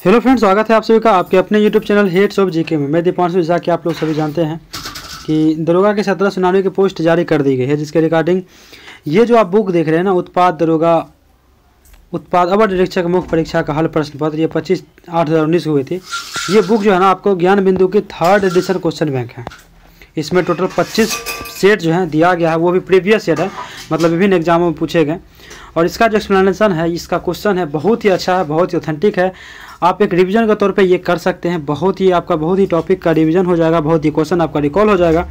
Hello friends, स्वागत है आप सभी का आपके अपने YouTube channel heads of GK में। मैं दीपांशु, जैसा कि आप लोग सभी जानते हैं कि दरोगा के 1799 की पोस्ट जारी कर दी गई है, जिसके रिगार्डिंग ये जो आप बुक देख रहे हैं ना, उत्पाद अवर निरीक्षक मुख्य परीक्षा का हल प्रश्न पत्र, ये 25/8/2019 को हुई थी। ये बुक जो है ना, आपको ज्ञान बिंदु की 3rd एडिशन क्वेश्चन बैंक है। इसमें टोटल 25 सेट जो है दिया गया है, वो भी प्रीवियस सेट है, मतलब विभिन्न एग्जामों में पूछे गए। और इसका जो एक्सप्लेनेशन है, इसका क्वेश्चन है, बहुत ही अच्छा है, बहुत ही ऑथेंटिक है। आप एक रिवीजन के तौर पे ये कर सकते हैं। बहुत ही टॉपिक का रिवीजन हो जाएगा, बहुत ही क्वेश्चन आपका रिकॉल हो जाएगा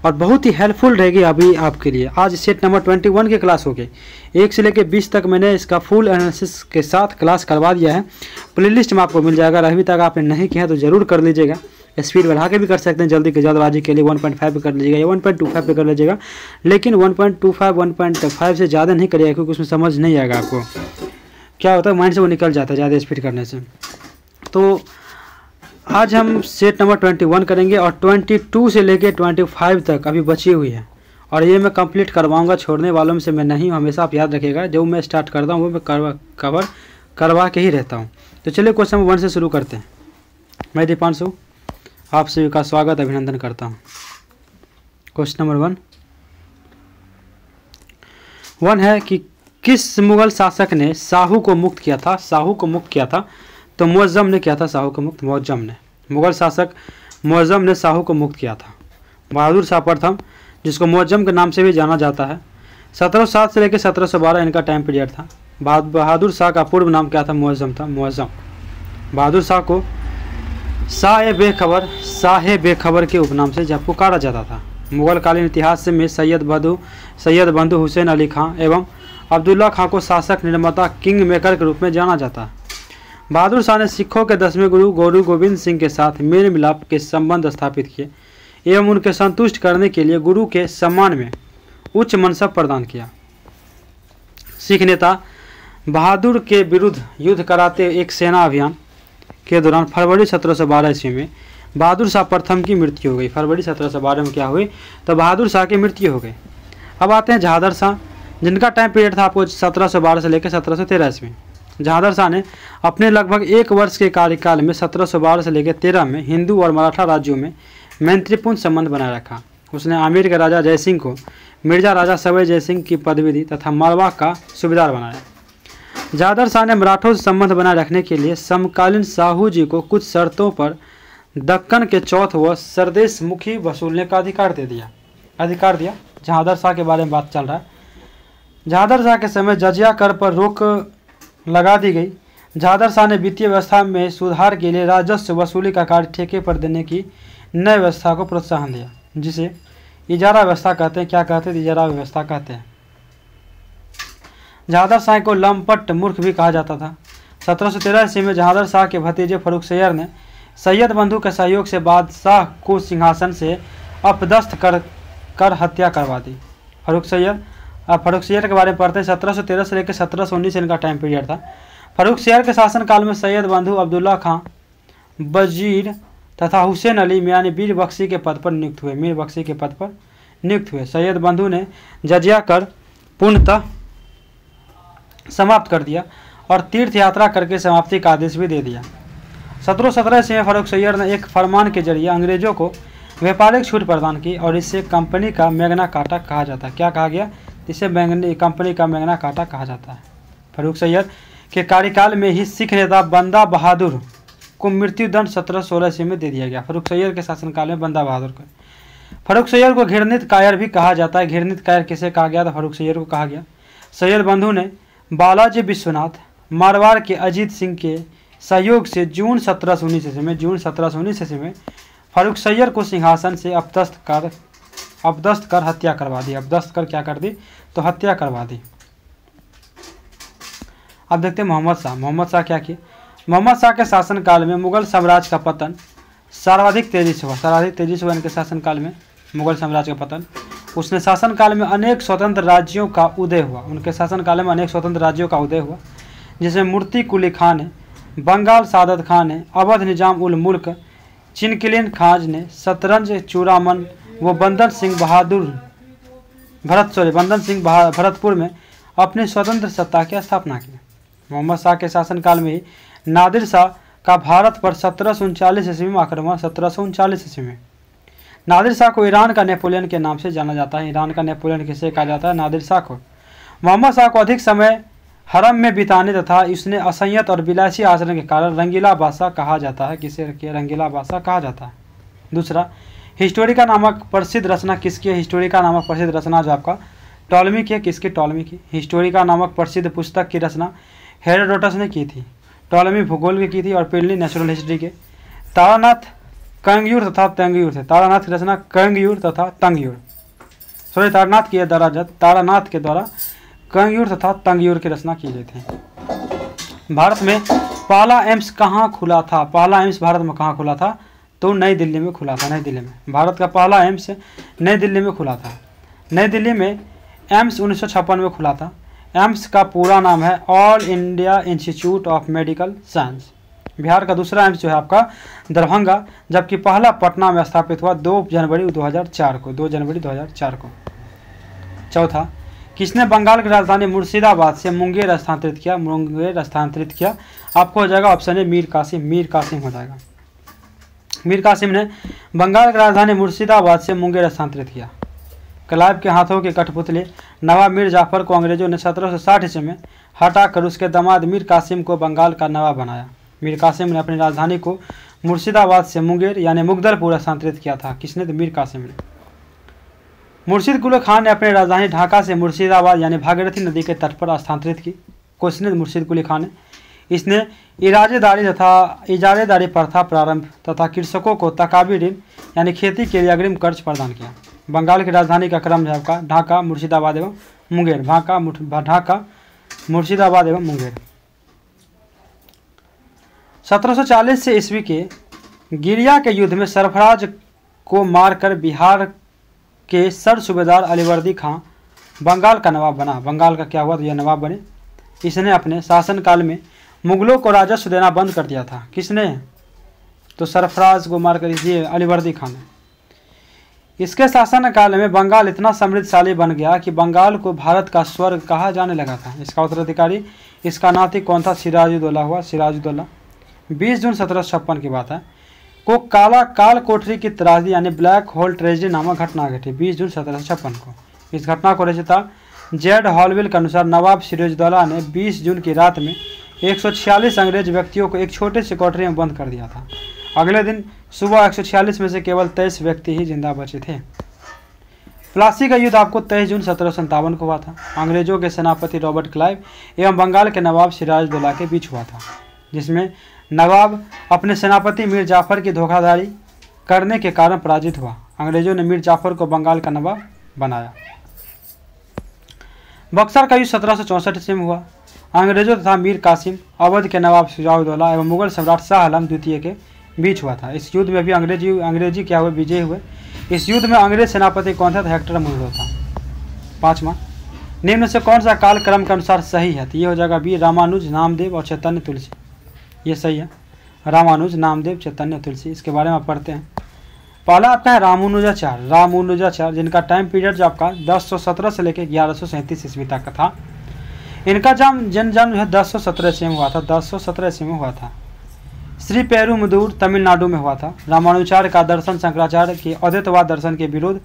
और बहुत ही हेल्पफुल रहेगी अभी आपके लिए। आज सेट नंबर 21 की क्लास होगी। 1 से लेकर 20 तक मैंने इसका फुल एनालिसिस के साथ क्लास करवा दिया है। प्लेलिस्ट में आपको मिल जाएगा। अभी तक आपने नहीं किया तो ज़रूर कर लीजिएगा। स्पीड बढ़ा के भी कर सकते हैं, जल्दी के जल्दबाजी के लिए 1.5 पे कर लीजिएगा या 1.25 पे कर लीजिएगा, लेकिन 1.25 1.5 से ज़्यादा नहीं करिएगा, क्योंकि उसमें समझ नहीं आएगा आपको। क्या होता है, माइंड से वो निकल जाता है ज़्यादा स्पीड करने से। तो आज हम सेट नंबर 21 करेंगे और 22 से लेके 25 तक अभी बची हुई है, और ये मैं कंप्लीट करवाऊंगा। छोड़ने वालों में से मैं नहीं हूँ, हमेशा आप याद रखिएगा। जो मैं स्टार्ट करता हूँ वो मैं कवर करवा के ही रहता हूँ। तो चलिए क्वेश्चन नंबर 1 से शुरू करते हैं। मैं दीपांशु आप सभी का स्वागत अभिनंदन करता हूँ। क्वेश्चन नंबर 1 है कि किस मुगल शासक ने शाहू को मुक्त किया था? शाहू को मुक्त किया था तो मुअज्जम ने किया था। शाहू को मुक्त मुअज्जम ने, मुगल शासक मुअज्जम ने शाहू को मुक्त किया था। बहादुर शाह प्रथम, जिसको मुअज्जम के नाम से भी जाना जाता है, 1707 से लेकर 1712 इनका टाइम पीरियड था। बहादुर शाह का पूर्व नाम क्या था? मुअज्जम था। मुअज्जम बहादुर शाह को शाह बेखबर के उपनाम से जब पुकारा जाता था। मुगल कालीन इतिहास में सैयद बंधु हुसैन अली खां एवं अब्दुल्ला खां को शासक निर्माता किंग मेकर के रूप में जाना जाता है। बहादुर शाह ने सिखों के 10वें गुरु गुरु गोविंद सिंह के साथ मेल मिलाप के संबंध स्थापित किए एवं उनके संतुष्ट करने के लिए गुरु के सम्मान में उच्च मनसब प्रदान किया। सिख नेता बहादुर के विरुद्ध युद्ध कराते एक सेना अभियान के दौरान फरवरी 1712 ईस्वी में बहादुर शाह प्रथम की मृत्यु हो गई। फरवरी 1712 में क्या हुई? तो बहादुर शाह की मृत्यु हो गई। अब आते हैं जहादर शाह, जिनका टाइम पीरियड था आपको 1712 से लेकर 1713 ईस्वी। जहादर शाह ने अपने लगभग 1 वर्ष के कार्यकाल में 1712 से लेकर 13 में हिंदू और मराठा राज्यों में मैत्रीपूर्ण संबंध बनाए रखा। उसने आमेर के राजा जयसिंह को मिर्जा राजा सवाई जयसिंह की पदवी दी तथा मालवा का सूबेदार बनाया। जहादर शाह ने मराठों से संबंध बनाए रखने के लिए समकालीन शाहू जी को कुछ शर्तों पर दक्कन के चौथ व सरदेश मुखी वसूलने का अधिकार दिया। जहादर शाह के बारे में बात चल रहा है। जहादर शाह के समय जजिया कर पर रोक लगा दी गई। जहादर शाह ने वित्तीय व्यवस्था में सुधार के लिए राजस्व वसूली का कार्य ठेके पर देने की नई व्यवस्था को प्रोत्साहन दिया, जिसे इजारा व्यवस्था कहते हैं। क्या कहते हैं? इजारा व्यवस्था कहते हैं। जहादर शाह को लंपट मूर्ख भी कहा जाता था। 1713 ईस्वी में जहादर शाह के भतीजे फर्रुख सैयद ने सैयद बंधु के सहयोग से बादशाह को सिंहासन से अपदस्थ कर हत्या करवा दी। फर्रुख सैयद के बारे में पढ़ते हैं। 1713 से लेकर 1719 इनका टाइम पीरियड था। फर्रुख सैयद के शासनकाल में सैयद बंधु अब्दुल्ला खां वजीर तथा हुसैन अली यानी मीर बख्शी के पद पर नियुक्त हुए। सैयद बंधु ने जजिया कर पूर्णतः समाप्त कर दिया और तीर्थ यात्रा करके समाप्ति का आदेश भी दे दिया। 1717 ईस्वी में फर्रुख सैयद ने एक फरमान के जरिए अंग्रेजों को व्यापारिक छूट प्रदान की और इसे कंपनी का मैग्ना कार्टा कहा जाता है। क्या कहा गया? इसे कंपनी का मैग्ना कार्टा कहा जाता है। फर्रुख सैयद के कार्यकाल में ही सिख नेता बंदा बहादुर को मृत्युदंड 1716 ईस्वी में दे दिया गया। फर्रुख सैयद के शासनकाल में बंदा बहादुर को फर्रुख सैयद को घृणित कायर भी कहा जाता है। घृणित कायर किसे कहा गया? तो फर्रुख सैयद को कहा गया। सैयद बंधु ने बालाजी विश्वनाथ मारवाड़ के अजीत सिंह के सहयोग से जून 1719 ईस्वी में फर्रुख सैयद को सिंहासन से अपदस्थ कर हत्या करवा दी। अपदस्थ कर क्या कर दी? तो हत्या करवा दी। अब देखते हैं मोहम्मद शाह क्या किए। मोहम्मद शाह के शासनकाल में मुगल साम्राज्य का पतन सर्वाधिक तेजी से हुआ। इनके शासनकाल में मुगल साम्राज्य का पतन। उसने शासनकाल में अनेक स्वतंत्र राज्यों का उदय हुआ। जिसमें मूर्ति कुली खान ने, बंगाल सादत खान ने, अवध निजाम उल मुल्क चिनकिलिन खान ने, शतरंज चूड़ामन व बंदन सिंह भरतपुर में अपनी स्वतंत्र सत्ता की स्थापना की। मोहम्मद शाह के शासनकाल में ही नादिर शाह का भारत पर 1739 ईस्वी में आक्रमण, 1739 ईस्वी में। नादिर शाह को ईरान का नेपोलियन के नाम से जाना जाता है। ईरान का नेपोलियन किसे कहा जाता है? नादिर शाह को। मोहम्मद शाह को अधिक समय हरम में बिताने तथा उसने असंयत और विलासी आचरण के कारण रंगीला बादशाह कहा जाता है। किसे रंगीला बादशाह कहा जाता है? दूसरा, हिस्टोरिका नामक प्रसिद्ध रचना किसकी है? हिस्टोरिका नामक प्रसिद्ध रचना जो आपका टॉलमी की है। किसकी? टॉलमी की। हिस्टोरिका नामक प्रसिद्ध पुस्तक की रचना हेरोडोटस ने की थी, टॉलमी भूगोल की थी और प्लिनी नेचुरल हिस्ट्री के। तारानाथ कंगयूर तथा तंगयूर थे। तारानाथ की रचना कंगयूर तथा तंगयूर, सॉरी तारानाथ की दराजत, तारानाथ के द्वारा कंगयूर तथा तंगयूर की रचना की गई थी। भारत में पहला एम्स कहाँ खुला था? पहला एम्स भारत में कहाँ खुला था? तो नई दिल्ली में खुला था। नई दिल्ली में भारत का पहला एम्स नई दिल्ली में खुला था। नई दिल्ली में एम्स 1956 में खुला था। एम्स का पूरा नाम है all India institute of medical science. Bihar का दूसरा एम्स जो है आपका दरभंगा, जबकि पहला पटना में स्थापित हुआ 2 जनवरी 2004 को। 2 जनवरी 2004 को। चौथा, किसने बंगाल की राजधानी मुर्शिदाबाद से मुंगेर स्थानांतरित किया? मुंगेर स्थानांतरित किया। आपको हो जाएगा ऑप्शन ए मीर कासिम। मीर कासिम हो जाएगा। मीर कासिम ने बंगाल की राजधानी मुर्शिदाबाद से मुंगेर स्थानांतरित किया। क्लाइव के हाथों के कठपुतली नवाब मीर जाफर को अंग्रेजों ने 1760 ईस्वी में हटाकर उसके दामाद मीर कासिम को बंगाल का नवाब बनाया। मीर कासिम ने अपनी राजधानी को मुर्शिदाबाद से मुंगेर यानी मुगदलपुर स्थानांतरित किया था। किसने? तो मीर कासिम ने। मुर्शिद कुली खान ने अपनी राजधानी ढाका से मुर्शिदाबाद यानी भागीरथी नदी के तट पर स्थानांतरित की। किसने? मुर्शिद कुली खान ने। इसने इजारेदारी प्रथा प्रारंभ तथा कृषकों को तकाबी ऋण यानी खेती के लिए अग्रिम कर्ज प्रदान किया। बंगाल की राजधानी का क्रम है आपका ढाका, मुर्शिदाबाद एवं मुंगेर। ढाका, मुर्शिदाबाद एवं मुंगेर। 1740 से ईस्वी के गिरिया के युद्ध में सरफराज को मारकर बिहार के सर सूबेदार अलीवर्दी खां बंगाल का नवाब बना। बंगाल का क्या हुआ? तो यह नवाब बने। इसने अपने शासनकाल में मुगलों को राजस्व देना बंद कर दिया था। किसने? तो सरफराज को मारकर इसलिए अलीवर्दी खान ने। इसके शासनकाल में बंगाल इतना समृद्धशाली बन गया कि बंगाल को भारत का स्वर्ग कहा जाने लगा था। इसका उत्तराधिकारी इसका नाती कौन था? सिराजुद्दौला हुआ। सिराजुद्दौला। 20 जून 1756 की बात है को काल कोठरी की त्रासदी यानी ब्लैक होल ट्रेजेडी नामक घटना घटी 20 जून 1756 को। इस घटना को रचयिता जेड हॉलविल के अनुसार नवाब सिराजुद्दौला ने 20 जून की रात में 146 अंग्रेज व्यक्तियों को एक छोटे से कोठरी में बंद कर दिया था। अगले दिन सुबह 146 में से केवल 23 व्यक्ति ही जिंदा बचे थे। प्लासी का युद्ध आपको 23 जून 1757 को हुआ था। अंग्रेजों के सेनापति रॉबर्ट क्लाइव एवं बंगाल के नवाब सिराजुद्दौला के बीच हुआ था, जिसमें नवाब अपने सेनापति मीर जाफर की धोखाधड़ी करने के कारण पराजित हुआ। अंग्रेजों ने मीर जाफर को बंगाल का नवाब बनाया। बक्सर का युद्ध 1764 ईस्वी में हुआ। अंग्रेजों तथा मीर कासिम, अवध के नवाब सिराजुद्दौला एवं मुगल सम्राट शाह आलम द्वितीय के बीच हुआ था। इस युद्ध में भी अंग्रेजी क्या हुए? विजय हुए। इस युद्ध में अंग्रेज सेनापति कौन था? हेक्टर मुनरो था। 5वां, निम्न से कौन सा काल क्रम के अनुसार सही है? तो ये हो जाएगा बी रामानुज, नामदेव और चैतन्य तुलसी। ये सही है। रामानुज, नामदेव, चैतन्य तुलसी। इसके बारे में आप पढ़ते हैं। पहला आपका है रामानुजाचार्य। रामानुजाचार्य जिनका टाइम पीरियड जो आपका 1017 से लेकर 1137 ईस्वी तक का था। इनका जन्म जो है 1017 ईस्वी में हुआ था। 1017 ईस्वी में हुआ था। श्री पेरुमदूर तमिलनाडु में हुआ था। रामानुजाचार्य का दर्शन शंकराचार्य के अद्वैतवाद दर्शन के विरोध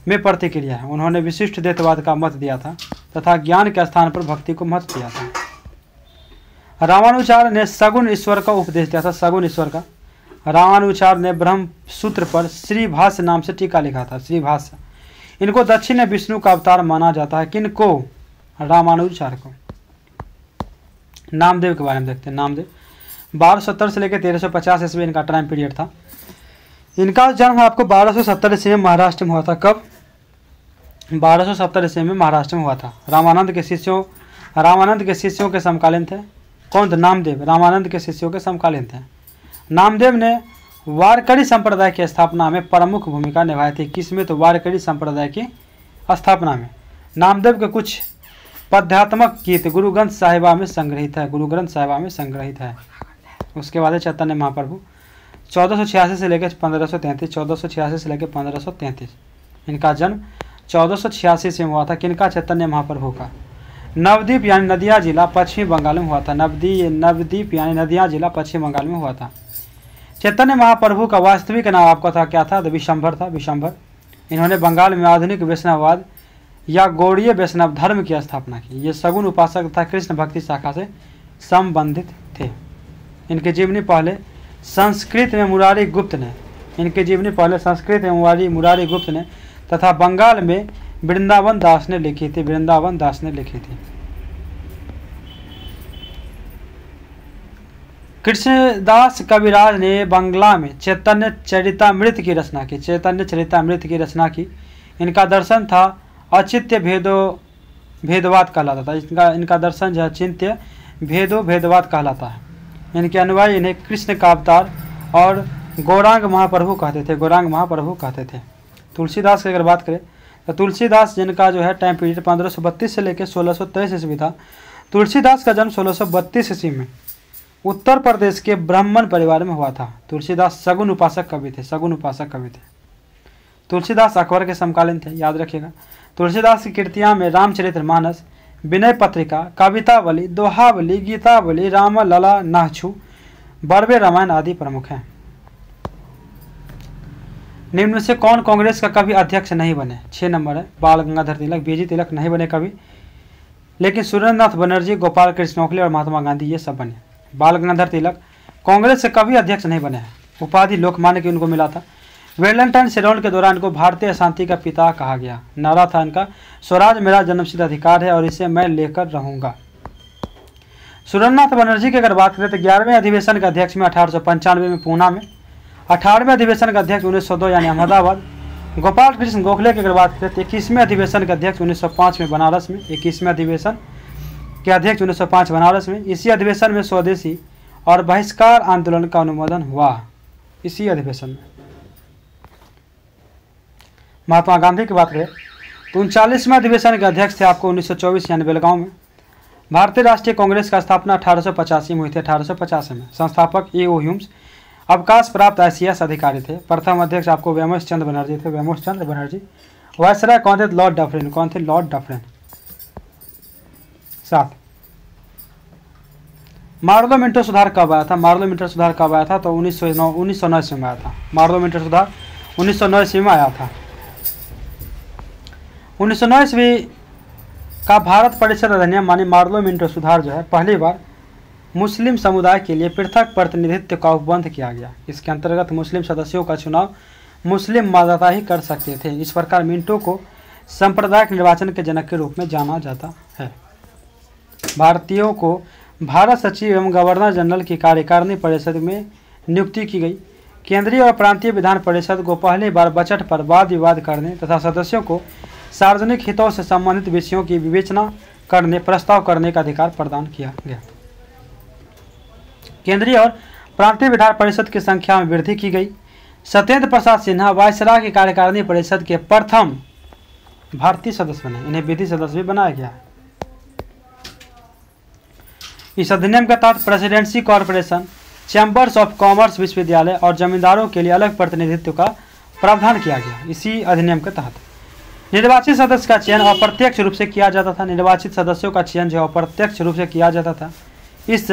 में प्रतिक्रिया है। उन्होंने विशिष्ट द्वैतवाद का मत दिया था तथा ज्ञान के स्थान पर भक्ति को महत्व दिया था। रामानुजाचार्य ने सगुण ईश्वर का उपदेश दिया था। सगुण ईश्वर का। रामानुजाचार्य ने ब्रह्म सूत्र पर श्री भाष्य नाम से टीका लिखा था। श्री भाष्य। इनको दक्षिण में विष्णु का अवतार माना जाता है। किनको? रामानुजाचार्य को। नामदेव के बारे में देखते हैं। नामदेव 1270 से लेकर 1350 ईस्वी इनका टाइम पीरियड था। इनका जन्म आपको 1270 ईस्वी में महाराष्ट्र में हुआ था। कब? 1270 ईस्वी में महाराष्ट्र में हुआ था। रामानंद के शिष्यों के समकालीन थे। कौन थे? नामदेव रामानंद के शिष्यों के समकालीन थे। नामदेव ने वारकरी संप्रदाय की स्थापना में प्रमुख भूमिका निभाई थी। किसमें? तो वारकरी संप्रदाय की स्थापना में। नामदेव के कुछ पद्यात्मक गीत गुरु ग्रंथ साहिबा में संग्रहित है। गुरु ग्रंथ साहिबा में संग्रहित है। उसके बाद चैतन्य महाप्रभु 1486 से लेकर 1533। 1486 से लेकर 1533। इनका जन्म 1486 से हुआ था। किनका? चैतन्य महाप्रभु का। नवद्वीप यानी नदिया जिला पश्चिमी बंगाल में हुआ था। नवद्वीप यानी नदिया जिला पश्चिम बंगाल में हुआ था। चैतन्य महाप्रभु का वास्तविक नाम आपका था क्या था? तो विशंभर था, विशंभर। इन्होंने बंगाल में आधुनिक वैष्णववाद या गौड़ीय वैष्णव धर्म की स्थापना की। ये सगुन उपासक तथा कृष्ण भक्ति शाखा से संबंधित थे। इनकी जीवनी पहले संस्कृत में मुरारी गुप्त ने तथा बंगाल में वृंदावन दास ने लिखी थी। कृष्णदास कविराज ने बंगला में चैतन्य चरितामृत की रचना की। इनका दर्शन था अचित्य भेदवाद कहलाता था। इनका दर्शन जो है चिंत्य भेदवाद कहलाता है। इनके अनुयायी इन्हें कृष्ण का अवतार और गौरांग महाप्रभु कहते थे। तुलसीदास की अगर बात करें तो तुलसीदास जिनका जो है टाइम पीरियड 1532 से लेकर 1623 ईस्वी था। तुलसीदास का जन्म 1632 ईस्वी में उत्तर प्रदेश के ब्राह्मण परिवार में हुआ था। तुलसीदास सगुन उपासक कवि थे। तुलसीदास अकबर के समकालीन थे, याद रखिएगा। तुलसीदास की कृतियां में रामचरितमानस, विनय पत्रिका, कवितावली, दोहावली, गीतावली, रामलला, नाहछू, बरवे रामायण आदि प्रमुख हैं। निम्न में से कौन कांग्रेस का कभी अध्यक्ष नहीं बने? 6 नंबर है बाल गंगाधर तिलक। बीजी तिलक नहीं बने कभी, लेकिन सुरेंद्रनाथ बनर्जी, गोपाल कृष्ण गोखले और महात्मा गांधी ये सब बने। बाल गंगाधर तिलक कांग्रेस से कभी अध्यक्ष नहीं बने हैं। उपाधि लोकमान्य की उनको मिला था। वेलेंटाइन शेड्यूल के दौरान इनको भारतीय शांति का पिता कहा गया। नारा था इनका, स्वराज मेरा जन्मसिद्ध अधिकार है और इसे मैं लेकर रहूंगा। सुरेंद्रनाथ बनर्जी की अगर बात करें तो 11वें अधिवेशन के अध्यक्ष में 1895 में पूना में, 18वें अधिवेशन का अध्यक्ष 1902 यानी अहमदाबाद। गोपाल कृष्ण गोखले की अगर बात करें तो 21वें अधिवेशन के अध्यक्ष 1905 में बनारस में। 21वें अधिवेशन के अध्यक्ष 1905 बनारस में। इसी अधिवेशन में स्वदेशी और बहिष्कार आंदोलन का अनुमोदन हुआ। इसी अधिवेशन में महात्मा गांधी की बात करें तो 39वें अधिवेशन के अध्यक्ष थे आपको 1924 यानी बेलगांव में। भारतीय राष्ट्रीय कांग्रेस का स्थापना 1885 में हुई थी। 1885 में संस्थापक ए.ओ. ह्यूम्स अवकाश प्राप्त ICS अधिकारी थे। प्रथम अध्यक्ष आपको व्योमेश चंद्र बनर्जी। वायसराय कौन थे? Lord Dufferin. 7 मार्लोमेंटो सुधार कब आया था? तो 1909 ईस्वी में आया था। मार्लोमेंटो सुधार 1909 ईस्वी में आया था। 1909 ईस्वी का भारत परिषद अधिनियम माने मार्लोमेंटो सुधार जो है पहली बार मुस्लिम समुदाय के लिए पृथक प्रतिनिधित्व का उपबंध किया गया। इसके अंतर्गत मुस्लिम सदस्यों का चुनाव मुस्लिम मतदाता ही कर सकते थे। इस प्रकार मिंटो को सांप्रदायिक निर्वाचन के जनक के रूप में जाना जाता है। भारतीयों को भारत सचिव एवं गवर्नर जनरल की कार्यकारिणी परिषद में नियुक्ति की गई। केंद्रीय और प्रांतीय विधान परिषद को पहली बार बजट पर वाद विवाद करने तथा सदस्यों को सार्वजनिक हितों से संबंधित विषयों की विवेचना करने प्रस्ताव करने का अधिकार प्रदान किया गया। केंद्रीय और प्रांतीय विधान परिषद की संख्या में वृद्धि की गई। सत्येंद्र प्रसाद सिन्हा वायसराय की कार्यकारिणी परिषद के प्रथम भारतीय सदस्य बने। इन्हें विधि सदस्य भी बनाया गया। इस अधिनियम के तहत presidency corporation, chambers of commerce विश्वविद्यालय और जमींदारों के लिए अलग प्रतिनिधित्व का प्रावधान किया गया। इसी अधिनियम के तहत निर्वाचित सदस्य का चयन अप्रत्यक्ष रूप से किया जाता था। निर्वाचित सदस्यों का चयन जो अप्रत्यक्ष रूप से किया जाता था। इस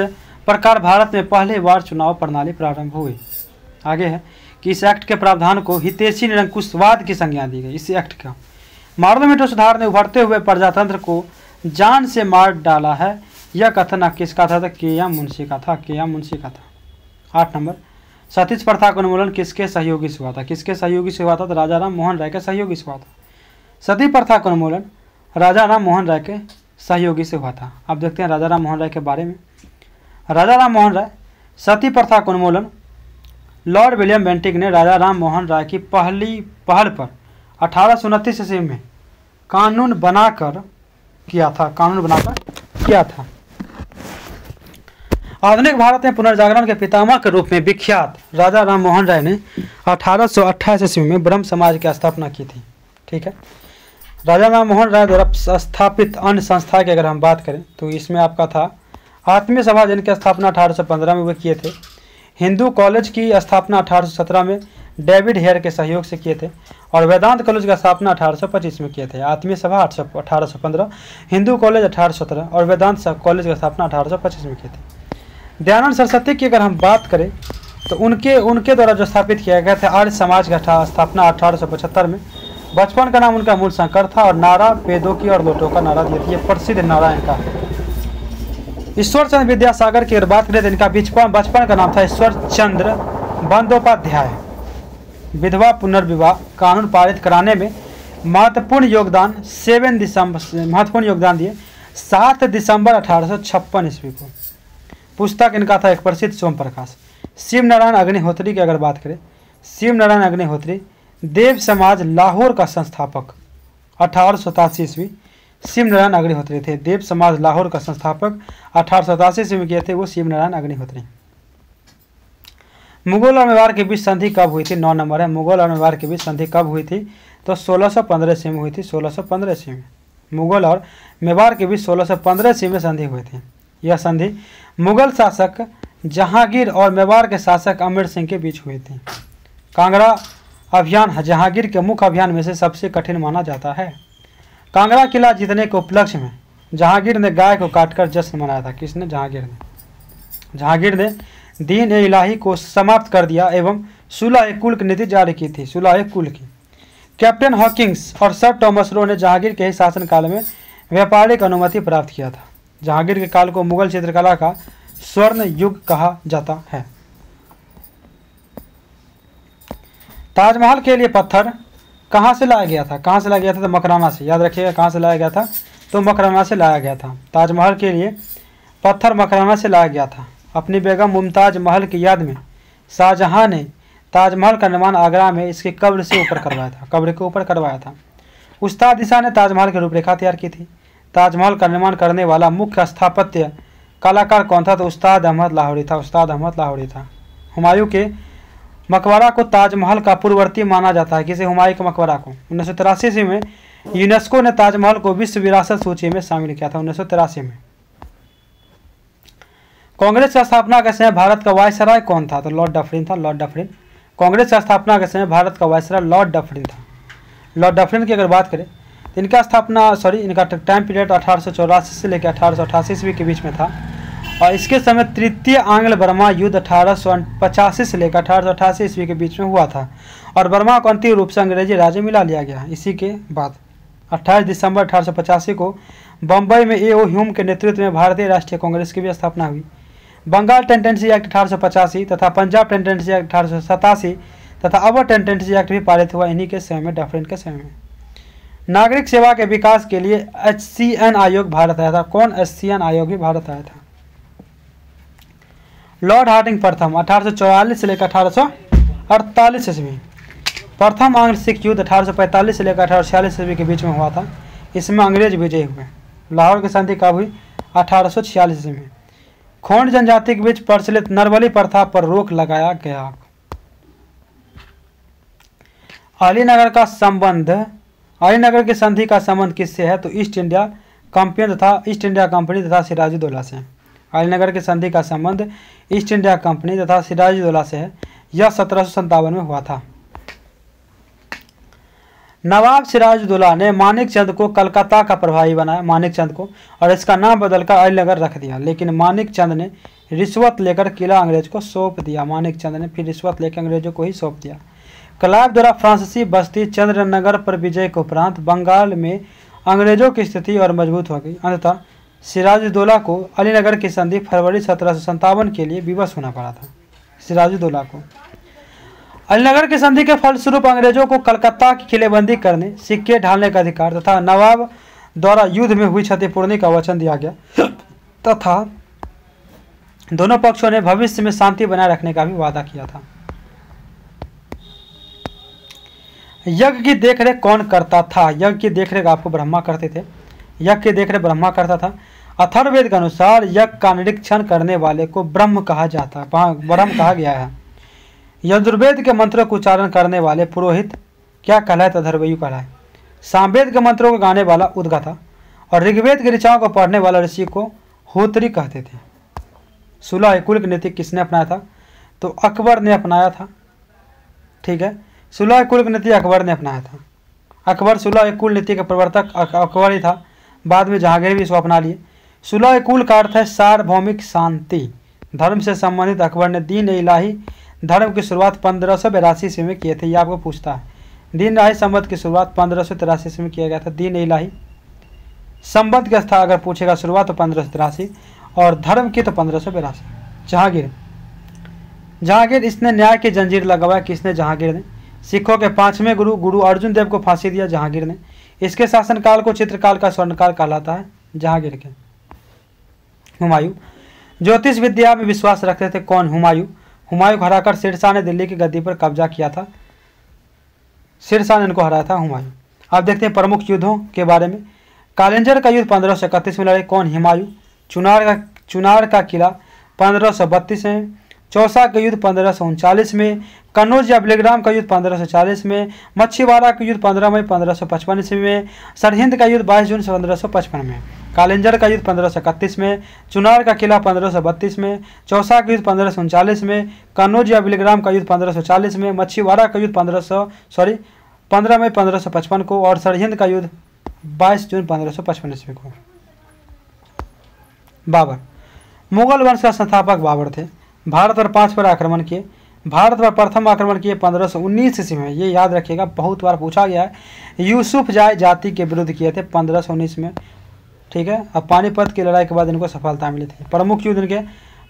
प्रकार भारत में पहली बार चुनाव प्रणाली प्रारंभ हुई। आगे है कि इस एक्ट के प्रावधान को हितैषी निरंकुशवाद की संज्ञा दी गई। इस एक्ट का मार्लोमेंटो सुधार ने उभरते हुए प्रजातंत्र को जान से मार डाला है। यह कथन किसका था? के.एम. मुंशी का था। 8 नंबर सतीश प्रथा का उन्मूलन किसके सहयोगी से हुआ था? तो राजा राम मोहन राय के सहयोगी से हुआ था। सती प्रथा का उन्मूलन राजा राम मोहन राय के सहयोगी से हुआ था। अब देखते हैं राजा राम मोहन राय के बारे में। राजा राम मोहन राय सती प्रथा का उन्मूलन लॉर्ड विलियम बेंटिक ने राजा राम मोहन राय की पहल पर 1829 ईस्वी में कानून बनाकर किया था। आधुनिक भारत में पुनर्जागरण के पितामह के रूप में विख्यात राजा राम मोहन राय ने 1828 ईस्वी में ब्रह्म समाज की स्थापना की थी। ठीक है, राजा राम मोहन राय द्वारा स्थापित अन्य संस्था की अगर हम बात करें तो इसमें आपका था आत्मीय सभा, जिनकी स्थापना 1815 में वे किए थे। हिंदू कॉलेज की स्थापना 1817 में डेविड हेयर के सहयोग से किए थे। और वेदांत कॉलेज का स्थापना 1825 में किए थे। आत्मीय सभा 1815, हिंदू कॉलेज 1817 और वेदांत कॉलेज का स्थापना 1825 में किए थे। दयानंद सरस्वती की अगर हम बात करें तो उनके द्वारा जो स्थापित किया गया था आर्य समाज का स्थापना 1875 में। बचपन का नाम उनका मूल शंकर था और नारा वेदों की और लोटों का नारा दिया था। ये प्रसिद्ध नारा इनका है। ईश्वर चंद्र विद्यासागर की अगर बात करें तो इनका बचपन का नाम था ईश्वर चंद्र बंदोपाध्याय। विधवा पुनर्विवाह कानून पारित कराने में महत्वपूर्ण योगदान दिए 7 दिसंबर 1856 ईस्वी को। पुस्तक इनका था एक प्रसिद्ध सोम प्रकाश। शिव नारायण अग्निहोत्री की अगर बात करें, शिव नारायण अग्निहोत्री देव समाज लाहौर का संस्थापक 1887 ईस्वी। शिव नारायण अग्निहोत्री थे देव समाज लाहौर का संस्थापक 1887 ईस्वी में किए थे वो शिव नारायण अग्निहोत्री। मुगल और मेवाड़ के बीच संधि कब हुई थी? 9 नंबर है। मुगल और मेवाड़ के बीच संधि कब हुई थी? तो 1615 ईस्वी में हुई थी। 1615 ईस्वी में मुगल और मेवाड़ के बीच 1615 ईस्वी में संधि हुई थी। यह संधि मुगल शासक जहांगीर और मेवाड़ के शासक अमर सिंह के बीच हुई थी। कांगड़ा अभियान जहांगीर के मुख्य अभियान में से सबसे कठिन माना जाता है। कांगड़ा किला जीतने के उपलक्ष्य में जहांगीर ने गाय को काटकर जश्न मनाया था। किसने? जहांगीर ने दीन ए इलाही को समाप्त कर दिया एवं सुलह कुल की नीति जारी की थी। सुलह कुल की। कैप्टन हॉकिंस और सर टॉमस रो ने जहांगीर के ही शासनकाल में व्यापारिक अनुमति प्राप्त किया था। जहांगीर के काल को मुगल चित्रकला का स्वर्ण युग कहा जाता है। ताजमहल के लिए पत्थर कहाँ से लाया गया था? कहाँ से लाया गया था? तो मकराना से। याद रखिएगा कहाँ से लाया गया था? तो मकराना से लाया गया था। ताजमहल के लिए पत्थर मकराना से लाया गया था। अपनी बेगम मुमताज महल की याद में शाहजहां ने ताजमहल का निर्माण आगरा में इसकी कब्र से ऊपर करवाया था। कब्र के ऊपर करवाया था। उस्ताद ईसा ने ताजमहल की रूपरेखा तैयार की थी। ताजमहल का निर्माण करने वाला मुख्य स्थापत्य कलाकार कौन था? तो उस्ताद अहमद लाहौरी था। उस्ताद अहमद लाहौरी था। हुमायूं के मकबरा को ताजमहल का पूर्ववर्ती माना जाता है। किसे? हुमायूं के मकबरा को। 1983 ईस्वी में यूनेस्को ने ताजमहल को विश्व विरासत सूची में शामिल किया था। 1983 में। कांग्रेस का स्थापना के समय भारत का वायसराय कौन था? तो लॉर्ड डफरिन था। Lord Dufferin. कांग्रेस का स्थापना के समय भारत का वायसराय लॉर्ड डफरिन था। लॉर्ड डफरिन की अगर बात करें तो इनका टाइम पीरियड 1884 से लेकर 1888 ईस्वी के बीच में था। और इसके समय तृतीय आंग्ल बर्मा युद्ध 1885 से लेकर 1888 ईस्वी के बीच में हुआ था और बर्मा को अंतिम रूप से अंग्रेजी राज्य मिला लिया गया। इसी के बाद 28 दिसंबर 1885 को बम्बई में ए.ओ. ह्यूम के नेतृत्व में भारतीय राष्ट्रीय कांग्रेस की भी स्थापना हुई। बंगाल टेंडेंसी एक्ट 1885 तथा पंजाब टेंडेंसी एक्ट 1887 तथा अवर टेंडेंसी एक्ट भी पारित हुआ इन्हीं के समय में, डफरिन के समय में। नागरिक सेवा के विकास के लिए HCN आयोग भारत आया था। कौन? HCN आयोग भी भारत आया था। लॉर्ड हार्डिंग प्रथम 1844 से लेकर 1848 ईस्वी। प्रथम आंग्ल सिख युद्ध 1845 से लेकर 1846 ईस्वी के बीच में हुआ था। इसमें अंग्रेज विजयी हुए। लाहौर की संधि कब हुई? 1846 ईस्वी में। खोंड जनजाति के बीच प्रचलित नरबली प्रथा पर रोक लगाया गया। अलीनगर की संधि का संबंध किससे है? तो ईस्ट इंडिया कंपनी तथा सिराजुद्दौला से। अलीनगर की संधि का संबंध ईस्ट इंडिया कंपनी तथा सिराजुद्दौला से है। यह 1757 में हुआ था। नवाब सिराजुद्दौला ने मानिकचंद को कलकत्ता का प्रभारी बनाया, मानिकचंद को, और इसका नाम बदलकर अलीनगर रख दिया। लेकिन मानिकचंद ने रिश्वत लेकर किला अंग्रेज को सौंप दिया। मानिकचंद ने फिर रिश्वत लेकर अंग्रेजों को ही सौंप दिया। क्लाइव द्वारा फ्रांसीसी बस्ती चंद्रनगर पर विजय के उपरांत बंगाल में अंग्रेजों की स्थिति और मजबूत हो गई। अंततः सिराजुद्दौला को अलीनगर की संधि फरवरी 1757 के लिए विवश होना पड़ा था। सिराजुद्दौला को अलीनगर की संधि के फलस्वरूप अंग्रेजों को कलकत्ता की किलेबंदी करने, सिक्के ढालने का अधिकार तथा नवाब द्वारा युद्ध में हुई क्षतिपूर्ति का वचन दिया गया तथा दोनों पक्षों ने भविष्य में शांति बनाए रखने का भी वादा किया था। यज्ञ की देखरेख कौन करता था? यज्ञ की देखरेख आपको ब्रह्मा करते थे। यज्ञ की देखरेख ब्रह्मा करता था। अथर्ववेद के अनुसार यज्ञ का निरीक्षण करने वाले को ब्रह्म कहा जाता है, ब्रह्म कहा गया है। यजुर्वेद के मंत्रों को उच्चारण करने वाले पुरोहित क्या कहलाए? तो अथर्ववेद कहलाए। सामवेद के मंत्रों को गाने वाला उद्गाता और ऋग्वेद की ऋचाओं को पढ़ने वाला ऋषि को होत्री कहते थे। सुलह कुल की नीति किसने अपनाया था? तो अकबर ने अपनाया था। ठीक है। सुलह कुल नीति अकबर ने अपनाया था। अकबर सुलह कुल नीति का प्रवर्तक अकबर ही था, बाद में जहांगीर भी इसको अपना लिए। सुलह कुल का अर्थ है सार्वभौमिक शांति। धर्म से संबंधित अकबर ने दीन इलाही धर्म की शुरुआत 1582 ईस्वी में किए थे। ये आपको पूछता है। दीन इलाही संबंध की शुरुआत 1583 ईस्वी में किया गया था। दीन इलाही संबंध का स्थान अगर पूछेगा शुरुआत तो 1583 और धर्म की तो 1582। जहांगीर इसने न्याय की जंजीर लगवाया। किसने? जहांगीर ने। सिखों के 5वें गुरु गुरु अर्जुन देव को फांसी दिया जहांगीर ने। इसके शासनकाल को चित्रकाल का स्वर्णकाल कहलाता है जहांगीर के। हुमायूं ज्योतिष विद्या में विश्वास रखते थे। कौन? हुमायूं। हुमायूं को हराकर शेरशाह ने दिल्ली की गद्दी पर कब्जा किया था। शेरशाह ने इनको हराया था, हुमायूं। अब देखते हैं प्रमुख युद्धों के बारे में। कालिंजर का युद्ध 1531 में लड़े। कौन? हुमायूं। चुनार का किला 1532 में। चौसा का युद्ध 1539 में। कन्नौज या बेलग्राम का युद्ध 1540 में। मच्छीवाड़ा का युद्ध 15 मई 1555 ईस्वी में। सरहिंद का युद्ध 22 जून 1555 में। कालिंजर का युद्ध 1531 में। चुनार का किला 1532 में। चौसा का युद्ध 1539 में। कन्नौज या बेलग्राम का युद्ध 1540 में। मच्छीवाड़ा का युद्ध 15 मई 1555 को और सरहिंद का युद्ध 22 जून 1555 ईस्वी को। बाबर मुगल वंश का संस्थापक बाबर थे। भारत पर 5 बार आक्रमण किए। भारत पर प्रथम आक्रमण किए 1519 ईस्वी में। ये याद रखिएगा, बहुत बार पूछा गया है। यूसुफ जाय जाति के विरुद्ध किए थे 1519 में, ठीक है। अब पानीपत की लड़ाई के बाद इनको सफलता मिली थी। प्रमुख युद्ध इनके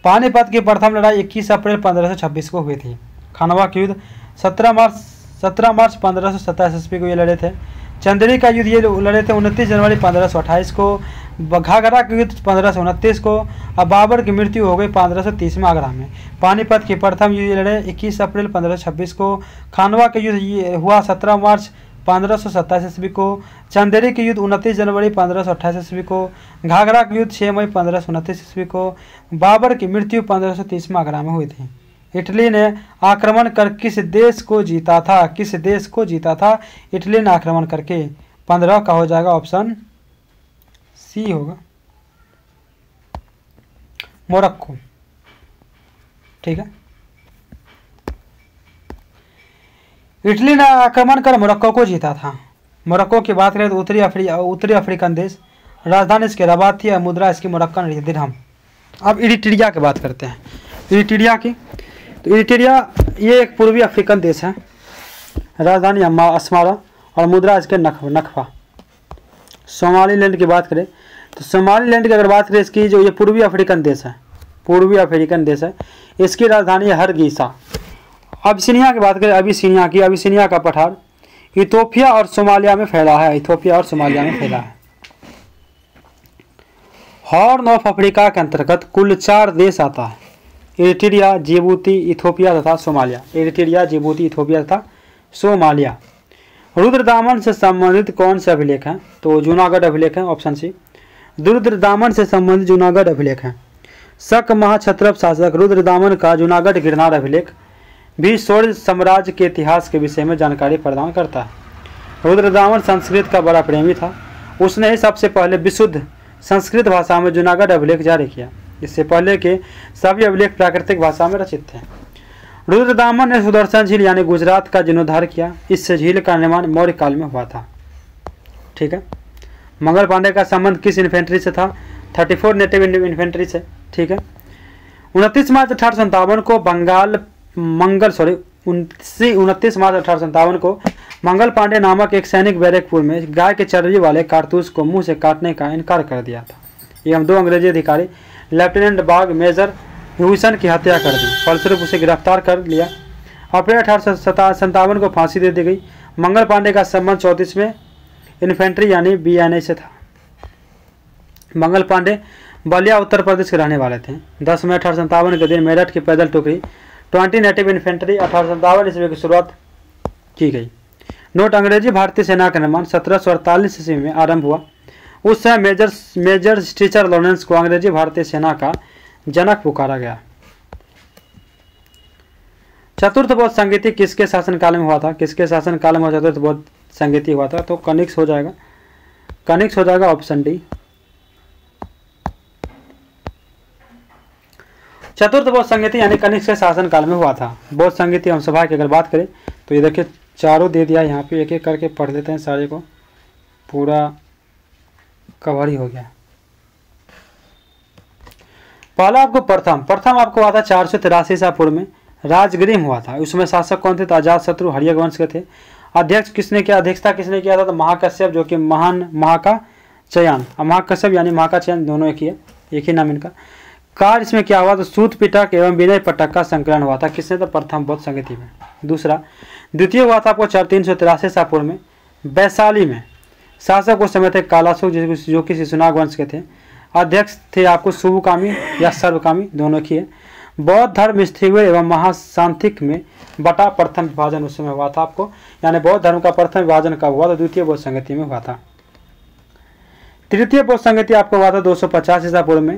पानीपत की प्रथम लड़ाई 21 अप्रैल 1526 को हुई थी। खानवा के युद्ध 17 मार्च 1527 ईस्वी को ये लड़े थे। चंदेरी का युद्ध ये लड़े थे 29 जनवरी 1528 को। घाघरा के युद्ध 1529 को। अब बाबर की मृत्यु हो गई 1530 में आगरा में। पानीपत की प्रथम युद्ध लड़े 21 अप्रैल 1526 को। खानवा के युद्ध हुआ 17 मार्च 1527 ईस्वी को। चंदेरी के युद्ध 29 जनवरी 1528 ईस्वी को। घाघरा के युद्ध 6 मई 1529 ईस्वी को। बाबर की मृत्यु 1530 में आगरा में हुई थी। इटली ने आक्रमण कर किस देश को जीता था? किस देश को जीता था इटली ने आक्रमण करके? 15 का हो जाएगा ऑप्शन सी होगा, मोरक्को, ठीक है। इटली ने आक्रमण कर मोरक्को को जीता था। मोरक्को की बात करें तो उत्तरी अफ्रीकन देश, राजधानी इसकी रबात थी, मुद्रा इसकी मोरक्कन दिरहम। अब इरिट्रिया की बात करते हैं। इरिट्रिया की तो इरिट्रिया ये एक पूर्वी अफ्रीकन देश है। राजधानी अस्मारा और मुद्रा इसके नखफा। सोमालीलैंड की बात करें तो सोमालीलैंड की अगर बात करें इसकी जो ये पूर्वी अफ्रीकन देश है, पूर्वी अफ्रीकन देश है, इसकी राजधानी है हरगीसा। अबिसिनिया की बात करें अबिसिनिया का पठार इथोपिया और सोमालिया में फैला है। इथोपिया और सोमालिया में फैला है। हॉर्न ऑफ अफ्रीका के अंतर्गत कुल 4 देश आता है। इरिट्रिया, जिबूती, इथोपिया तथा सोमालिया। इरिट्रिया, जिबूती, इथोपिया तथा सोमालिया। रुद्रदामन से संबंधित कौन से अभिलेख हैं? तो जूनागढ़ अभिलेख है, ऑप्शन सी। रुद्रदामन से संबंधित जूनागढ़ अभिलेख है। शक महाक्षत्रप शासक रुद्रदामन का जूनागढ़ गिरनार अभिलेख भी स्वर्ण साम्राज्य के इतिहास के विषय में जानकारी प्रदान करता है। रुद्रदामन संस्कृत का बड़ा प्रेमी था। उसने ही सबसे पहले विशुद्ध संस्कृत भाषा में जूनागढ़ अभिलेख जारी किया। इससे पहले के सभी अभिलेख प्राकृतिक भाषा में रचित थे। रुद्रदामन ने सुदर्शन झील यानी गुजरात का जीर्णोद्धार किया। इस झील का निर्माण मौर्य काल में हुआ था, ठीक है। मंगल पांडे का संबंध किस इन्फेंट्री से था? 34 नेटिव इन्फेंट्री से, ठीक है। 29 मार्च 1857 को 29 मार्च 1857 को मंगल पांडे नामक एक सैनिक बैरकपुर में गाय के चर्बी वाले कारतूस को मुंह से काटने का इनकार कर दिया था। एवं 2 अंग्रेजी अधिकारी लेफ्टिनेंट बाग मेजर ह्यूसन की हत्या कर दी। फलस्वरूप उसे गिरफ्तार कर लिया। अप्रैल 1857 को फांसी दे दी गई। मंगल पांडे का संबंध 34वें इन्फेंट्री यानी BNA से था। मंगल पांडे बलिया उत्तर प्रदेश के रहने वाले थे। 10 मई 1857 के दिन मेरठ की पैदल टुकड़ी 20 नेटिव इन्फेंट्री 1857 ईस्वी की शुरुआत की गई। नोट अंग्रेजी भारतीय सेना का निर्माण 1748 ईस्वी में आरंभ हुआ। उस समय मेजर स्टीचर लॉरेंस को अंग्रेजी भारतीय सेना का जनक पुकारा गया। चतुर्थ बौद्ध संगीति किसके शासनकाल में हुआ था? किसके शासनकाल में चतुर्थ बौद्ध संगीति हुआ था? तो कनिष्क हो जाएगा, कनिष्क हो जाएगा, ऑप्शन डी। चतुर्थ बौद्ध संगीति यानी कनिष्क के शासनकाल में हुआ था। बौद्ध संगीति एवं सभा की अगर बात करें तो ये देखिए चारों दे दिया, यहाँ पे एक एक करके पढ़ लेते हैं, सारे को पूरा कवर ही हो गया। पहला आपको प्रथम आपको हुआ था 483 ईसा पूर्व में, राजगृह हुआ था। उसमें शासक कौन थे? तो अजातशत्रु हर्यक वंश के थे। अध्यक्ष किसने किया, अध्यक्षता किसने किया था? तो महाकश्यप, जो कि महान महाकाचयन, महाकश्यप यानी महाकाचयन दोनों एक ही नाम इनका। कार्य इसमें क्या हुआ? तो सूत पिटक एवं विनय पटक का संकलन हुआ था। किसने? तो प्रथम बौद्ध संगति में। दूसरा द्वितीय हुआ था आपको 383 ईसा पूर्व में, वैशाली में। शासक उस समय थे कालासुक, जो कि शिशुनाग वंश के थे। अध्यक्ष थे आपको शुभकामी या सर्वकामी, दोनों की है। बौद्ध धर्म स्थिर एवं महाशांतिक में बटा प्रथम विभाजन उस समय हुआ था आपको, यानी बौद्ध धर्म का प्रथम विभाजन कब हुआ? तो द्वितीय बौद्ध संगति में हुआ था। तृतीय बौद्ध संगति आपको हुआ था 250 ईसा पूर्व में,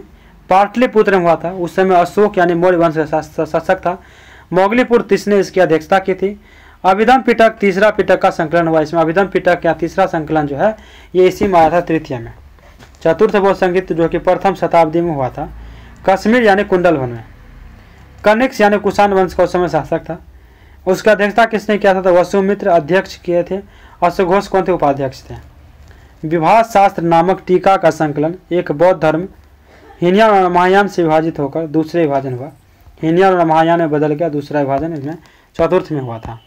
पाटलिपुत्र में हुआ था। उस समय अशोक यानी मौर्य वंश का शासक था। मोगलीपुर ने इसकी अध्यक्षता की थी। अभिधम पिटक, तीसरा पिटक का संकलन हुआ। इसमें अभिधम पिटक या तीसरा संकलन जो है ये इसी में आया था, तृतीय में। चतुर्थ बौद्ध संगीत जो कि प्रथम शताब्दी में हुआ था, कश्मीर यानी कुंडलवन में। कनिक्स यानी कुषाण वंश का उस समय शासक था। उसका अध्यक्षता किसने किया था? तो वसुमित्र अध्यक्ष किए थे। अश्वघोष कौन थे? उपाध्यक्ष थे। विभाष शास्त्र नामक टीका का संकलन एक बौद्ध धर्म हीनयान और महायान से विभाजित होकर दूसरे विभाजन हुआ। हीनयान और महायान में बदल गया, दूसरा विभाजन इसमें चतुर्थ में हुआ था।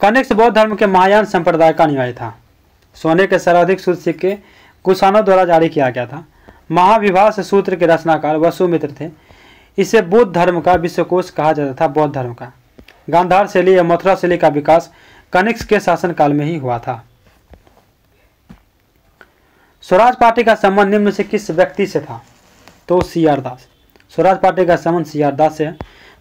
कनिक्स बौद्ध धर्म के महायान संप्रदाय का अनुयायी था। सोने के सर्वाधिक शुद्ध सिक्के कुषाणों द्वारा जारी किया गया था। महाविभाष सूत्र के रचनाकार वसुमित्र थे। इसे बुद्ध धर्म का विश्वकोश कहा जाता था। बौद्ध धर्म का गांधार शैली या मथुरा शैली का विकास कनिक्स के शासनकाल में ही हुआ था। स्वराज पार्टी का संबंध निम्न से किस व्यक्ति से था? तो सीआर दास। स्वराज पार्टी का संबंध सीआर दास से है।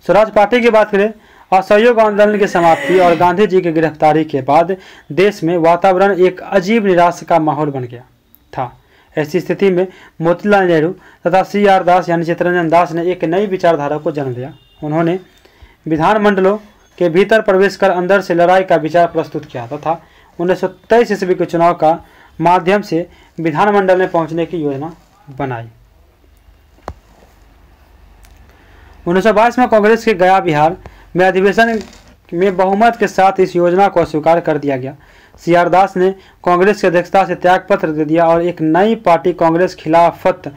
स्वराज पार्टी की बात करें, असहयोग आंदोलन की समाप्ति और गांधी जी की गिरफ्तारी के बाद देश में वातावरण एक अजीब निराशा का माहौल बन गया था। ऐसी स्थिति में मोतीलाल नेहरू तथा सीआर दास यानी चित्तरंजन दास ने एक नई विचारधारा को जन्म दिया। उन्होंने विधानमंडलों के भीतर प्रवेश कर अंदर से लड़ाई का विचार प्रस्तुत किया तथा 1923 ईस्वी के चुनाव का माध्यम से विधानमंडल में पहुंचने की योजना बनाई। 1922 में कांग्रेस के गया बिहार में अधिवेशन में बहुमत के साथ इस योजना को स्वीकार कर दिया गया। सीआर दास ने कांग्रेस की अध्यक्षता से त्यागपत्र दे दिया और एक नई पार्टी कांग्रेस खिलाफत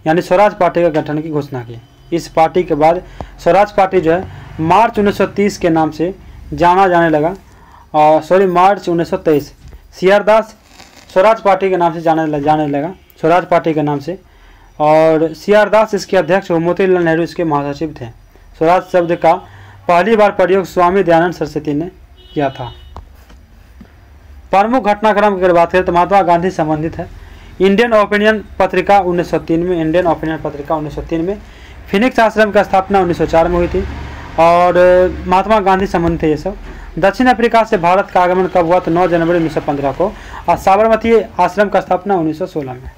यानी स्वराज पार्टी का गठन की घोषणा की। इस पार्टी के बाद स्वराज पार्टी जो है मार्च 1930 के नाम से जाना जाने लगा, और मार्च 1923 सीआर दास स्वराज पार्टी के नाम से जाने लगा, स्वराज पार्टी के नाम से। और सीआर दास इसके अध्यक्ष और मोतीलाल नेहरू इसके महासचिव थे। स्वराज शब्द का पहली बार प्रयोग स्वामी दयानंद सरस्वती ने किया था। प्रमुख घटनाक्रम की बात करें तो महात्मा गांधी संबंधित है। इंडियन ओपिनियन पत्रिका 1903 में, इंडियन ओपिनियन पत्रिका 1903 में। फिनिक्स आश्रम की स्थापना 1904 में हुई थी और महात्मा गांधी संबंधित है ये सब। दक्षिण अफ्रीका से भारत का आगमन कब हुआ? तो 9 जनवरी 1915 को। और साबरमती आश्रम का स्थापना 1916 में।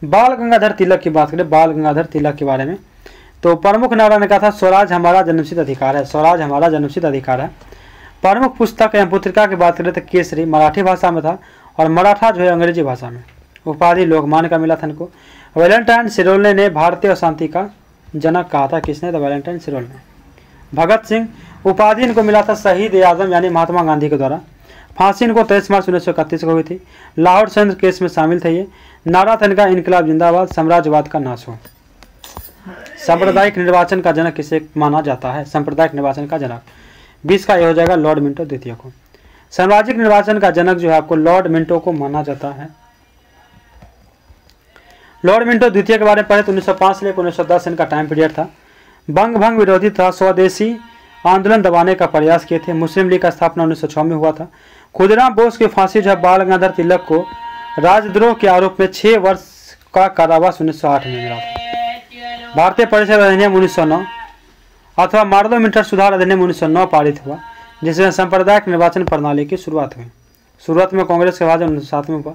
बाल गंगाधर तिलक की बात करें, बाल गंगाधर तिलक के बारे में, तो प्रमुख नारा ने कहा था स्वराज हमारा जन्मसिद्ध अधिकार है, स्वराज हमारा जन्मसिद्ध अधिकार है। प्रमुख पुस्तक एवं पत्रिका की बात करें तो केसरी मराठी भाषा में था और मराठा जो है अंग्रेजी भाषा में। उपाधि लोकमान्य का मिला था इनको। वैलेंटाइन सिरोलने ने भारतीय शांति का जनक कहा था। किसने? तो वैलेंटाइन सिरोलने। भगत सिंह उपाधि इनको मिला था शहीद ए आजम यानी महात्मा गांधी के द्वारा। फांसी इनको 23 मार्च 1931 को हुई थी। लाहौर संघ केस में शामिल थे ये। नारा था इनका इनकलाब जिंदाबाद, साम्राज्यवाद का नाश हो। सांप्रदायिक निर्वाचन का जनक किसे माना जाता है? सांप्रदायिक निर्वाचन का जनक 20 का ये हो जाएगा लॉर्ड मिंटो द्वितीय को। सामाजिक निर्वाचन का जनक जो है आपको लॉर्ड मिंटो को माना जाता है। लॉर्ड मिंटो द्वितीय के बारे में पढ़े तो 1905 से लेकर 1910 इनका टाइम पीरियड था। बंग भंग विरोधी था, स्वदेशी आंदोलन दबाने का प्रयास किए थे। मुस्लिम लीग का स्थापना 1906 में हुआ था। खुदीराम बोस की फांसी जो है बाल गंगाधर तिलक को राजद्रोह के आरोप में 6 वर्ष का कारावास 1908 में मिला था। भारतीय परिषद अधिनियम 1909 अथवा मार्लोमीटर सुधार अधिनियम 1909 पारित हुआ, जिसमें सांप्रदायिक निर्वाचन प्रणाली की शुरुआत हुई। शुरुआत में कांग्रेस के विभाजन 1907 में हुआ।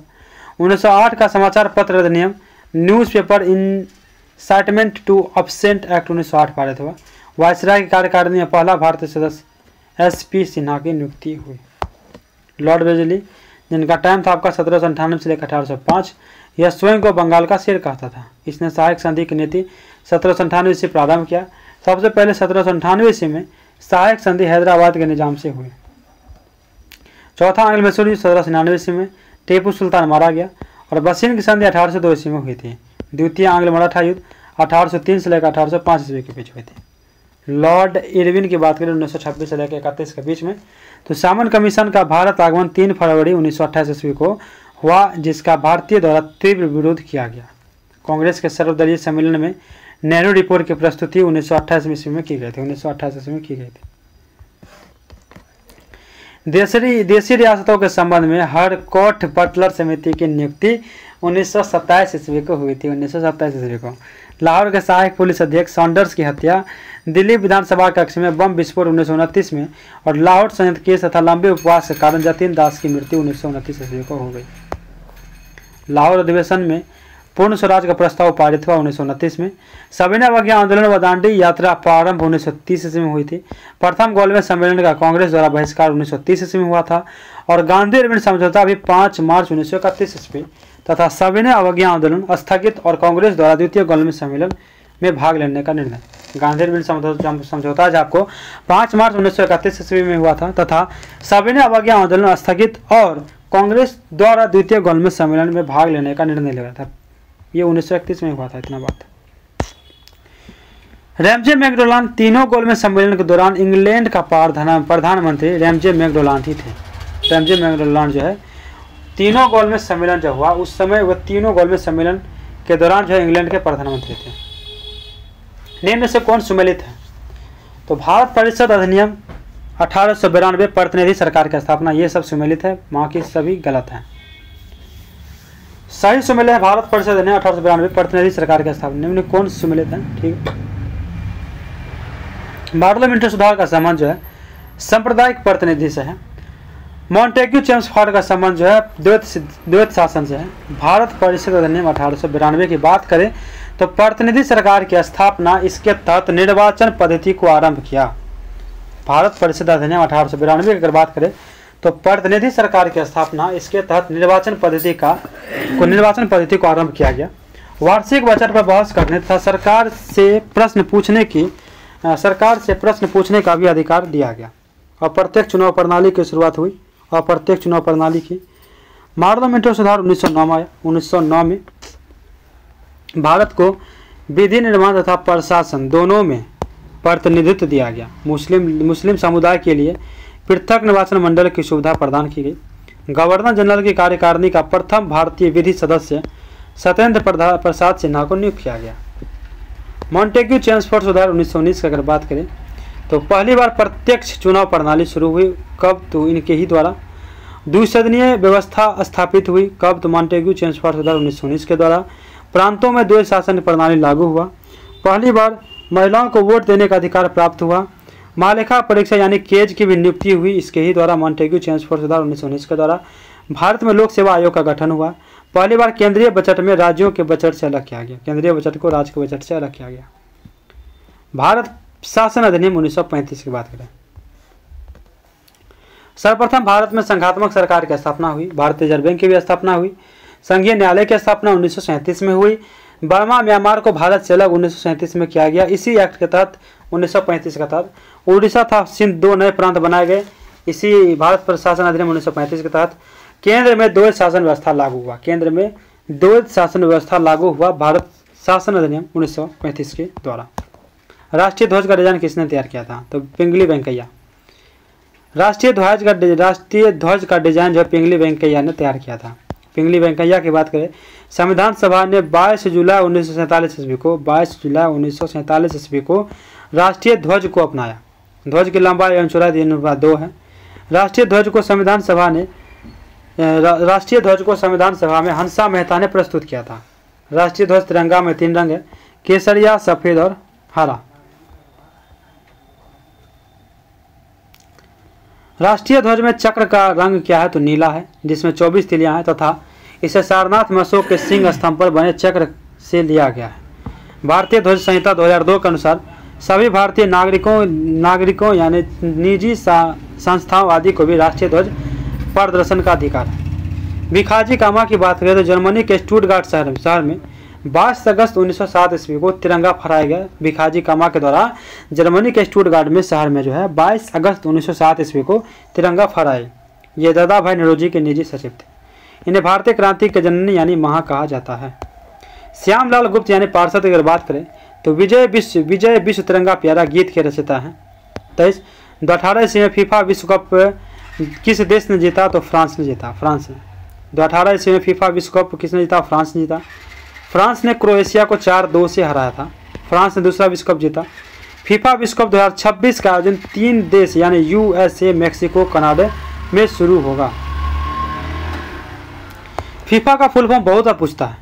1908 का समाचार पत्र अधिनियम newspaper incitement to offence act 1908 पारित हुआ। वायसराय की कार्यकारिणी में पहला भारतीय सदस्य एसपी सिन्हा की नियुक्ति हुई। लॉर्ड वेलेस्ली जिनका टाइम था आपका 1798 से लेकर 1805, यह स्वयं को बंगाल का शेर कहता था। इसने सहायक संधि की नीति 1798 से प्रारंभ किया। सबसे पहले 1798 ईस्वी में सहायक संधि हैदराबाद के निजाम से हुई। चौथा आंग्ल मैसूर युद्ध 1799 ईस्वी में टीपू सुल्तान मारा गया और बसीन की संधि 1802 ईस्वी में हुई थी। द्वितीय आंग्ल मराठा युद्ध 1803 से लेकर 1805 ईस्वी के बीच हुई थी। लॉर्ड इरविन की बात करें 1926 से लेकर 31 के बीच में, तो सामन कमीशन का भारत आगमन 3 फरवरी 1928 ईस्वी को हुआ, जिसका भारतीय द्वारा तीव्र विरोध किया गया। कांग्रेस के सर्वदलीय सम्मेलन में नेहरू रिपोर्ट की प्रस्तुति 1928 ईस्वी में की गई थी। 1928 ईस्वी में की गई थी। देशी रियासतों के संबंध में हरकोट बटलर समिति की नियुक्ति 1927 ईस्वी को हुई थी। 1927 ईस्वी को लाहौर के सहायक पुलिस अधीक्षक सॉन्डर्स की हत्या, दिल्ली विधानसभा कक्ष में बम विस्फोट 1929 में और लाहौर संयंत्र केस तथा लंबे उपवास के कारण जतीन दास की मृत्यु 1929 ईस्वी को हो गई। लाहौर अधिवेशन में पूर्ण स्वराज का प्रस्ताव पारित हुआ 1929 में। सविनय अवज्ञा आंदोलन व दांडी यात्रा प्रारंभ 1930 ईस्वी में हुई थी। प्रथम गोलमेज सम्मेलन का कांग्रेस द्वारा बहिष्कार 1930 ईस्वी में हुआ था और गांधी अरविंद समझौता भी 5 मार्च 1931 ईस्वी तथा सविनय अवज्ञा आंदोलन स्थगित और कांग्रेस द्वारा द्वितीय गोलमेज सम्मेलन में भाग लेने का निर्णय। गांधी अरविंद समझौता जो आपको 5 मार्च 1931 ईस्वी में हुआ था तथा सविनय अवज्ञा आंदोलन स्थगित और कांग्रेस द्वारा द्वितीय गोलमेज सम्मेलन में भाग लेने का निर्णय लिया था। ये 1931 में हुआ था। इतना बात। रैमजे मैकडोनाल्ड तीनों गोलमेज सम्मेलन के दौरान इंग्लैंड का प्रधानमंत्री रैमजे मैकडोनाल्ड ही थे। रैमजे मैकडोनाल्ड जो है तीनों गोलमेज सम्मेलन जब हुआ उस समय वह तीनों गोलमेज सम्मेलन के दौरान जो है इंग्लैंड के प्रधानमंत्री थे। निम्न से कौन सुमेलित है? तो भारत परिषद अधिनियम 1892 प्रतिनिधि सरकार की स्थापना, ये सब सुमेलित है। बाकी सभी गलत हैं। सही सुमेलित है भारत परिषद अधिनियम 1892 प्रतिनिधि सरकार की स्थापना। निम्न कौन सुमेलित है? ठीक है। पार्लियामेंट्री सुधार का संबंध जो है सांप्रदायिक प्रतिनिधि से है। मॉन्टेग्यू चेम्सफोर्ड का संबंध जो है द्वैत शासन से है। भारत परिषद अधिनियम 1892 की बात करें तो प्रतिनिधि सरकार की स्थापना इसके तहत निर्वाचन पद्धति को आरंभ किया। भारत परिषद अधिनियम 1892 की अगर बात करें तो प्रतिनिधि सरकार की स्थापना इसके तहत निर्वाचन पद्धति को आरंभ किया गया। वार्षिक बजट पर बहस करने तथा सरकार से प्रश्न पूछने का भी अधिकार दिया गया। अप्रत्यक्ष चुनाव प्रणाली की शुरुआत हुई। अप्रत्यक्ष चुनाव प्रणाली की पार्लियामेंट्री सुधार 1909 में आया। 1909 में भारत को विधि निर्माण तथा प्रशासन दोनों में प्रतिनिधित्व दिया गया। मुस्लिम समुदाय के लिए पृथक निर्वाचन मंडल की सुविधा प्रदान की गई। गवर्नर जनरल की कार्यकारिणी का प्रथम भारतीय विधि सदस्य सत्येंद्र प्रसाद सिन्हा को नियुक्त किया गया। मॉन्टेग्यू चेम्सफोर्ड सुधार 1919 की अगर बात करें तो पहली बार प्रत्यक्ष चुनाव प्रणाली शुरू हुई। कब? तो इनके ही द्वारा। द्विसदनीय व्यवस्था स्थापित हुई। कब? तो मॉन्टेग्यू चेम्सफोर्ड सुधार 1919 के द्वारा। प्रांतों में द्वैत शासन प्रणाली लागू हुआ। पहली बार महिलाओं को वोट देने का अधिकार प्राप्त हुआ। महालेखा परीक्षा यानी केज की भी नियुक्ति हुई इसके ही द्वारा। मॉन्टेग्यू चेम्सफोर्ड सुधार 1919 के द्वारा। भारत में लोक सेवा आयोग का गठन हुआ। पहली बार केंद्रीय बजट में राज्यों के बजट से अलग किया गया। केंद्रीय बजट को राज्य के बजट से अलग किया गया। भारत शासन अधिनियम 1935 की बात करें। सर्वप्रथम भारत में संघात्मक सरकार की स्थापना हुई। भारतीय रिजर्व बैंक की भी स्थापना हुई। संघीय न्यायालय की स्थापना 1937 में हुई। बर्मा म्यांमार को भारत से अलग 1937 में किया गया। इसी एक्ट के तहत 1935 के तहत उड़ीसा था सिंध 2 नए प्रांत बनाए गए। इसी भारत प्रशासन अधिनियम 1935 के तहत केंद्र में द्वैत शासन व्यवस्था लागू हुआ। केंद्र में द्वैत शासन व्यवस्था लागू हुआ भारत शासन अधिनियम 1935 के द्वारा। राष्ट्रीय ध्वज का डिजाइन किसने तैयार किया था? तो पिंगली वेंकैया। राष्ट्रीय ध्वज का डिजाइन जो पिंगली वेंकैया ने तैयार किया था। पिंगली वेंकैया की बात करें, संविधान सभा ने 22 जुलाई 1947 ईस्वी को राष्ट्रीय ध्वज को अपनाया। ध्वज की लंबाई एवं चौड़ाई 3/2 है। राष्ट्रीय ध्वज को संविधान सभा में हंसा मेहता ने प्रस्तुत किया था। राष्ट्रीय ध्वज तिरंगा में 3 रंग है, केसरिया, सफेद और हरा। राष्ट्रीय ध्वज में चक्र का रंग क्या है? तो नीला है, जिसमें 24 तिलियां हैं तथा इसे सारनाथ में अशोक के सिंह स्तंभ पर बने चक्र से लिया गया है। भारतीय ध्वज संहिता 2002 के अनुसार सभी भारतीय नागरिकों यानी निजी संस्थाओं आदि को भी राष्ट्रीय ध्वज प्रदर्शन का अधिकार है। भिखाजी कामा की बात करें तो जर्मनी के स्टुटगार्ट शहर में 22 अगस्त 1907 ईस्वी को तिरंगा फहराया गया। भिखाजी कामा के द्वारा जर्मनी के स्टुटगार्ट में शहर में जो है 22 अगस्त 1907 ईस्वी को तिरंगा फहराए। ये दादा भाई नौरोजी के निजी सचिव थे। इन्हें भारतीय क्रांति के जननी यानी महा कहा जाता है। श्यामलाल गुप्त यानी पार्षद की अगर बात करें तो विजय विश्व तिरंगा प्यारा गीत के रचयिता हैं। 2018 ईस्वी में फीफा विश्व कप किस देश ने जीता तो फ्रांस ने जीता। फ्रांस ने 2018 ईस्वी में फीफा विश्व कप किसने जीता? फ्रांस ने जीता। फ्रांस ने क्रोएशिया को 4-2 से हराया था। फ्रांस ने दूसरा विश्व कप जीता। फीफा विश्व कप 2026 का आयोजन 3 देश यानी यूएसए, मेक्सिको, कनाडा में शुरू होगा। फीफा का फुल फॉर्म बहुत पूछता है,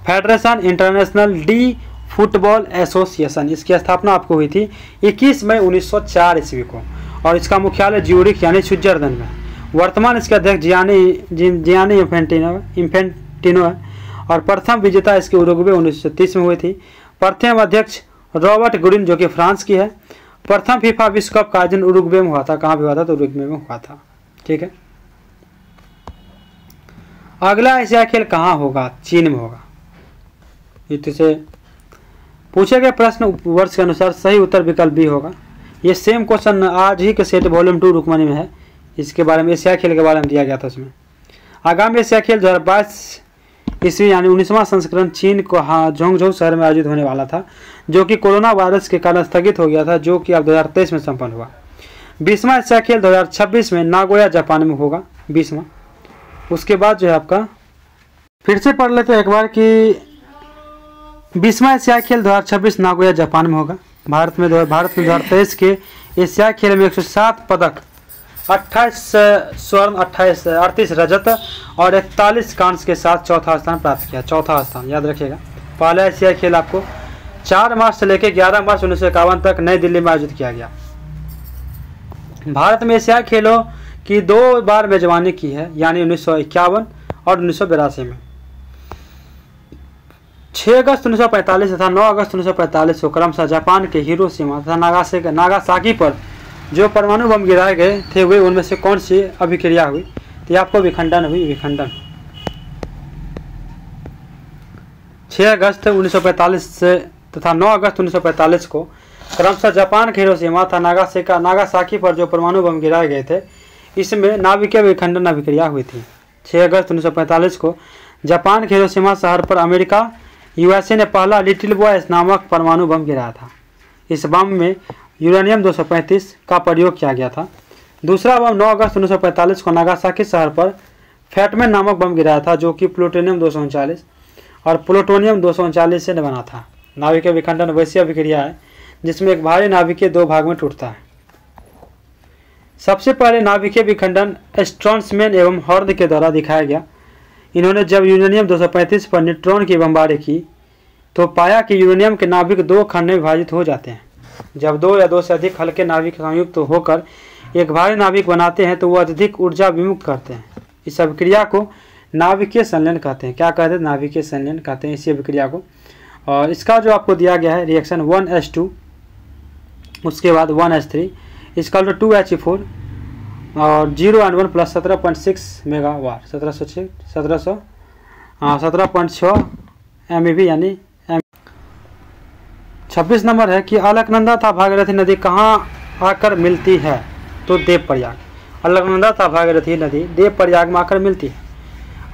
federation international D football association. इसकी स्थापना आपको हुई थी 21 मई 1904 ईस्वी को और इसका मुख्यालय ज्यूरिख यानी स्विट्जरलैंड में। वर्तमान इसके अध्यक्ष जियानी इन्फेंटिनो है और प्रथम विजेता इसके उरुग्वे 1930 में हुई थी। प्रथम अध्यक्ष रॉबर्ट गुरिन जो कि फ्रांस की है। प्रथम फीफा विश्व कप का आयोजन उरुग्वे में हुआ था। कहाँ पे हुआ था? तो उरुग्वे में हुआ था। ठीक है। अगला एशिया खेल कहाँ होगा? चीन में होगा। इससे पूछे गए प्रश्न वर्ष के अनुसार सही उत्तर विकल्प बी होगा। ये सेम क्वेश्चन आज ही के सेट वॉल्यूम 2 रुकमनी में है। इसके बारे में एशिया खेल के बारे में दिया गया था उसमें। आगामी एशिया खेल 2022 ईस्वी यानी 19वां संस्करण चीन को झोंगझोंग शहर में आयोजित होने वाला था, जो कि कोरोना वायरस के कारण स्थगित हो गया था, जो कि अब 2023 में संपन्न हुआ। 20वां एशिया खेल 2026 में नागोया जापान में होगा। 20वां। उसके बाद जो है आपका फिर से पढ़ लेते हैं एक बार कि 20वां एशिया खेल 2026 नागोया जापान में होगा। भारत में 2023 के एशिया खेल में 107 पदक, 28 स्वर्ण, 38 रजत और 41 कांस्य के साथ चौथा स्थान प्राप्त किया। चौथा स्थान याद रखिएगा। पहला एशिया खेल आपको 4 मार्च से लेकर 11 मार्च 1951 तक नई दिल्ली में आयोजित किया गया। भारत में एशिया खेलों की 2 बार मेजबानी की है, यानी 1951 और 1982 में। 6 अगस्त 1945 तथा 9 अगस्त 1945 को क्रमशः जापान के हिरोशिमा तथा नागासाकी पर जो परमाणु बम गिराए गए थे वे उनमें से कौन सी अभिक्रिया हुई? तो आपको विखंडन हुई। विखंडन 6 अगस्त 1945 से तथा 9 अगस्त 1945 को क्रमशः जापान के हिरोशिमा तथा नागासाकी पर जो परमाणु बम गिराए गए थे, इसमें नाभिकीय विखंडन अभिक्रिया हुई थी। 6 अगस्त 1945 को जापान के हिरोशिमा शहर पर अमेरिका यूएसए ने पहला लिटिल बॉय नामक परमाणु बम गिराया था। इस बम में यूरेनियम 235 का प्रयोग किया गया था। दूसरा बम 9 अगस्त 1945 को नागासाकी शहर पर फैटमैन नामक बम गिराया था, जो कि प्लूटोनियम 239 और प्लूटोनियम 239 से बना था। नाभिकीय विखंडन वैसी अभिक्रिया है जिसमें एक भारी नाभिकीय 2 भाग में टूटता है। सबसे पहले नाभिकीय विखंडन स्ट्रॉन्समैन एवं हॉर्न के द्वारा दिखाया गया। इन्होंने जब यूरेनियम 235 पर न्यूट्रॉन की बमबारी की तो पाया कि यूरेनियम के नाभिक 2 खंड में विभाजित हो जाते हैं। जब 2 या 2 से अधिक हल्के नाभिक संयुक्त होकर एक भारी नाभिक बनाते हैं तो वो अत्यधिक ऊर्जा विमुक्त करते हैं। इस अभिक्रिया को नाभिकीय संलयन कहते हैं। क्या कहते हैं? नाभिकीय संलयन कहते हैं इसी अभिक्रिया को। और इसका जो आपको दिया गया है रिएक्शन 1s2, उसके बाद 1s3, इसका 2h4 और 0 and 1 प्लस 17.6 मेगावाट 17.6 MeV यानी 26 नंबर है कि अलकनंदा तथा भागीरथी नदी कहाँ आकर मिलती है? तो देवप्रयाग। अलकनंदा तथा भागीरथी नदी देवप्रयाग में आकर मिलती है।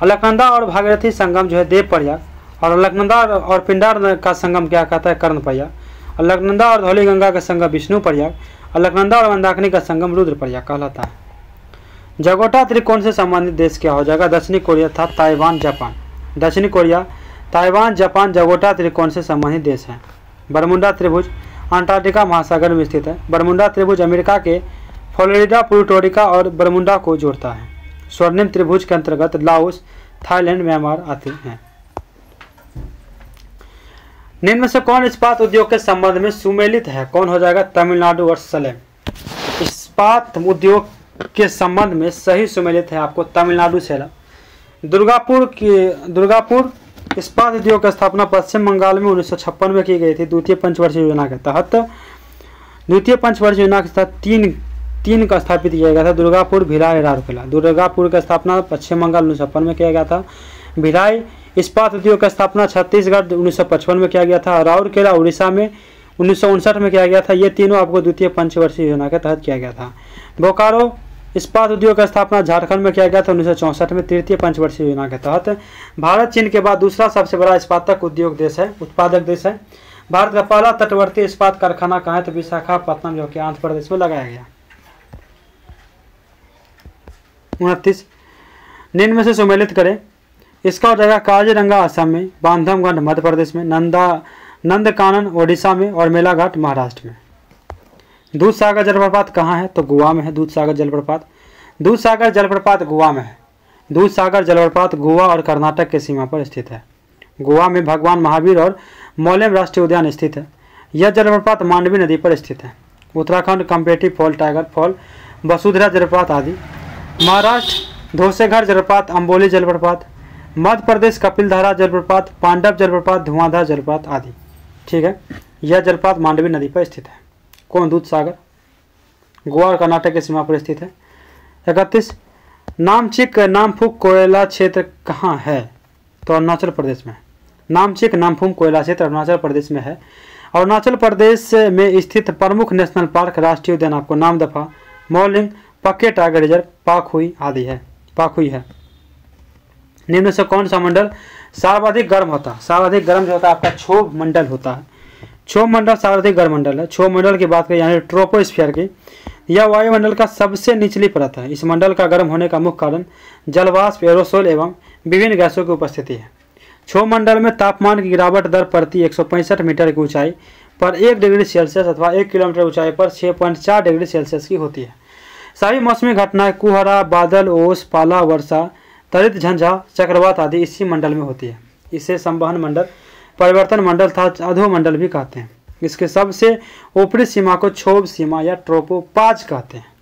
अलकनंदा और भागीरथी संगम जो है देवप्रयाग, और अलकनंदा और पिंडार का संगम क्या कहता है? कर्णप्रयाग। अलकनंदा और धौलीगंगा का संगम विष्णुप्रयाग। अलकनंदा और मंदाकिनी का संगम रुद्रप्रयाग कहलाता है। जगोटा त्रिकोण से संबंधित देश क्या हो जाएगा? दक्षिणी कोरिया था ताइवान जापान। दक्षिणी कोरिया, ताइवान, जापान जगोटा त्रिकोण से संबंधित देश हैं। बरमुंडा त्रिभुज अंटार्कटिका महासागर में स्थित है। बरमुंडा त्रिभुज अमेरिका के फ्लोरिडा, पुर्टोरिका और बरमुंडा को जोड़ता है। स्वर्णिम त्रिभुज के अंतर्गत लाओस, थाईलैंड, म्यांमार आते हैं। निम्न में से कौन इस्पात उद्योग के संबंध में सुमेलित है? कौन हो जाएगा? तमिलनाडु और सलेम। इस्पात उद्योग के संबंध में सही सुमेलित है आपको तमिलनाडु सेलम। दुर्गापुर इस्पात उद्योग की स्थापना पश्चिम बंगाल में 1956 में की गई थी। द्वितीय पंचवर्षीय योजना के तहत 3 3 का स्थापित किया गया था, दुर्गापुर, भिलाई, राउरकेला। दुर्गापुर का स्थापना पश्चिम बंगाल 1956 में किया गया था। भिलाई इस्पात उद्योग का स्थापना छत्तीसगढ़ 1955 में किया गया था। राउरकेला उड़ीसा में 1959 में किया गया था। ये तीनों आपको द्वितीय पंचवर्षीय योजना के तहत किया गया था। बोकारो इस्पात उद्योग का स्थापना झारखंड में किया गया था 1964 में, तृतीय पंचवर्षीय योजना के तहत। भारत चीन के बाद दूसरा सबसे बड़ा इस्पातक उद्योग देश है, उत्पादक देश है। भारत का पहला तटवर्ती इस्पात कारखाना कहाँ है? तो विशाखापत्तनम, जो कि आंध्र प्रदेश में लगाया गया। 29 निम्न में से सम्मिलित करें। इसका हो जाएगा काजीरंगा असम में, बांधवगढ़ मध्य प्रदेश में, नंदकानन ओडिशा में और मेलाघाट महाराष्ट्र में। दूधसागर जलप्रपात कहाँ है? तो गोवा में है दूधसागर जलप्रपात। दूधसागर जलप्रपात गोवा में है। दूधसागर जलप्रपात गोवा और कर्नाटक के सीमा पर स्थित है। गोवा में भगवान महावीर और मोलेम राष्ट्रीय उद्यान स्थित है। यह जलप्रपात मांडवी नदी पर स्थित है। Uttarakhand Kempty Fall, Tiger Fall, Vasudhara जलप्रपात आदि। महाराष्ट्र धोसेघर जलप्रपात, अम्बोली जलप्रपात। मध्य प्रदेश कपिलधारा जलप्रपात, पांडव जलप्रपात, धुआंधार जलप्रपात आदि। ठीक है, यह जलप्रपात मांडवी नदी पर स्थित है। कौन? दूधसागर, गोवा और कर्नाटक की सीमा पर स्थित है। 31 नामचिक नामफुक कोयला क्षेत्र कहाँ है? तो अरुणाचल प्रदेश में। नामचिक नामफुक कोयला क्षेत्र अरुणाचल प्रदेश में है। अरुणाचल प्रदेश में स्थित प्रमुख नेशनल पार्क, राष्ट्रीय उद्यान आपको नामदफा, मौलिंग, पक्के टाइगर रिजर्व, पाखुई आदि है, पाखुई है। निम्न से कौन सा मंडल सर्वाधिक गर्म होता है? सर्वाधिक गर्म जो होता है आपका क्षोभ मंडल होता है। क्षोभ मंडल सर्वाधिक गर्म मंडल है। क्षोभ मंडल की बात करें यानी ट्रोपोस्फीयर की, यह वायुमंडल का सबसे निचली परत है। इस मंडल का गर्म होने का मुख्य कारण जलवाष्प, एरोसोल एवं विभिन्न गैसों की उपस्थिति है। क्षोभ मंडल में तापमान की गिरावट दर प्रति 165 मीटर की ऊंचाई पर 1 डिग्री सेल्सियस अथवा 1 किलोमीटर ऊंचाई पर 6.4 डिग्री सेल्सियस की होती है। सभी मौसमी घटनाएं कुहरा, बादल, ओस, पाला, वर्षा, तरित, झंझा, चक्रवात आदि इसी मंडल में होती है। इसे संवहन मंडल, परिवर्तन मंडल तथा अधोमंडल भी कहते हैं। इसके सबसे ऊपरी सीमा को क्षोभ सीमा या ट्रोपोपाज कहते हैं।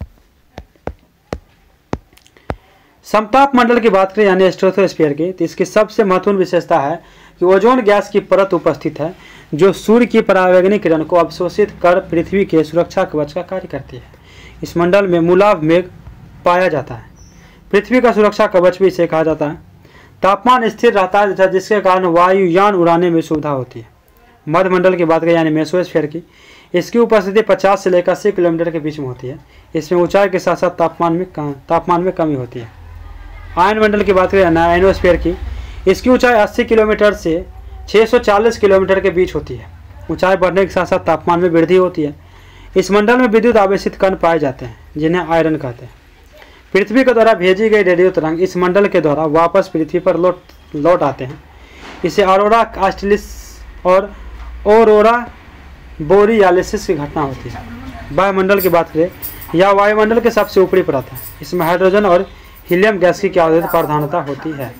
समताप मंडल की बात करें यानी स्ट्रेटोस्फीयर की, तो इसकी सबसे महत्वपूर्ण विशेषता है कि ओजोन गैस की परत उपस्थित है जो सूर्य की परावैंगनी किरण को अवशोषित कर पृथ्वी के सुरक्षा कवच का कार्य करती है। इस मंडल में मूलाभ मेघ पाया जाता है। पृथ्वी का सुरक्षा कवच भी इसे कहा जाता है। तापमान स्थिर रहता है जिसके कारण वायुयान उड़ाने में सुविधा होती है। मध्य मंडल की बात करें यानी मेसोस्फीयर की, इसकी उपस्थिति 50 से लेकर 80 किलोमीटर के बीच में होती है। इसमें ऊंचाई के साथ साथ तापमान में कमी होती है। आयन मंडल की बात करें आयनोस्फीयर की, इसकी ऊंचाई 80 किलोमीटर से 640 किलोमीटर के बीच होती है। ऊंचाई बढ़ने के साथ साथ तापमान में वृद्धि होती है। इस मंडल में विद्युत आवेशित कण पाए जाते हैं जिन्हें आयरन कहते हैं। पृथ्वी के द्वारा भेजी गई रेडियो तरंग इस मंडल के द्वारा वापस पृथ्वी पर लौट आते हैं। इसे ऑरोरा ऑस्ट्रेलिस और ऑरोरा बोरियालिस की घटना होती है। वायुमंडल की बात करें, यह वायुमंडल के सबसे ऊपरी परत है। इसमें हाइड्रोजन और हीलियम गैस की प्रधानता होती है।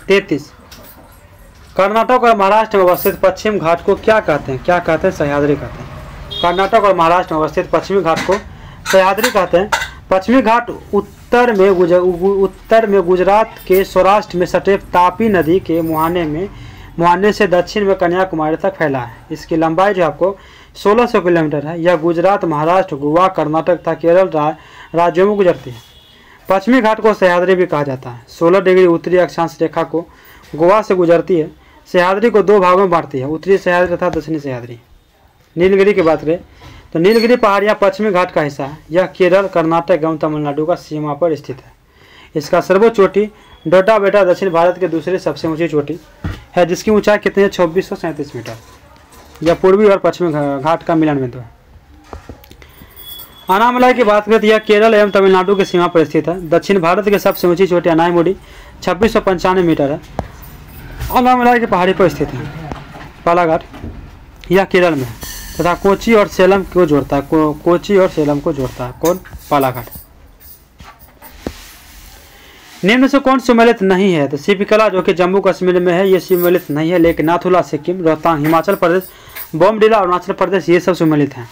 33 कर्नाटक और महाराष्ट्र में अवस्थित पश्चिम घाट को क्या कहते हैं? क्या कहते हैं? सह्याद्री कहते हैं। कर्नाटक और महाराष्ट्र में अवस्थित पश्चिमी घाट को सह्याद्री कहते हैं। पश्चिमी घाट उत्तर में गुजरात के सौराष्ट्र में सटे तापी नदी के मुहाने से दक्षिण में कन्याकुमारी तक फैला है। इसकी लंबाई जो आपको 1600 किलोमीटर है। यह गुजरात, महाराष्ट्र, गोवा, कर्नाटक तथा केरल राज्यों में गुजरती है। पश्चिमी घाट को सह्याद्री भी कहा जाता है। 16 डिग्री उत्तरी अक्षांश रेखा को गोवा से गुजरती है। सह्याद्री को 2 भागों में बांटती है, उत्तरी सह्याद्री तथा दक्षिणी सह्याद्री। नीलगिरी की बात करें तो नीलगिरी पहाड़ियाँ पश्चिमी घाट का हिस्सा है। यह केरल, कर्नाटक एवं तमिलनाडु का सीमा पर स्थित है। इसका सर्वोच्च चोटी डोडा बेटा दक्षिण भारत की दूसरी सबसे ऊंची चोटी है, जिसकी ऊंचाई कितनी है? 2637 मीटर। यह पूर्वी और पश्चिमी घाट का मिलन बिंदु है। अनामलाई की बात करें तो यह केरल एवं तमिलनाडु की सीमा पर स्थित है। दक्षिण भारत की सबसे ऊंची चोटी अनाईमुड़ी 2695 मीटर है। अनामलाई की पहाड़ी पर स्थित है। बालाघाट यह केरल में है तथा कोची और सेलम को जोड़ता है। कोची और सेलम को जोड़ता है कौन? बालाघाट। निम्न से कौन सम्मिलित नहीं है? तो शिल्पकला जो कि जम्मू कश्मीर में है ये सम्मिलित नहीं है, लेकिन नाथुला सिक्किम, रोहतांग हिमाचल प्रदेश, बोमडिला अरुणाचल प्रदेश ये सब सम्मिलित हैं।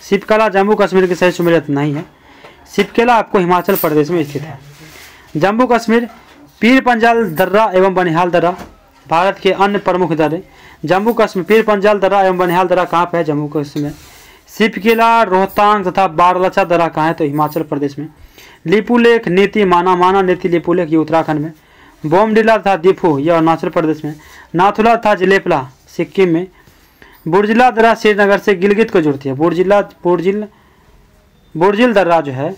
शिल्पकला जम्मू कश्मीर के सही सम्मिलित नहीं है। शिल्पकला आपको हिमाचल प्रदेश में स्थित है। जम्मू कश्मीर पीर पंजाल दर्रा एवं बनिहाल दर्रा भारत के अन्य प्रमुख दर्रे। जम्मू कश्मीर पीर पंजाल दर्रा एवं बनिहाल दर्रा कहाँ पे है? जम्मू कश्मीर में। शिव किला रोहतांग तथा बारलाचा दर्रा कहाँ है? तो हिमाचल प्रदेश में। लिपुलेख, नीति, माना नीति, लिपुलेख ये उत्तराखंड में। बोमडिला तथा दीफू यह अरुणाचल प्रदेश में। नाथुला तथा जिलेपला सिक्किम में। बुर्जिला दर्रा श्रीनगर से गिलगित को जोड़ती है। बुर्जिल दर्रा जो है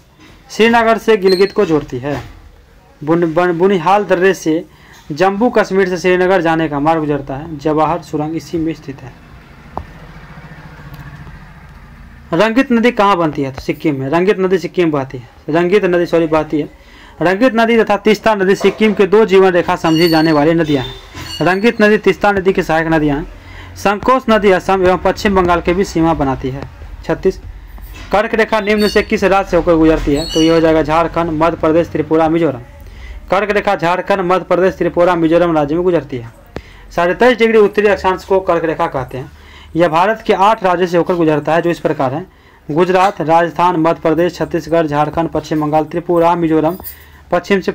श्रीनगर से गिलगित को जोड़ती है। बुनिहाल दर्रे से जम्मू कश्मीर से श्रीनगर जाने का मार्ग गुजरता है। जवाहर सुरंग इसी में स्थित है। रंगित नदी कहाँ बनती है? तो सिक्किम में। रंगित नदी सिक्किम में बहती है। बहती है। रंगित नदी तथा तीस्ता नदी सिक्किम के दो जीवन रेखा समझी जाने वाली नदियां हैं। रंगित नदी तीस्ता नदी की सहायक नदियां हैं। संकोच नदी असम एवं पश्चिम बंगाल के बीच सीमा बनाती है। 36 कर्क रेखा निम्न से किस राज्य से होकर गुजरती है? तो ये हो जाएगा झारखंड, मध्य प्रदेश, त्रिपुरा, मिजोरम। कर्क रेखा झारखंड, मध्य प्रदेश, त्रिपुरा, मिजोरम राज्य में गुजरती है। 23.5 डिग्री उत्तरी अक्षांश को कर्क रेखा कहते हैं। यह भारत के 8 राज्यों से होकर गुजरता है, जो इस प्रकार है: गुजरात, राजस्थान, मध्य प्रदेश, छत्तीसगढ़, झारखंड, पश्चिम बंगाल, त्रिपुरा, मिजोरम। पश्चिम से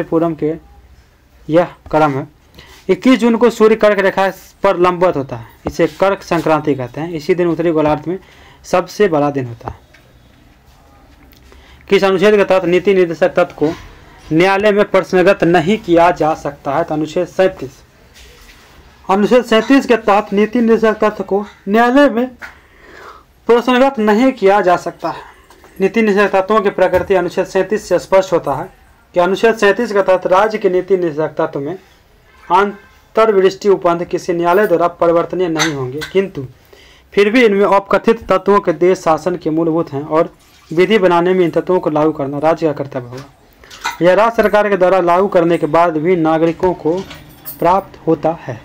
पूर्व के यह क्रम है। 21 जून को सूर्य कर्क रेखा पर लंबवत होता है। इसे कर्क संक्रांति कहते हैं। इसी दिन उत्तरी गोलार्ध में सबसे बड़ा दिन होता है। किस अनुच्छेद के तहत नीति निर्देशक तत्व को न्यायालय में प्रश्नगत नहीं किया जा सकता है? तो अनुच्छेद 37। अनुच्छेद 37 के तहत नीति निर्देशक तत्व को न्यायालय में प्रश्नगत नहीं किया जा सकता है। नीति निर्देशक तत्वों की प्रकृति अनुच्छेद 37 से स्पष्ट होता है कि अनुच्छेद 37 के तहत राज्य के नीति निर्देशक तत्व में अंतर्दृष्टि उपबंध किसी न्यायालय द्वारा परिवर्तनीय नहीं होंगे, किंतु फिर भी इनमें अपकथित तत्वों के देश शासन के मूलभूत हैं और विधि बनाने में इन तत्वों को लागू करना राज्य का कर्तव्य होगा। यह राज्य सरकार के द्वारा लागू करने के बाद भी नागरिकों को प्राप्त होता है।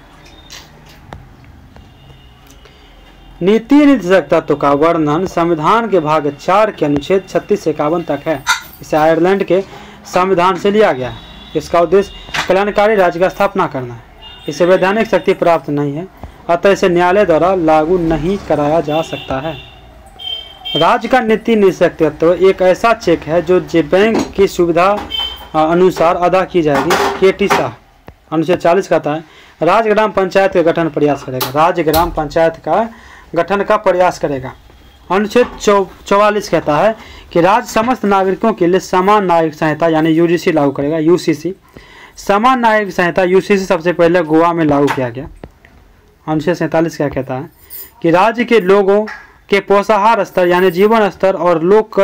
नीति निर्देशक तत्व का वर्णन संविधान के भाग 4 के अनुच्छेद 36 से 51 तक है। इसे आयरलैंड के संविधान से लिया गया है। इसका उद्देश्य कल्याणकारी राज्य का स्थापना करना है। इसे वैधानिक शक्ति प्राप्त नहीं है, अतः इसे न्यायालय द्वारा लागू नहीं कराया जा सकता है। राज्य का नीति निर्देशक तत्व एक ऐसा चेक है जो बैंक की सुविधा अनुसार अदा की जाएगी। केटी शाह अनुच्छेद 40 कहता है राज्य ग्राम पंचायत का गठन प्रयास करेगा। राज्य ग्राम पंचायत का गठन का प्रयास करेगा। अनुच्छेद 44 कहता है कि राज्य समस्त नागरिकों के लिए समान नागरिक संहिता यानी यूजीसी लागू करेगा। यूसीसी समान नागरिक संहिता यूसीसी सबसे पहले गोवा में लागू किया गया। अनुच्छेद 47 क्या कहता है कि राज्य के लोगों के पोषाहार स्तर यानी जीवन स्तर और लोक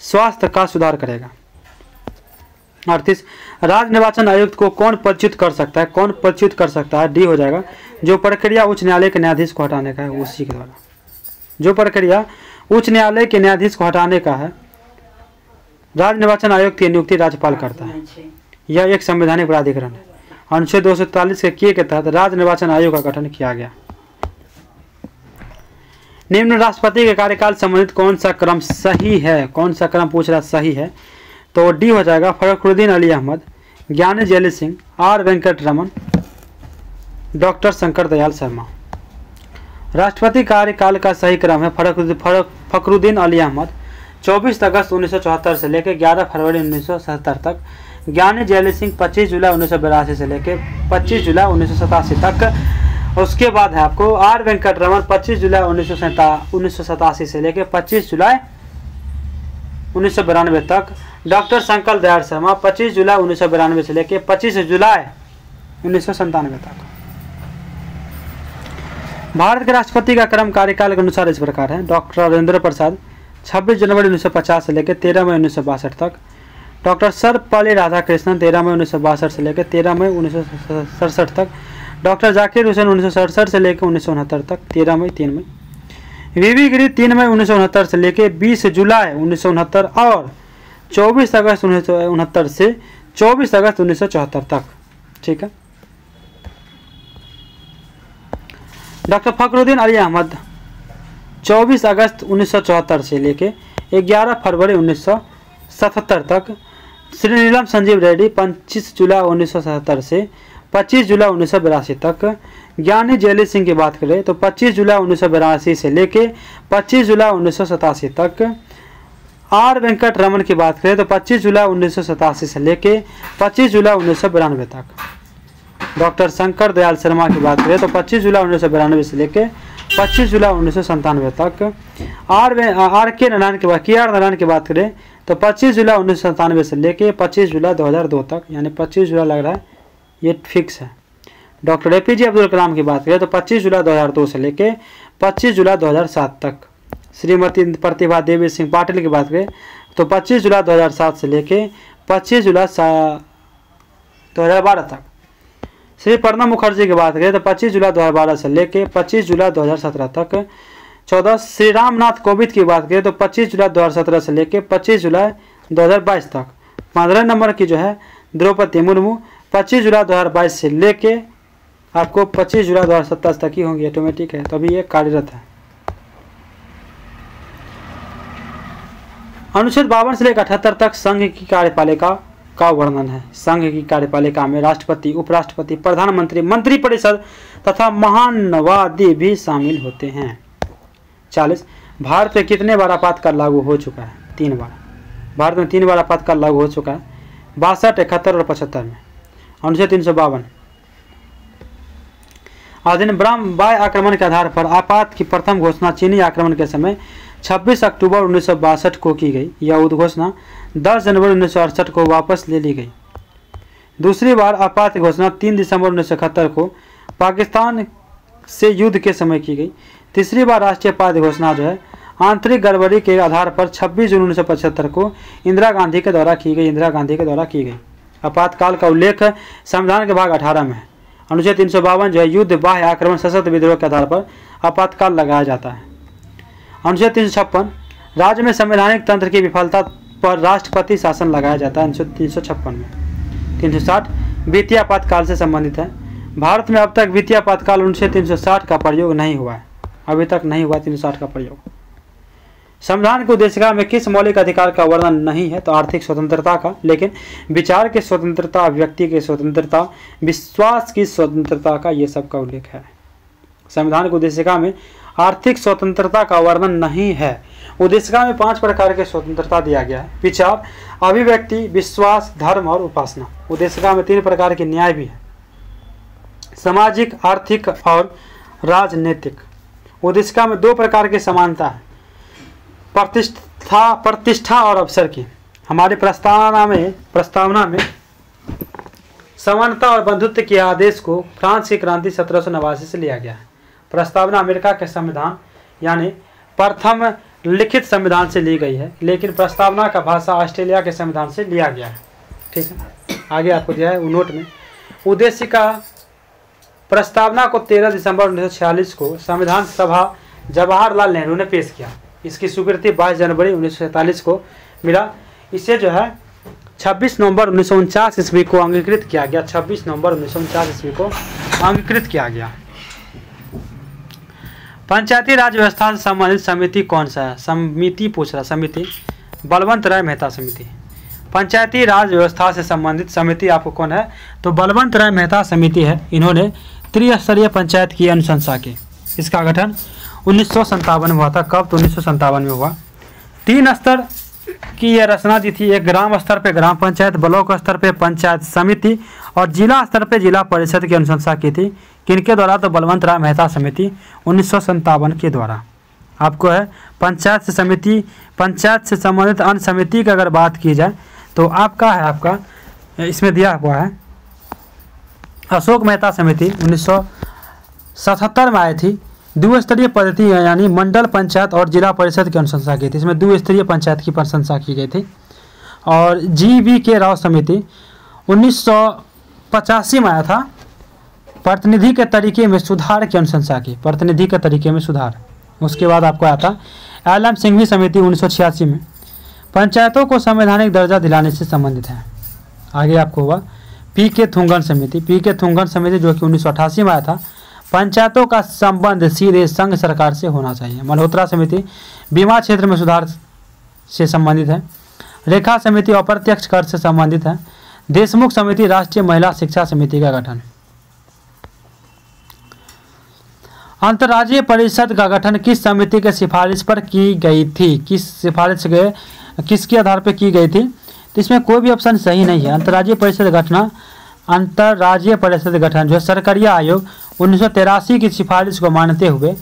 स्वास्थ्य का सुधार करेगा। 38 राज्य निर्वाचन आयुक्त को कौन परिचित कर सकता है? कौन परिचित कर सकता है? डी हो जाएगा जो प्रक्रिया उच्च न्यायालय के न्यायाधीश को हटाने का है, उसी के द्वारा। जो प्रक्रिया उच्च न्यायालय के न्यायाधीश को हटाने का है, राज्य निर्वाचन आयुक्त की नियुक्ति राज्यपाल करता है। यह एक संवैधानिक प्राधिकरण है। अनुच्छेद 243 के तहत राज्य निर्वाचन आयोग का गठन किया गया। निम्न राष्ट्रपति के कार्यकाल संबंधित कौन सा क्रम सही है? कौन सा क्रम पूछ रहा सही है? तो डी हो जाएगा फखरुद्दीन अली अहमद, ज्ञानी जैली सिंह, आर वेंकट रमन, डॉक्टर शंकर दयाल शर्मा। राष्ट्रपति कार्यकाल का सही क्रम है फखरुद्दीन अली अहमद 24 अगस्त 1974 से लेकर 11 फरवरी 1977 तक, ज्ञानी जैली सिंह 25 जुलाई 1982 से लेकर 25 जुलाई 1987 तक। उसके बाद है आपको आर वेंकट रमन 25 जुलाई 1987 से लेकर 25 जुलाई 1992 तक। डॉक्टर शंकर दयाल शर्मा 25 जुलाई 1992 से लेकर 25 जुलाई 1997 तक। भारत के राष्ट्रपति का क्रम कार्यकाल के अनुसार इस प्रकार है: डॉक्टर राजेंद्र प्रसाद 26 जनवरी 1950 से लेकर 13 मई 1962 तक। डॉक्टर सर्वपल्ली राधाकृष्णन 13 मई 1962 से लेकर 13 मई 1967 तक। डॉक्टर जाकिर हुसैन 1967 से लेकर 1969 तक 13 मई 3 मई। वीवी गिरी 3 मई 1969 से लेकर 20 जुलाई 1969 और 24 अगस्त 1969 से 24 अगस्त 1974 तक। ठीक है। डॉक्टर फखरुद्दीन अली अहमद 24 अगस्त 1974 से लेकर 11 फरवरी 1977 तक। श्री नीलम संजीव रेड्डी 25 जुलाई 1977 से 25 जुलाई 1982 तक। ज्ञानी जैली सिंह की बात करें तो 25 जुलाई 1982 से लेके 25 जुलाई 1987 तक। आर वेंकट रमन की बात करें तो 25 जुलाई 1987 से लेके 25 जुलाई 1992 तक। डॉक्टर शंकर दयाल शर्मा की बात करें तो 25 जुलाई 1992 से लेके 25 जुलाई 1997 तक। आर के नारायण के बाद KR नारायण की बात करें तो 25 जुलाई 1997 से लेके 25 जुलाई 2002 तक, यानी 25 जुलाई लग रहा है ये फिक्स है। डॉक्टर APJ अब्दुल कलाम की बात करें तो 25 जुलाई 2002 से लेके 25 जुलाई 2007 तक। श्रीमती प्रतिभा देवी सिंह पाटिल की बात करें तो 25 जुलाई 2007 से लेके 25 जुलाई 2012 तक। श्री प्रणब मुखर्जी की बात करें तो 25 जुलाई 2012 से लेके 25 जुलाई 2017 तक। 14 श्री रामनाथ कोविंद की बात करें तो 25 जुलाई 2017 से लेके 25 जुलाई 2022 तक। 15 नंबर की जो है द्रौपदी मुर्मू 25 जुलाई 2022 से लेके आपको 25 जुलाई 2027 तक ही होंगी, ऑटोमेटिक है, तभी ये कार्यरत है। अनुच्छेद 52 से लेकर 78 तक संघ की कार्यपालिका का वर्णन है। संघ की कार्यपालिका में राष्ट्रपति, उपराष्ट्रपति, प्रधानमंत्री, मंत्रिपरिषद तथा महानवादी भी शामिल होते हैं। 40 भारत में कितने बार आपातकाल लागू हो चुका है? 3 बार। भारत में 3 बार आपातकाल लागू हो चुका है, 62, 71 और 75 में। अनुच्छेद 352 अधिनियम ब्रह्म वाय आक्रमण के आधार पर आपात की प्रथम घोषणा चीनी आक्रमण के समय 26 अक्टूबर 1962 को की गई। यह उद्घोषणा 10 जनवरी 1968 को वापस ले ली गई। दूसरी बार आपात घोषणा 3 दिसंबर 1971 को पाकिस्तान से युद्ध के समय की गई। तीसरी बार राष्ट्रीय आपात घोषणा जो है आंतरिक गड़बड़ी के आधार पर 26 जून 1975 को इंदिरा गांधी के द्वारा की गई। आपातकाल का उल्लेख संविधान के भाग 18 में है। अनुच्छेद 352 जो है युद्ध, बाह्य आक्रमण, सशस्त्र विद्रोह के आधार पर आपातकाल लगाया जाता है। अनुच्छेद 356 राज्य में संवैधानिक तंत्र की विफलता पर राष्ट्रपति शासन लगाया जाता है। अनुच्छेद 356 में। 360 वित्तीय आपातकाल से संबंधित है। भारत में अब तक वित्तीय आपातकाल अनुच्छेद 360 का प्रयोग नहीं हुआ है, अभी तक नहीं हुआ 360 का प्रयोग। संविधान की उद्देशिका में किस मौलिक अधिकार का वर्णन नहीं है? तो आर्थिक स्वतंत्रता का, लेकिन विचार की स्वतंत्रता, व्यक्ति की स्वतंत्रता, विश्वास की स्वतंत्रता का, ये सब का उल्लेख है। संविधान की उद्देशिका में आर्थिक स्वतंत्रता का वर्णन नहीं है। उद्देशिका में 5 प्रकार की स्वतंत्रता दिया गया है: विचार, अभिव्यक्ति, विश्वास, धर्म और उपासना। उद्देशिका में 3 प्रकार के न्याय भी है: सामाजिक, आर्थिक और राजनीतिक। उद्देशिका में 2 प्रकार की समानता है: प्रतिष्ठा और अवसर की। हमारी प्रस्तावना में समानता और बंधुत्व के आदेश को फ्रांस की क्रांति 1789 से लिया गया है। प्रस्तावना अमेरिका के संविधान यानी प्रथम लिखित संविधान से ली गई है, लेकिन प्रस्तावना का भाषा ऑस्ट्रेलिया के संविधान से लिया गया है। ठीक है, आगे आपको दिया है नोट में। उद्देशिका प्रस्तावना को 13 दिसंबर 1946 को संविधान सभा जवाहरलाल नेहरू ने पेश किया। इसकी स्वीकृति 22 जनवरी 1947 को मिला। इसे जो है 26 नवंबर 1949 ईस्वी को अंगीकृत किया गया। 26 नवंबर 1949 ईस्वी को अंगीकृत किया गया। पंचायती राज व्यवस्था से संबंधित समिति कौन सा है? समिति पूछ रहा, समिति बलवंत राय मेहता समिति। पंचायती राज व्यवस्था से संबंधित समिति आपको कौन है? तो बलवंत राय मेहता समिति है। इन्होंने त्रिस्तरीय पंचायत की अनुशंसा की। इसका गठन 1957 में हुआ था। कब? तो 1957 में हुआ। 3 स्तर की यह रचना दी थी। एक ग्राम स्तर पे ग्राम पंचायत, ब्लॉक स्तर पे पंचायत समिति और जिला स्तर पे जिला परिषद की अनुशंसा की थी। किनके द्वारा? तो बलवंत राय मेहता समिति 1957 के द्वारा। आपको है पंचायत से समिति, पंचायत से संबंधित अन्य समिति की अगर बात की जाए तो आपका है, आपका इसमें दिया हुआ है अशोक मेहता समिति 1977 में आई थी। द्विस्तरीय पद्धति यानी मंडल पंचायत और जिला परिषद की अनुशंसा की थी। इसमें द्विस्तरीय पंचायत की प्रशंसा की गई थी। और GV राव समिति 1985 में आया था। प्रतिनिधि के तरीके में सुधार की अनुशंसा की, प्रतिनिधि के तरीके में सुधार। उसके बाद आपको आया था LM सिंघवी समिति 1986 में, पंचायतों को संवैधानिक दर्जा दिलाने से संबंधित है। आगे आपको हुआ PK थुंगन समिति। PK थुंगन समिति जो कि 1988 में आया था। पंचायतों का संबंध सीधे संघ सरकार से होना चाहिए। मल्होत्रा समिति बीमा क्षेत्र में सुधार से संबंधित है। रेखा समिति अप्रत्यक्ष कर से संबंधित है। देशमुख समिति राष्ट्रीय महिला शिक्षा समिति का गठन। अंतर्राज्यीय परिषद का गठन किस समिति के सिफारिश पर की गई थी? किसके आधार पर की गई थी? तो इसमें कोई भी ऑप्शन सही नहीं है। अंतर्राज्यीय परिषद गठन जो है सरकारिया आयोग 1983 की सिफारिश को मानते हुए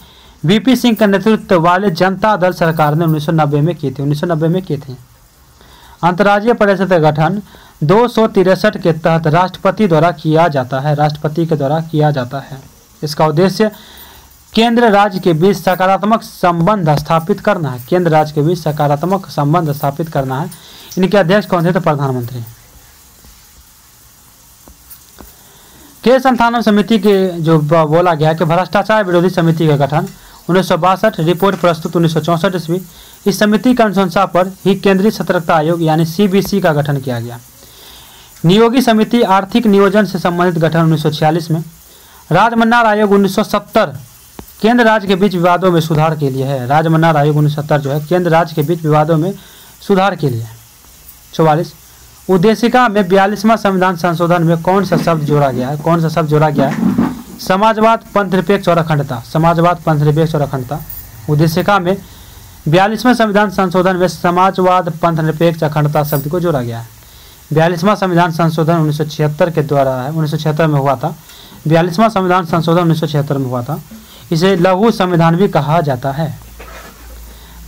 वीपी सिंह के नेतृत्व वाले जनता दल सरकार ने 1990 में की थी, 1990 में की थी। अंतर्राज्यीय परिषद का गठन 263 के तहत राष्ट्रपति द्वारा किया जाता है, राष्ट्रपति के द्वारा किया जाता है। इसका उद्देश्य केंद्र राज्य के बीच सकारात्मक संबंध स्थापित करना है, केंद्र राज्य के बीच सकारात्मक संबंध स्थापित करना है। इनके अध्यक्ष कौन थे? तो प्रधानमंत्री। केस संथानम समिति के जो बोला गया कि भ्रष्टाचार विरोधी समिति का गठन 1962, रिपोर्ट प्रस्तुत 1964 ईस्वी। इस समिति की अनुशंसा पर ही केंद्रीय सतर्कता आयोग यानी सीबीसी का गठन किया गया। नियोगी समिति आर्थिक नियोजन से संबंधित गठन 1946 में। राजमन्नार आयोग 1970 केंद्र राज्य के बीच विवादों में सुधार के लिए है। राजमन्नार आयोग 1970 जो है केंद्र राज्य के बीच विवादों में सुधार के लिए। 44 उद्देशिका में 42वां संविधान संशोधन में कौन सा शब्द जोड़ा गया है? कौन सा शब्द जोड़ा गया है? समाजवाद, पंथनिरपेक्ष और अखंडता। समाजवाद, पंथनिरपेक्ष और अखंडता। उद्देशिका में 42वें संविधान संशोधन में समाजवाद, पंथनिरपेक्ष, अखंडता शब्द को जोड़ा गया है। 42वां संविधान संशोधन 1976 के द्वारा है, 1976 में हुआ था। 42वां संविधान संशोधन 1976 में हुआ था। इसे लघु संविधान भी कहा जाता है।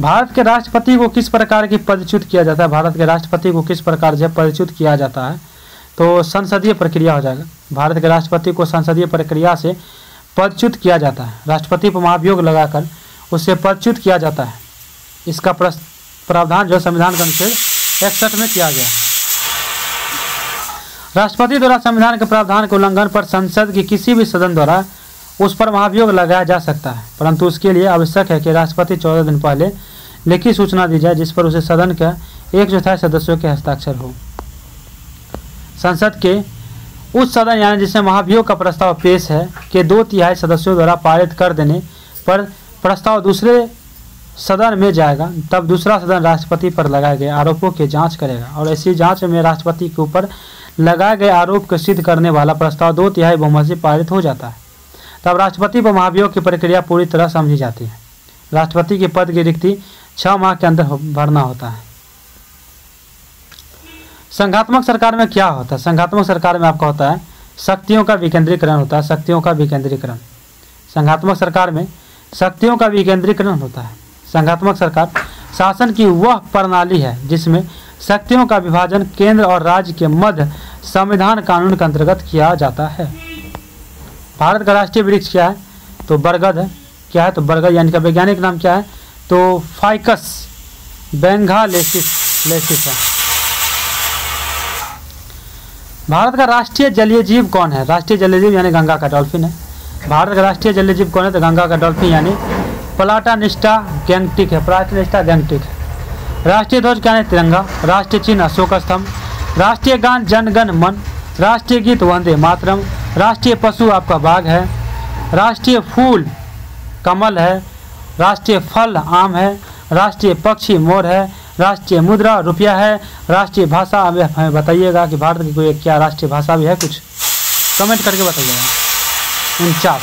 भारत के राष्ट्रपति को किस प्रकार की पदच्युत किया जाता है? भारत के राष्ट्रपति को किस प्रकार से पदच्युत किया जाता है? तो संसदीय प्रक्रिया हो जाएगा। भारत के राष्ट्रपति को संसदीय प्रक्रिया से पदच्युत किया जाता है। राष्ट्रपति पर महाभियोग लगाकर उससे पदच्युत किया जाता है। इसका प्रावधान जो संविधान का अनुच्छेद 61 में किया गया है। राष्ट्रपति द्वारा संविधान के प्रावधान के उल्लंघन पर संसद की किसी भी सदन द्वारा उस पर महाभियोग लगाया जा सकता है, परंतु उसके लिए आवश्यक है कि राष्ट्रपति 14 दिन पहले लिखित सूचना दी जाए जिस पर उसे सदन के 1/4 सदस्यों के हस्ताक्षर हो। संसद के उस सदन यानी जिसमें महाभियोग का प्रस्ताव पेश है के 2/3 सदस्यों द्वारा पारित कर देने पर प्रस्ताव दूसरे सदन में जाएगा, तब दूसरा सदन राष्ट्रपति पर लगाए गए आरोपों की जांच करेगा और ऐसी जांच में राष्ट्रपति के ऊपर लगाए गए आरोप को सिद्ध करने वाला प्रस्ताव 2/3 बहुमत से पारित हो जाता है। तब राष्ट्रपति पर महाभियोग की प्रक्रिया पूरी तरह समझी जाती है। राष्ट्रपति के पद की रिक्ति 6 माह के अंदर भरना होता है। संघात्मक सरकार में क्या होता है? संघात्मक सरकार में आपका होता है शक्तियों का विकेंद्रीकरण होता है। शक्तियों का विकेंद्रीकरण। संघात्मक सरकार में शक्तियों का विकेंद्रीकरण होता है। संघात्मक सरकार शासन की वह प्रणाली है जिसमें शक्तियों का विभाजन केंद्र और राज्य के मध्य संविधान कानून के अंतर्गत किया जाता है। भारत का राष्ट्रीय वृक्ष क्या है? तो बरगद है। क्या है? तो बरगद। यानी का वैज्ञानिक नाम क्या है? तो फाइकस बेंगालेसिस है। भारत का राष्ट्रीय जलीय जीव कौन है? राष्ट्रीय जलीय जीव यानी गंगा का डॉल्फिन है। भारत का राष्ट्रीय जलीय जीव कौन है? तो गंगा का डॉल्फिन यानी प्लाटानिस्टा गैंगटिक है। प्लाटानिस्टा गैंगटिक है। राष्ट्रीय ध्वज क्या है? तिरंगा। राष्ट्रीय चिन्ह अशोक स्तंभ। राष्ट्रीय गान जन गण मन। राष्ट्रीय गीत वंदे मातरम। राष्ट्रीय पशु आपका बाघ है। राष्ट्रीय फूल कमल है। राष्ट्रीय फल आम है। राष्ट्रीय पक्षी मोर है। राष्ट्रीय मुद्रा रुपया है। राष्ट्रीय भाषा हमें बताइएगा कि भारत की कोई क्या राष्ट्रीय भाषा भी है, कुछ कमेंट करके बताइएगा। 49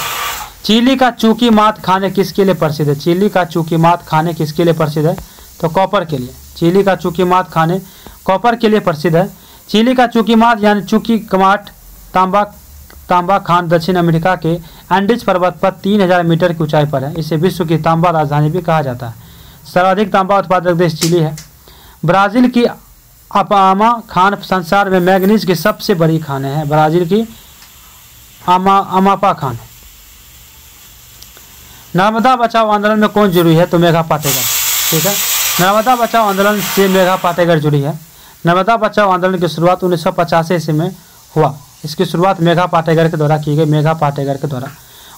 चिली का चूकी मात खाने किसके लिए प्रसिद्ध है? चिली का चूकी मात खाने किसके लिए प्रसिद्ध है? तो कॉपर के लिए। चिली का चूकी मात खाने कॉपर के लिए प्रसिद्ध है। चिली का चूकी मात यानी चूकी कमाट तांबा खान दक्षिण अमेरिका के एंडीज पर्वत पर 3000 मीटर की ऊंचाई पर है। इसे विश्व की तांबा राजधानी भी कहा जाता है। सर्वाधिक तांबा उत्पादक देश चिली है। ब्राजील की अपामा खान संसार में मैग्नीज की सबसे बड़ी खान है। ब्राजील की अमापा खान। नर्मदा बचाओ आंदोलन में कौन जुड़ी है? तो मेघा पाटेकर। ठीक है, नर्मदा बचाओ आंदोलन से मेघा पाटेकर जुड़ी है। नर्मदा बचाओ आंदोलन की शुरुआत 1985 ईस्वी में हुआ। इसकी शुरुआत मेघा पाटेकर के द्वारा की गई। मेघा पाटेकर के द्वारा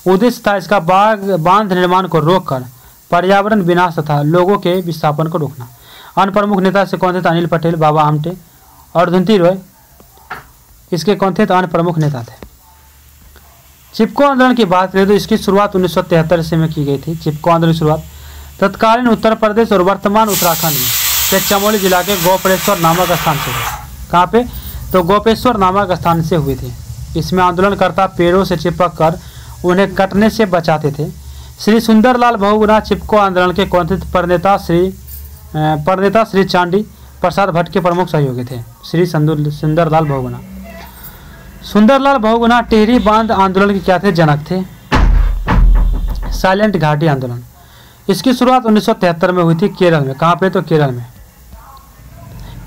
उद्देश्य था इसका बांध निर्माण को रोककर पर्यावरण विनाश तथा लोगों के विस्थापन को रोकना। अन्य प्रमुख नेता से कौन थे? तो अनिल पटेल, बाबा आमटे और धुंती रॉय इसके कौन थे? तो अन्य प्रमुख नेता थे। चिपको आंदोलन की बात करें तो इसकी शुरुआत 1973 ईस्वी में की गई थी। चिपको आंदोलन की शुरुआत तत्कालीन उत्तर प्रदेश और वर्तमान उत्तराखंड में चमोली जिला के गोपेश्वर नामक स्थान से हुई। कहाँ पे? तो गोपेश्वर नामक स्थान से हुई थी। इसमें आंदोलनकर्ता पेड़ों से चिपक कर उन्हें कटने से बचाते थे। श्री सुंदरलाल बहुगुणा चिपको आंदोलन के कौन थे? प्रणेता श्री चांडी प्रसाद भट्ट के प्रमुख सहयोगी थे। श्री सुंदरलाल बहुगुणा। सुंदरलाल बहुगुणा टिहरी बांध आंदोलन के क्या थे? जनक थे। साइलेंट घाटी आंदोलन, इसकी शुरुआत 1973 में हुई थी केरल में। कहाँ पे? तो केरल में।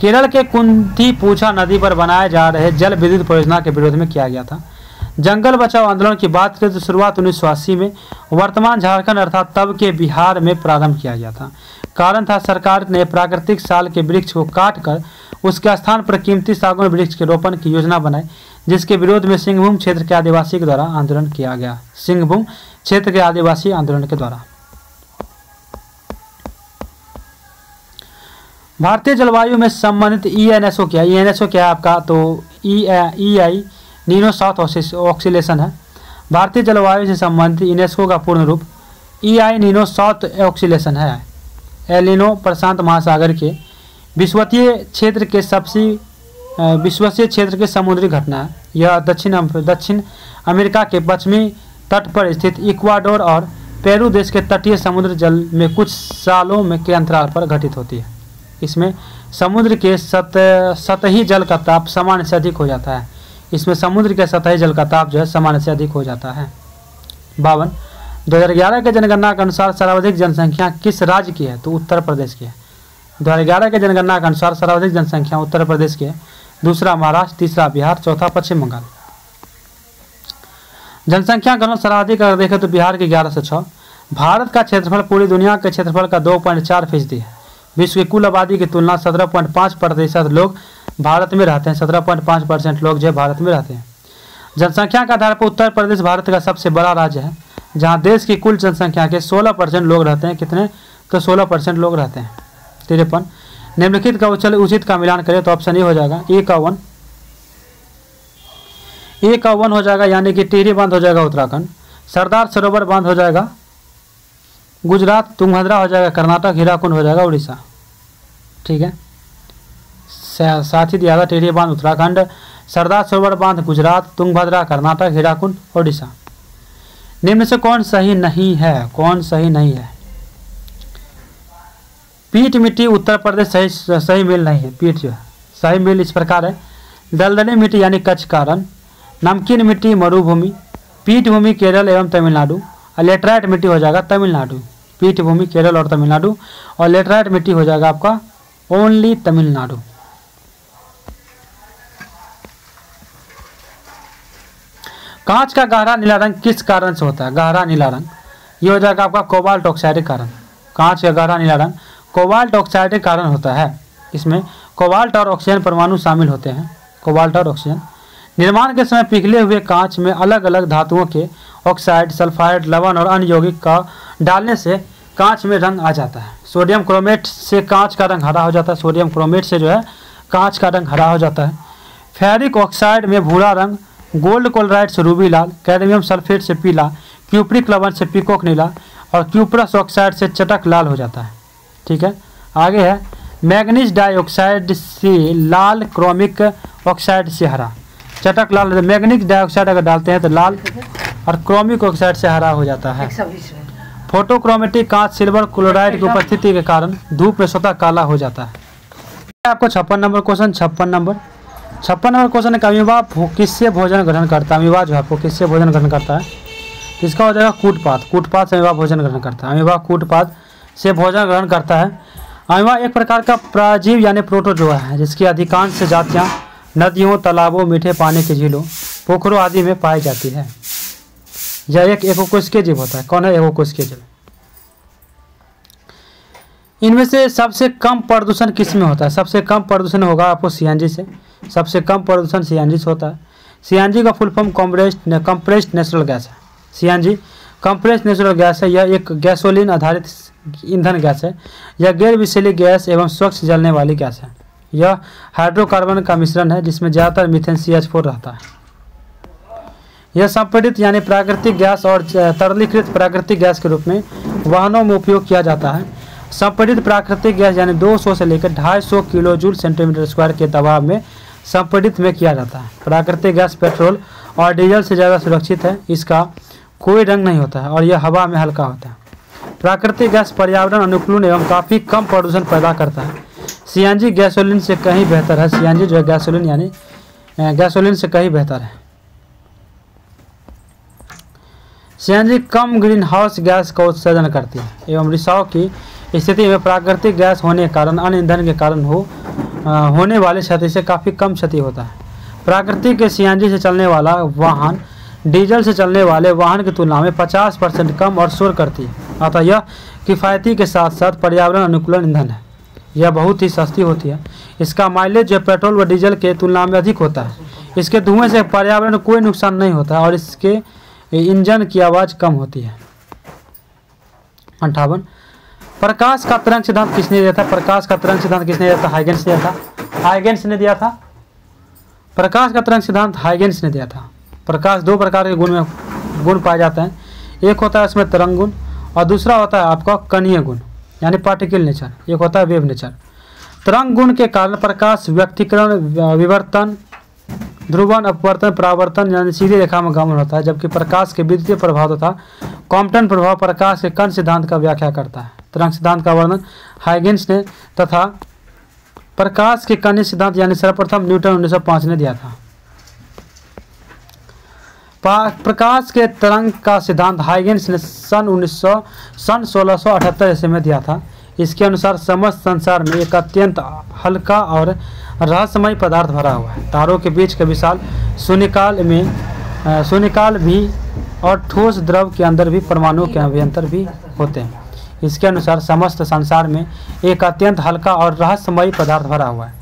केरल के कुंथीपुझा नदी पर बनाए जा रहे जल विद्युत परियोजना के विरोध में किया गया था। जंगल बचाओ आंदोलन की बात करें तो शुरुआत 1980 में वर्तमान झारखंड अर्थात तब के बिहार में प्रारंभ किया गया था। कारण था सरकार ने प्राकृतिक साल के वृक्ष को काट कर उसके स्थान पर कीमती सागौन वृक्ष के रोपण की योजना बनाई, जिसके विरोध में सिंहभूम क्षेत्र के आदिवासी के द्वारा आंदोलन किया गया। सिंहभूम क्षेत्र के आदिवासी आंदोलन के द्वारा। भारतीय जलवायु में संबंधित ENSO क्या? ENSO क्या है आपका? तो EI नीनो साउथ ऑक्सीलेशन है। भारतीय जलवायु से संबंधित यूनेस्को का पूर्ण रूप EI नीनो साउथ ऑक्सीलेशन है। एलिनो प्रशांत महासागर के विश्वसीय क्षेत्र के समुद्री घटना है। यह दक्षिण अमेरिका के पश्चिमी तट पर स्थित इक्वाडोर और पेरू देश के तटीय समुद्र जल में कुछ सालों में के अंतराल पर घटित होती है। इसमें समुद्र के सतही जल का ताप सामान्य से अधिक हो जाता है। इसमें समुद्र के सतही जल का ताप जो है सामान्य से अधिक हो जाता है। 52 2011 के जनगणना के अनुसार सर्वाधिक जनसंख्या किस राज्य की है? तो उत्तर प्रदेश की है। 2011 के जनगणना के अनुसार सर्वाधिक जनसंख्या उत्तर प्रदेश की है, दूसरा महाराष्ट्र, तीसरा बिहार, चौथा पश्चिम बंगाल। जनसंख्या घनत्व सर्वाधिक अगर देखें तो बिहार की 1106। भारत का क्षेत्रफल पूरी दुनिया के क्षेत्रफल का 2.4% है। विश्व की कुल आबादी की तुलना 17.5% लोग भारत में रहते हैं। 17.5% लोग जो भारत में रहते हैं। जनसंख्या के आधार पर उत्तर प्रदेश भारत का सबसे बड़ा राज्य है, जहां देश की कुल जनसंख्या के 16% लोग रहते हैं। कितने? तो 16% लोग रहते हैं। 53 निम्नलिखित का उचित का मिलान करें तो ऑप्शन ए हो जाएगा ए का 1 हो जाएगा, यानी कि टिहरी बांध हो जाएगा उत्तराखंड, सरदार सरोवर बांध हो जाएगा गुजरात, तुंगभद्रा हो जाएगा कर्नाटक, हीराकुंड हो जाएगा उड़ीसा। ठीक है, साथ ही दिया था टिहरी बांध उत्तराखंड, सरदार सरोवर बांध गुजरात, तुंगभद्रा कर्नाटक, हीराकुंड ओडिशा। निम्न से कौन सही नहीं है? कौन सही नहीं है? पीट मिट्टी उत्तर प्रदेश सही मेल नहीं है। पीट जो है सही मेल इस प्रकार है, दलदली मिट्टी यानी कच्छ का रन, नमकीन मिट्टी मरुभूमि, पीठ भूमि केरल एवं तमिलनाडु, और लेटराइट मिट्टी हो जाएगा तमिलनाडु। पीठ भूमि केरल और तमिलनाडु, और लेटराइट मिट्टी हो जाएगा आपका ओनली तमिलनाडु। कांच का गहरा नीला रंग किस कारण से होता है? गहरा नीला रंग ये हो जाएगा आपका कोबाल्ट ऑक्साइड के कारण। कांच का गहरा नीला रंग कोबाल्ट ऑक्साइड के कारण होता है। इसमें कोबाल्ट और ऑक्सीजन परमाणु शामिल होते हैं। कोबाल्ट और ऑक्सीजन निर्माण के समय पिघले हुए कांच में अलग अलग धातुओं के ऑक्साइड, सल्फाइड, लवण और अन्य यौगिक का डालने से कांच में रंग आ जाता है। सोडियम क्रोमेट से कांच का रंग हरा हो जाता है। सोडियम क्रोमेट से जो है कांच का रंग हरा हो जाता है। फेरिक ऑक्साइड में भूरा रंग, गोल्ड क्लोराइड से रूबी लाल, कैडमियम सल्फेट से पीला, क्यूप्रिक लवण से पीकॉक नीला और क्यूप्रस ऑक्साइड से चटक लाल हो जाता है। ठीक है, आगे है मैग्नीज डाइऑक्साइड से लाल, क्रोमिक ऑक्साइड से हरा। चटक लाल, मैग्नीज डाइऑक्साइड अगर डालते हैं तो लाल और क्रोमिक ऑक्साइड से हरा हो जाता है। फोटोक्रोमेटिक कांच सिल्वर क्लोराइड की उपस्थिति के कारण धूप में स्वतः काला हो जाता है। आपको 56 नंबर क्वेश्चन, 56 नंबर क्वेश्चन है अमीबा किससे भोजन ग्रहण करता है? अमीबा जो है आपको किससे भोजन ग्रहण करता है? इसका हो जाएगा कूटपात। कूटपात से अमीबा भोजन ग्रहण करता है। अमीबा कूटपात से भोजन ग्रहण करता है। अमीबा एक प्रकार का प्राजीव यानी प्रोटोजोआ है, जिसकी अधिकांश जातियां नदियों, तालाबों, मीठे पानी के झीलों, पोखरों आदि में पाई जाती है। यह एक एकोकोष्ठीय जीव होता है। कौन है? एकोकोष्ठीय जीव। इनमें से सबसे कम प्रदूषण किस में होता है? सबसे कम प्रदूषण होगा आपको सीएनजी से। सबसे कम प्रदूषण सीएनजी से होता है। सीएनजी का full form compressed natural gas है। सीएनजी कंप्रेस्ड नेचुरल गैस है। यह एक गैसोलीन आधारित ईंधन गैस है। यह गैर विषैली गैस एवं स्वच्छ जलने वाली गैस है। यह हाइड्रोकार्बन का मिश्रण है, जिसमें ज़्यादातर मीथेन CH4 रहता है। यह संपीड़ित यानी प्राकृतिक गैस और तरलीकृत प्राकृतिक गैस के रूप में वाहनों में उपयोग किया जाता है। संपीड़ित प्राकृतिक गैस यानी 200 से लेकर 250 किलो जूल सेंटीमीटर स्क्वायर के दबाव में संपीड़ित में किया जाता है। प्राकृतिक गैस पेट्रोल और डीजल से ज़्यादा सुरक्षित है। इसका कोई रंग नहीं होता है और यह हवा में हल्का होता है। प्राकृतिक गैस पर्यावरण अनुकूल एवं काफ़ी कम प्रदूषण पैदा करता है। सीएनजी गैसोलीन से कहीं बेहतर है। सीएनजी जो है गैसोलीन यानी गैसोलीन से कहीं बेहतर है। सीएनजी कम ग्रीन हाउस गैस का उत्सर्जन करती है एवं रिसाव की स्थिति में प्राकृतिक गैस होने के कारण अन्य ईंधन के कारण होने वाली क्षति से काफ़ी कम क्षति होता है। प्राकृतिक के सीएनजी से चलने वाला वाहन डीजल से चलने वाले वाहन की तुलना में 50% कम और शोर करती है, अतः यह किफ़ायती के साथ साथ पर्यावरण अनुकूल ईंधन है। यह बहुत ही सस्ती होती है। इसका माइलेज जो पेट्रोल व डीजल के तुलना में अधिक होता है। इसके धुएं से पर्यावरण को कोई नुकसान नहीं होता और इसके इंजन की आवाज़ कम होती है। 58 प्रकाश का तरंग सिद्धांत किसने दिया था? प्रकाश का तरंग सिद्धांत किसने दिया था? हाइगेंस ने दिया था। हाइगेंस ने दिया था प्रकाश का तरंग सिद्धांत हाइगेंस ने दिया था। प्रकाश दो प्रकार के गुण पाए जाते हैं, एक होता है उसमें तरंग गुण और दूसरा होता है आपका कणीय गुण यानी पार्टिकल नेचर, एक होता है वेव नेचर। तरंग गुण के कारण प्रकाश व्यक्तीकरण, विवर्तन, ध्रुवन, अपवर्तन, परावर्तन यानी सीधी रेखा में गमन होता है, जबकि प्रकाश के विद्युतीय प्रभाव तथा कॉम्पटन प्रभाव प्रकाश के कण सिद्धांत का व्याख्या करता है। तरंग सिद्धांत का वर्णन हाइगेंस ने तथा प्रकाश के कणीय सिद्धांत यानी सर्वप्रथम न्यूटन 1905 ने दिया था। प्रकाश के तरंग का सिद्धांत हाइगेंस ने सन 1678 ईस्वी में दिया था। इसके अनुसार समस्त संसार में एक अत्यंत हल्का और रहस्यमय पदार्थ भरा हुआ है। तारों के बीच के विशाल शून्यकाल भी और ठोस द्रव के अंदर भी परमाणु के अभ्यंतर भी होते हैं। इसके अनुसार समस्त संसार में एक अत्यंत हल्का और रहस्यमय पदार्थ भरा हुआ है।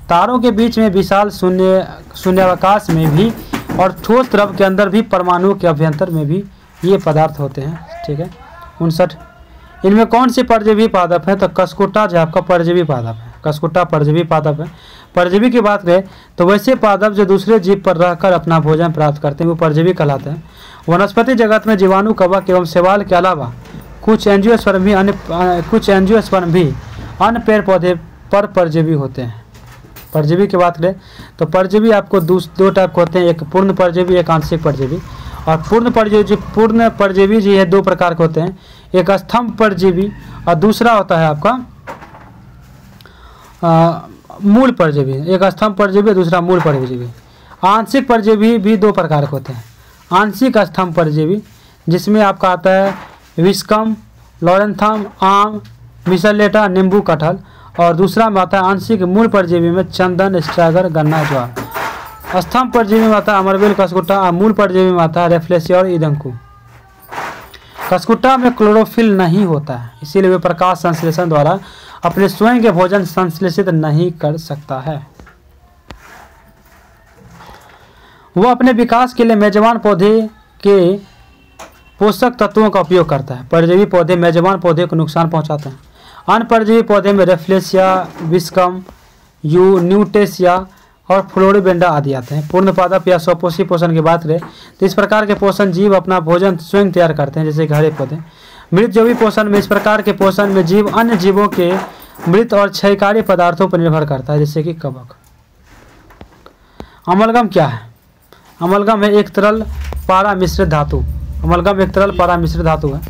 तारों के बीच में विशाल शून्यावकाश में भी और ठोस द्रव के अंदर भी परमाणु के अभ्यंतर में भी ये पदार्थ होते हैं। ठीक है। 59 इनमें कौन सी परजीवी पादप है? तो कसकुट्टा जो आपका परजीवी पादप है। कसकुट्टा परजीवी पादप है। परजीवी की बात करें तो वैसे पादप जो दूसरे जीव पर रहकर अपना भोजन प्राप्त करते हैं वो परजीवी कहलाते हैं। वनस्पति जगत में जीवाणु, कवक एवं शैवाल के अलावा कुछ एंजियोस्पर्म भी अन्य पेड़ पौधे पर परजीवी होते हैं। परजीवी की बात करें तो परजीवी आपको दो टाइप के होते हैं, एक पूर्ण परजीवी, एक आंशिक परजीवी। और पूर्ण परजीवी जी है दो प्रकार के होते हैं, एक स्तंभ परजीवी और दूसरा होता है आपका मूल परजीवी। एक स्तंभ परजीवी और दूसरा मूल परजीवी। आंशिक परजीवी भी दो प्रकार के होते हैं। आंशिक स्तंभ परजीवी जिसमें आपका आता है विस्कम, लॉरेंथम, आम, मिसलेटा, नींबू, कटहल। और दूसरा में आता है आंशिक मूल परजीवी में चंदन, स्ट्रैगर, गन्ना, ज्वार। स्तंभ परजीवी में आता है अमरबेल, कसकुट्टा और मूल परजीवी में आता है रेफ्लेसिया और इदंकु। कसकुट्टा में क्लोरोफिल नहीं होता है, इसीलिए वे प्रकाश संश्लेषण द्वारा अपने स्वयं के भोजन संश्लेषित नहीं कर सकता है। वह अपने विकास के लिए मेजबान पौधे के पोषक तत्वों का उपयोग करता है। परजीवी पौधे मेजबान पौधे को नुकसान पहुंचाते हैं। अन्य परजीवी पौधे में रेफ्लेसिया, विस्कम, न्यूटेसिया और फ्लोरिबेंडा आदि आते हैं। पूर्ण पादप या स्वपोषी पोषण की बात करें तो इस प्रकार के पोषण जीव अपना भोजन स्वयं तैयार करते हैं, जैसे कि हरे पौधे। मृत जैविक पोषण में इस प्रकार के पोषण में जीव अन्य जीवों के मृत और क्षयकारी पदार्थों पर निर्भर करता है, जैसे कि कवक। अमलगम क्या है? अमलगम है एक तरल पारा मिश्रित धातु। अमलगम एक तरल पारा मिश्रित धातु है।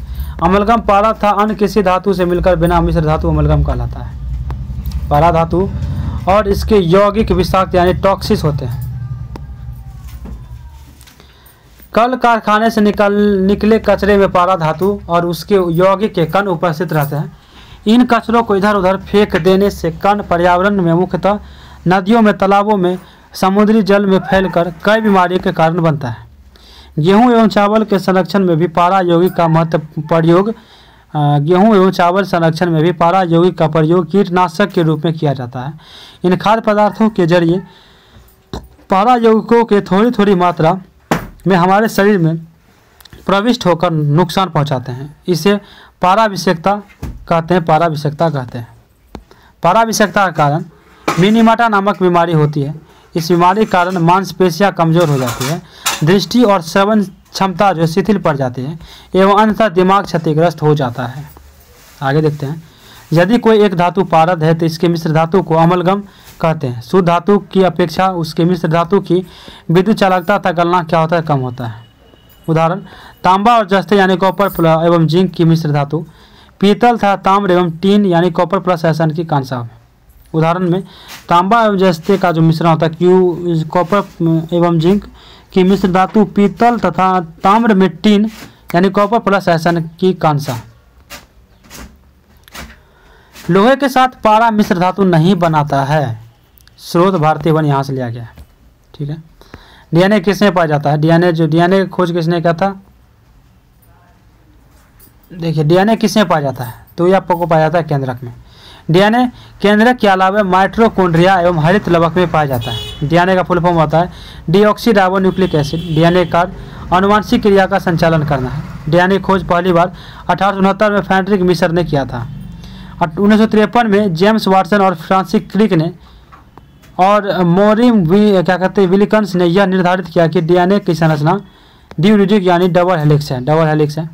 अमलगम पारा था अन्य किसी धातु से मिलकर बिना मिश्र धातु अमलगम कहलाता है। पारा धातु और इसके यौगिक विषाक्त यानी टॉक्सिस होते हैं। कल कारखाने से निकले कचरे में पारा धातु और उसके यौगिक के कण उपस्थित रहते हैं। इन कचरों को इधर उधर फेंक देने से कण पर्यावरण में मुख्यतः नदियों में, तालाबों में, समुद्री जल में फैलकर कई बीमारियों के कारण बनता है। गेहूं एवं चावल के संरक्षण में भी पारा यौगिक का प्रयोग कीटनाशक के रूप में किया जाता है। इन खाद्य पदार्थों के जरिए पारा यौगिकों के थोड़ी थोड़ी मात्रा में हमारे शरीर में प्रविष्ट होकर नुकसान पहुंचाते हैं। इसे पाराविषेकता कहते हैं। पाराविषेकता का कारण मिनीमाटा नामक बीमारी होती है। इस बीमारी के कारण मांसपेशियां कमजोर हो जाती है, दृष्टि और श्रवण क्षमता जो शिथिल पड़ जाती है एवं अंततः दिमाग क्षतिग्रस्त हो जाता है। आगे देखते हैं। यदि कोई एक धातु पारद है तो इसके मिश्र धातु को अमलगम कहते हैं। शुद्ध धातु की अपेक्षा उसके मिश्र धातु की विद्युत चालकता तथा गलना क्या होता है? कम होता है। उदाहरण तांबा और जस्ते यानी कॉपर एवं जिंक की मिश्र धातु, पीतल तथा ताम्र एवं टीन यानी कॉपर प्लस एसन की कांसा। उदाहरण में तांबा एवं जस्ते का जो मिश्रण होता है कॉपर एवं जिंक की मिश्र धातु, पीतल तथा ताम्र में टीन यानी कॉपर प्लस एसन की कांसा। लोहे के साथ पारा मिश्र धातु नहीं बनाता है। स्रोत भारतीय वन यहाँ से लिया गया है। ठीक है। डीएनए किसमें पाया जाता है? डीएनए की खोज किसने किया था? देखिए डीएनए किसमें पाया जाता है? तो ये आपको पाया जाता है केंद्रक में। डीएनए केंद्रक के अलावा माइटोकॉन्ड्रिया एवं हरित लवक में पाया जाता है। डीएनए का फुल फॉर्म होता है डीऑक्सीराइबोन्यूक्लिक एसिड। डीएनए का आनुवांशिक क्रिया का संचालन करना है। डीएनए खोज पहली बार 1869 में फ्रेडरिक मिशर ने किया था। 1953 में जेम्स वाटसन और फ्रांसिस क्रिक ने और मोरिम विलिकन्स ने यह निर्धारित किया कि डीएनए की संरचना द्विनुक्लिक यानी डबल हेलिक्स है।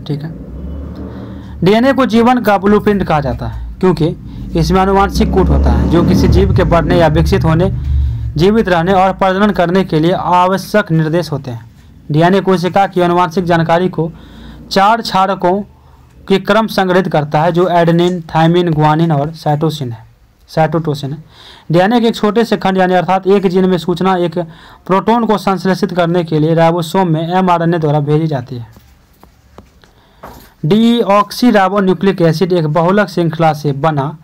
ठीक है। डीएनए को जीवन का ब्लूप्रिंट कहा जाता है क्योंकि इसमें आनुवांशिक कूट होता है जो किसी जीव के बढ़ने या विकसित होने, जीवित रहने और प्रजनन करने के लिए आवश्यक निर्देश होते हैं। डीएनए कोशिका की आनुवांशिक जानकारी को 4 क्षारकों के क्रम संग्रहित करता है जो एडेनिन, थाइमिन, गुआनिन और साइटोटोसिन है। डीएनए के एक छोटे से खंड यानी अर्थात एक जीन में सूचना एक प्रोटॉन को संश्लेषित करने के लिए राइबोसोम में एमआरएनए द्वारा भेजी जाती है। डीऑक्सीराइबोन्यूक्लिक एसिड एक बहुलक श्रृंखला से बना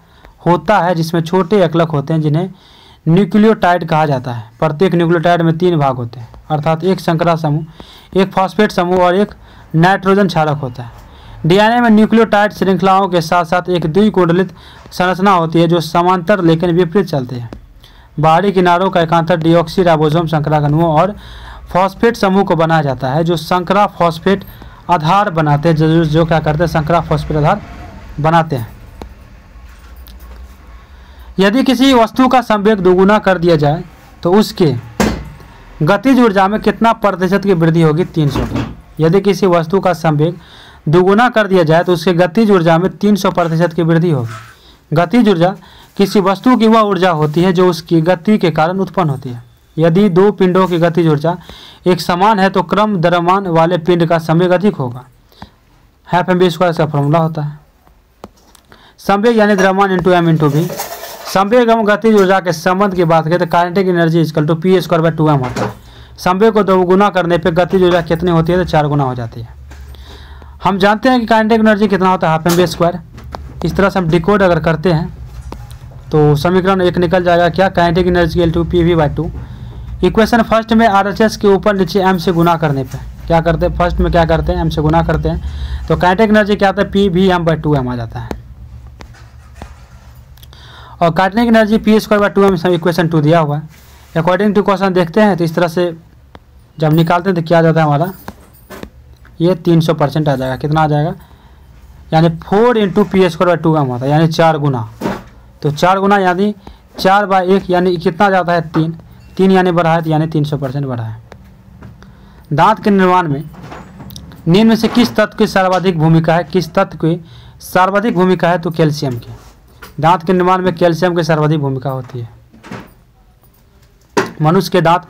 होता है जिसमें छोटे एकलक होते हैं जिन्हें न्यूक्लियोटाइड कहा जाता है। प्रत्येक न्यूक्लियोटाइड में 3 भाग होते हैं अर्थात एक संकरा समूह, एक फॉस्फेट समूह और एक नाइट्रोजन क्षारक होता है। डीएनए में न्यूक्लियोटाइड श्रृंखलाओं के साथ साथ एक द्विकुंडलित संरचना होती है जो समांतर लेकिन विपरीत चलती है। बाहरी किनारों का एकांतर डीऑक्सीराइबोसोम संकरा समूह और फॉस्फेट समूह को बनाया जाता है जो संकरा फॉस्फेट आधार बनाते हैं जो क्या करते हैं? संकरा फॉस्फेट आधार बनाते हैं। यदि किसी वस्तु का संवेग दोगुना कर दिया जाए तो उसके गतिज ऊर्जा में कितना प्रतिशत की वृद्धि होगी? 300 की। यदि किसी वस्तु का संवेग दोगुना कर दिया जाए तो उसके गतिज ऊर्जा में 300% की वृद्धि होगी। गतिज ऊर्जा किसी वस्तु की वह ऊर्जा होती है जो उसकी गति के कारण उत्पन्न होती है। यदि 2 पिंडों की गतिज ऊर्जा एक समान है तो क्रम द्रव्यमान वाले पिंड का संवेग अधिक होगा। हाफ mv स्क्वायर का फॉर्मूला होता है। संवेग यानी द्रव्यमान इंटू m इंटू v। संवेग एवं गतिज ऊर्जा के संबंध की बात करें तो kinetic energy equal to p square by 2m होता है। संवेग को 2 गुना करने पर गतिज ऊर्जा कितनी होती है? तो 4 गुना हो जाती है। हम जानते हैं कि काइनेटिक एनर्जी कितना होता है? Half mv square. इस तरह से हम डिकोड अगर करते हैं तो समीकरण 1 निकल जाएगा क्या? Kinetic energy equal to pv by 2। Equation first में RHS के ऊपर नीचे m से गुना करने पे क्या करते हैं? फर्स्ट में क्या करते हैं? m से गुना करते हैं तो काइनेटिक एनर्जी क्या आता है? pvm बाय 2m आ जाता है। और kinetic energy p square by 2m equation 2 दिया हुआ है। अकॉर्डिंग टू क्वेश्चन देखते हैं तो इस तरह से जब निकालते हैं तो क्या आ जाता है हमारा? ये 300% आ जाएगा। कितना आ जाएगा? यानी 4 into P square by 2m होता है यानी 4 गुना। तो 4 गुना यानी 4 बाय 1 यानी कितना जाता है? 3 यानी बढ़ा है तो यानी 300% बढ़ा है। दांत के निर्माण में निम्न में से किस तत्व की सर्वाधिक भूमिका है? किस तत्व की सर्वाधिक भूमिका है? तो कैल्शियम की। दांत के निर्माण में कैल्शियम की सर्वाधिक भूमिका होती है। मनुष्य के दांत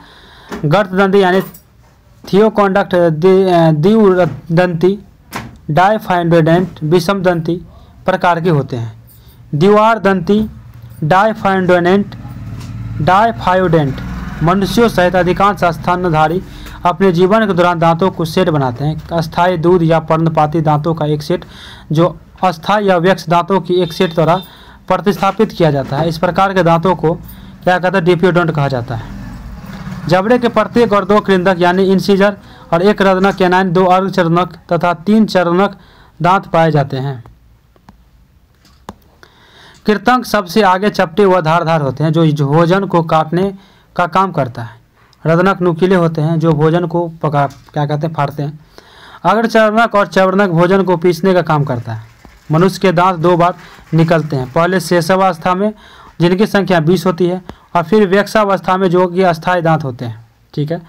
गर्तदंती यानी थियोकॉन्डक्ट, द्विदंती, डाइफाइंडोडेंट, विषम दंती प्रकार के होते हैं। द्विवार दंती, डाइफाइंडोडेंट, डाइफायोडेंट मनुष्यों सहित अधिकांश स्तनधारी अपने जीवन के दौरान दांतों को सेट बनाते हैं। अस्थायी दूध या पर्णपाती दांतों का एक सेट जो अस्थायी या व्यक्ष दांतों की एक सेट द्वारा प्रतिस्थापित किया जाता है। इस प्रकार के दांतों को क्या कहते हैं? डिप्योडोंट कहा जाता है। जबड़े के प्रत्येक और 2 कृंतक यानी इंसीजर और 1 रदनक कैनाइन, 2 अर्धचर्णक तथा 3 चर्णक दांत पाए जाते हैं। कृंतक सबसे आगे चपटे व धारदार होते हैं जो भोजन को काटने का काम करता है। रदनक नुकीले होते हैं जो भोजन को फाड़ते हैं। अर्धचर्णक और चर्णक भोजन को पीसने का काम करता है। मनुष्य के दांत 2 बार निकलते हैं, पहले शैशवावस्था में जिनकी संख्या 20 होती है और फिर व्यक्षावस्था में जो कि अस्थायी दांत होते हैं। ठीक है।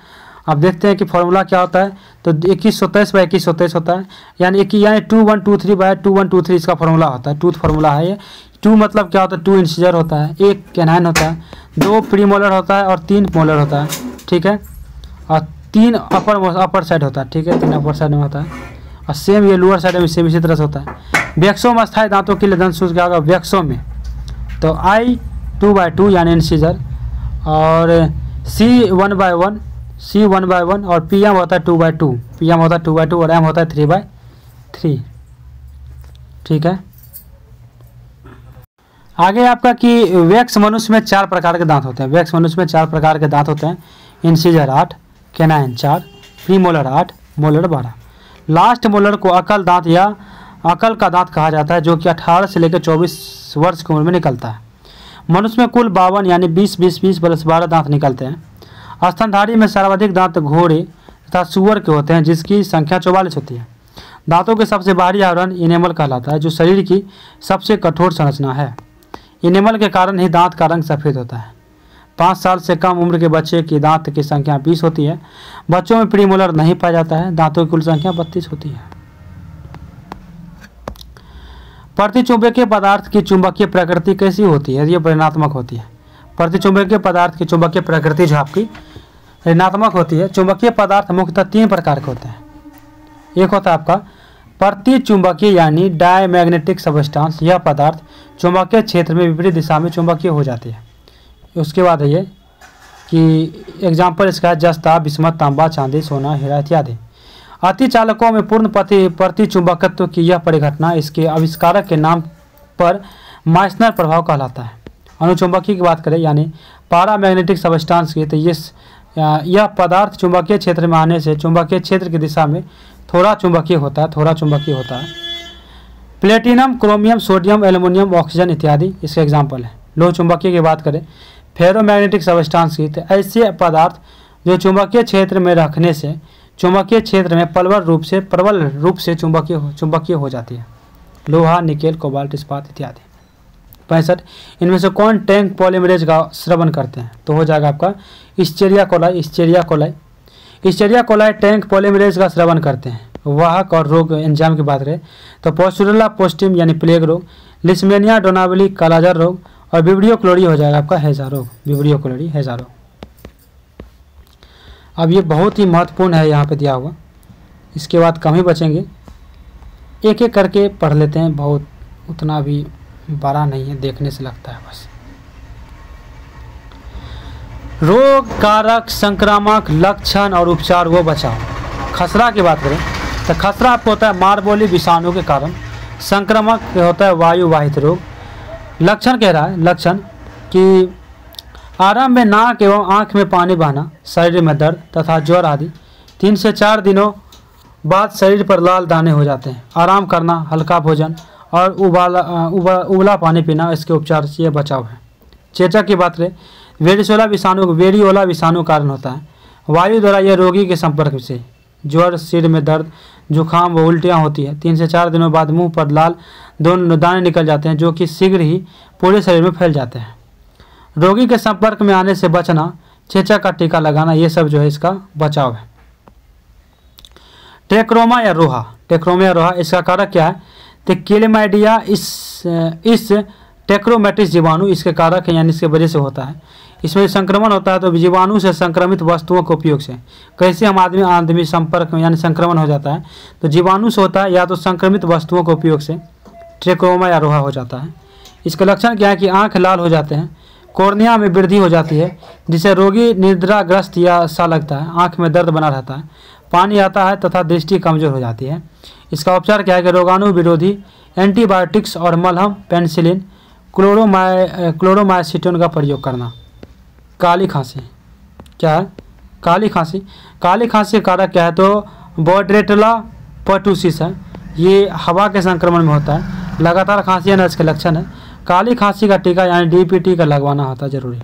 अब देखते हैं कि फॉर्मूला क्या होता है। तो 2123 बाय 2123 होता है यानी 2123 बाय 2123 इसका फॉर्मूला होता है। टूथ फॉर्मूला है ये। 2 मतलब क्या होता है? 2 इंसीजर होता है, 1 कैनाइन होता है, 2 प्रीमोलर होता है और 3 मोलर होता है। ठीक है। और 3 अपर साइड होता है। ठीक है, 3 अपर साइड में होता है और सेम ये लोअर साइड में सेम इसी तरह से होता है। व्यक्षों में अस्थायी दांतों के लिए दंत सूत्र क्या होगा? व्यक्षों में तो I 2/2 यानी इंसीजर और C 1/1 C 1/1 और PM होता है 2/2, PM होता है 2/2 और M होता है 3/3। ठीक है, आगे आपका कि वैक्स मनुष्य में 4 प्रकार के दांत होते हैं। वैक्स मनुष्य में 4 प्रकार के दांत होते हैं। Incisor 8, canine 4, premolar 8, molar 12। Last molar को अकल दांत या अकल का दांत कहा जाता है, जो कि 18 से लेकर 24 वर्ष की उम्र में निकलता है। मनुष्य में कुल 52 यानी 20 प्लस 12 दांत निकलते हैं। स्तनधारी में सर्वाधिक दांत घोड़े तथा सुअर के होते हैं, जिसकी संख्या 44 होती है। दांतों के सबसे बाहरी आवरण इनेमल कहलाता है, जो शरीर की सबसे कठोर संरचना है। इनेमल के कारण ही दांत का रंग सफ़ेद होता है। 5 साल से कम उम्र के बच्चे की दांत की संख्या 20 होती है। बच्चों में प्रीमोलर नहीं पाया जाता है। दांतों की कुल संख्या 32 होती है। प्रतिचुंबकीय पदार्थ की चुंबकीय प्रकृति कैसी होती है? ये ऋणात्मक होती है। प्रतिचुंबकीय पदार्थ की चुंबकीय प्रकृति जो आपकी ऋणात्मक होती है। चुंबकीय पदार्थ मुख्यतः 3 प्रकार के होते हैं। एक होता है आपका प्रतिचुंबकीय यानी डायमैग्नेटिक सबस्टांस। यह पदार्थ चुंबकीय क्षेत्र में विपरीत दिशा में चुंबकीय हो जाती है। उसके बाद है ये कि एग्जाम्पल इसका है जस्ता, बिस्मत, तांबा, चांदी, सोना, हीरा इत्यादि। अतिचालकों में पूर्ण प्रतिचुंबकत्व की यह परिघटना इसके आविष्कारक के नाम पर माइसनर प्रभाव कहलाता है। अनुचुंबकीय की बात करें यानी पैरामैग्नेटिक सबस्टांस की, तो यह पदार्थ चुंबकीय क्षेत्र में आने से चुंबकीय क्षेत्र की दिशा में थोड़ा चुंबकीय होता है। Platinum, chromium, sodium, aluminium, oxygen इत्यादि इसके एग्जाम्पल है। लोह चुंबकीय की बात करें फेरोमैग्नेटिक सबस्टांस की, तो ऐसे पदार्थ जो चुंबकीय क्षेत्र में रखने से चुंबकीय क्षेत्र में प्रबल रूप से चुंबकीय हो जाती है। लोहा, निकेल, कोबाल्ट, इस्पात इत्यादि। 65 इनमें से कौन टैंक पॉलीमरेज का स्रवण करते हैं? तो हो जाएगा आपका इस्चेरिया कोलाई टैंक पॉलीमरेज का स्रवण करते हैं। वाहक और रोग एंजाइम की बात करें तो पोस्टुरला पोस्टिम यानी प्लेग रोग, लिस्मेनिया डोनावली कालाजार रोग और विब्रियो क्लोरी हो जाएगा आपका हैजा रोग, विब्रियो क्लोरी हैजा रोग। अब ये बहुत ही महत्वपूर्ण है, यहाँ पे दिया हुआ। इसके बाद कम ही बचेंगे, एक एक करके पढ़ लेते हैं। बहुत उतना भी बड़ा नहीं है, देखने से लगता है बस। रोग कारक, संक्रामक, लक्षण और उपचार व बचाव। खसरा की बात करें तो खसरा आपको होता है मारबोली विषाणु के कारण। संक्रामक होता है वायु वाहित रोग। लक्षण कह रहा है, लक्षण कि आरंभ में नाक एवं आँख में पानी बहना, शरीर में दर्द तथा ज्वर आदि। 3 से 4 दिनों बाद शरीर पर लाल दाने हो जाते हैं। आराम करना, हल्का भोजन और उबला पानी पीना इसके उपचार से बचाव है। चेचक की बात करें वेरियोला विषाणु कारण होता है। वायु द्वारा यह रोगी के संपर्क से ज्वर, सिर में दर्द, जुखाम व उल्टियाँ होती है। 3 से 4 दिनों बाद मुंह पर लाल दोनों दाने निकल जाते हैं, जो कि शीघ्र ही पूरे शरीर में फैल जाते हैं। रोगी के संपर्क में आने से बचना, चेचक का टीका लगाना, ये सब जो है इसका बचाव है। ट्रेक्रोमा या रोहा, इसका कारक क्या है? तो क्लेमाइडिया इस टेक्रोमेटिस जीवाणु इसके कारक है, यानी इसके वजह से होता है। इसमें संक्रमण होता है तो जीवाणु से संक्रमित वस्तुओं के उपयोग से। कैसे हम आदमी संपर्क में यानी संक्रमण हो जाता है तो जीवाणु से होता है, या तो संक्रमित वस्तुओं के उपयोग से ट्रेक्रोमा या रोहा हो जाता है। इसका लक्षण क्या है कि आँख लाल हो जाते हैं, कॉर्निया में वृद्धि हो जाती है जिससे रोगी निद्राग्रस्त या सा लगता है, आँख में दर्द बना रहता है, पानी आता है तथा दृष्टि कमजोर हो जाती है। इसका उपचार क्या है कि रोगाणु विरोधी एंटीबायोटिक्स और मलहम, पेनिसिलिन, क्लोरोमाइसिटोन का प्रयोग करना। काली खांसी क्या है? काली खांसी का कारक क्या है? तो बोर्डेटेला पर्टुसिस है। ये हवा के संक्रमण में होता है। लगातार खांसी है ना, इसके लक्षण है। काली खांसी का टीका यानी DPT का लगवाना होता है जरूरी।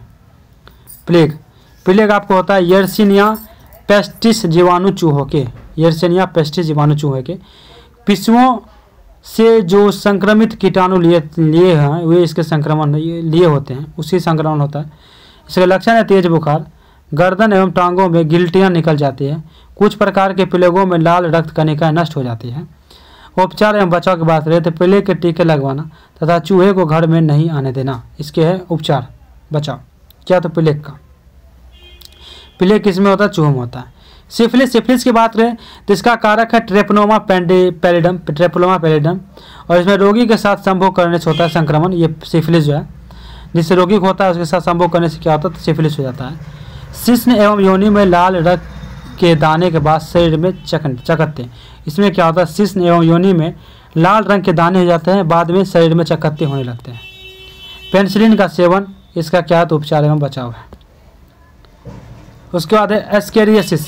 प्लेग आपको होता है यर्सिनिया पेस्टिस जीवाणु चूहों के पिस्सुओं से जो संक्रमित कीटाणु लिए हैं वे इसके संक्रमण लिए होते हैं, उसी संक्रमण होता है। इसका लक्षण है तेज बुखार, गर्दन एवं टांगों में गिल्टियाँ निकल जाती है। कुछ प्रकार के प्लेगों में लाल रक्त कणिकाएं नष्ट हो जाती है। उपचार एवं बचाव की बात करें तो प्लेग के टीके लगवाना तथा चूहे को घर में नहीं आने देना, इसके है उपचार बचाव। क्या? तो प्लेग किसमें होता है? चूहों में होता है। सिफिलिस की बात करें तो इसका कारक है ट्रेपलोमा पैलिडम, और इसमें रोगी के साथ संभोग करने से होता है संक्रमण। ये सिफिलिस जो है जिससे रोगी को होता है उसके साथ संभोग करने से क्या होता है? तो सिफिलिस हो जाता है। शिश्न एवं योनि में लाल रक्त के दाने के बाद शरीर में चकत्ते। इसमें क्या होता है, शिश्न एवं योनि में लाल रंग के दाने हो जाते हैं, बाद में शरीर में चकत्ते होने लगते हैं। पेनिसिलिन का सेवन, इसका क्या तो उपचार एवं बचाव है। उसके बाद है एस्केरियासिस।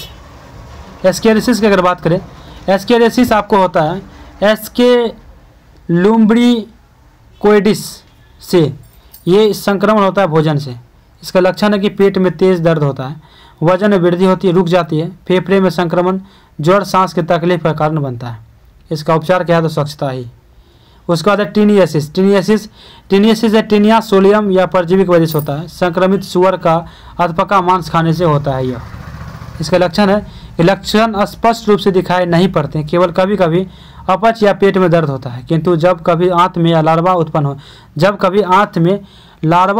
एस्केरियासिस की अगर बात करें, एस्केरियासिस आपको होता है एस्केलुम्ब्रिकोइडिस से, ये संक्रमण होता है भोजन से। इसका लक्षण है कि पेट में तेज दर्द होता है, वजन में वृद्धि होती है, रुक जाती है, फेफड़े में संक्रमण, ज्वर, सांस की तकलीफ का कारण बनता है। इसका उपचार क्या है तो स्वच्छता ही। उसके बाद है टीनियासिस। टीनियासिस है टीनिया सोलियम या परजीवी की वजह से होता है, संक्रमित सुअर का अधपका मांस खाने से होता है यह। इसका लक्षण है कि लक्षण स्पष्ट रूप से दिखाई नहीं पड़ते, केवल कभी कभी अपच या पेट में दर्द होता है, किंतु जब कभी आंत में या लार्वा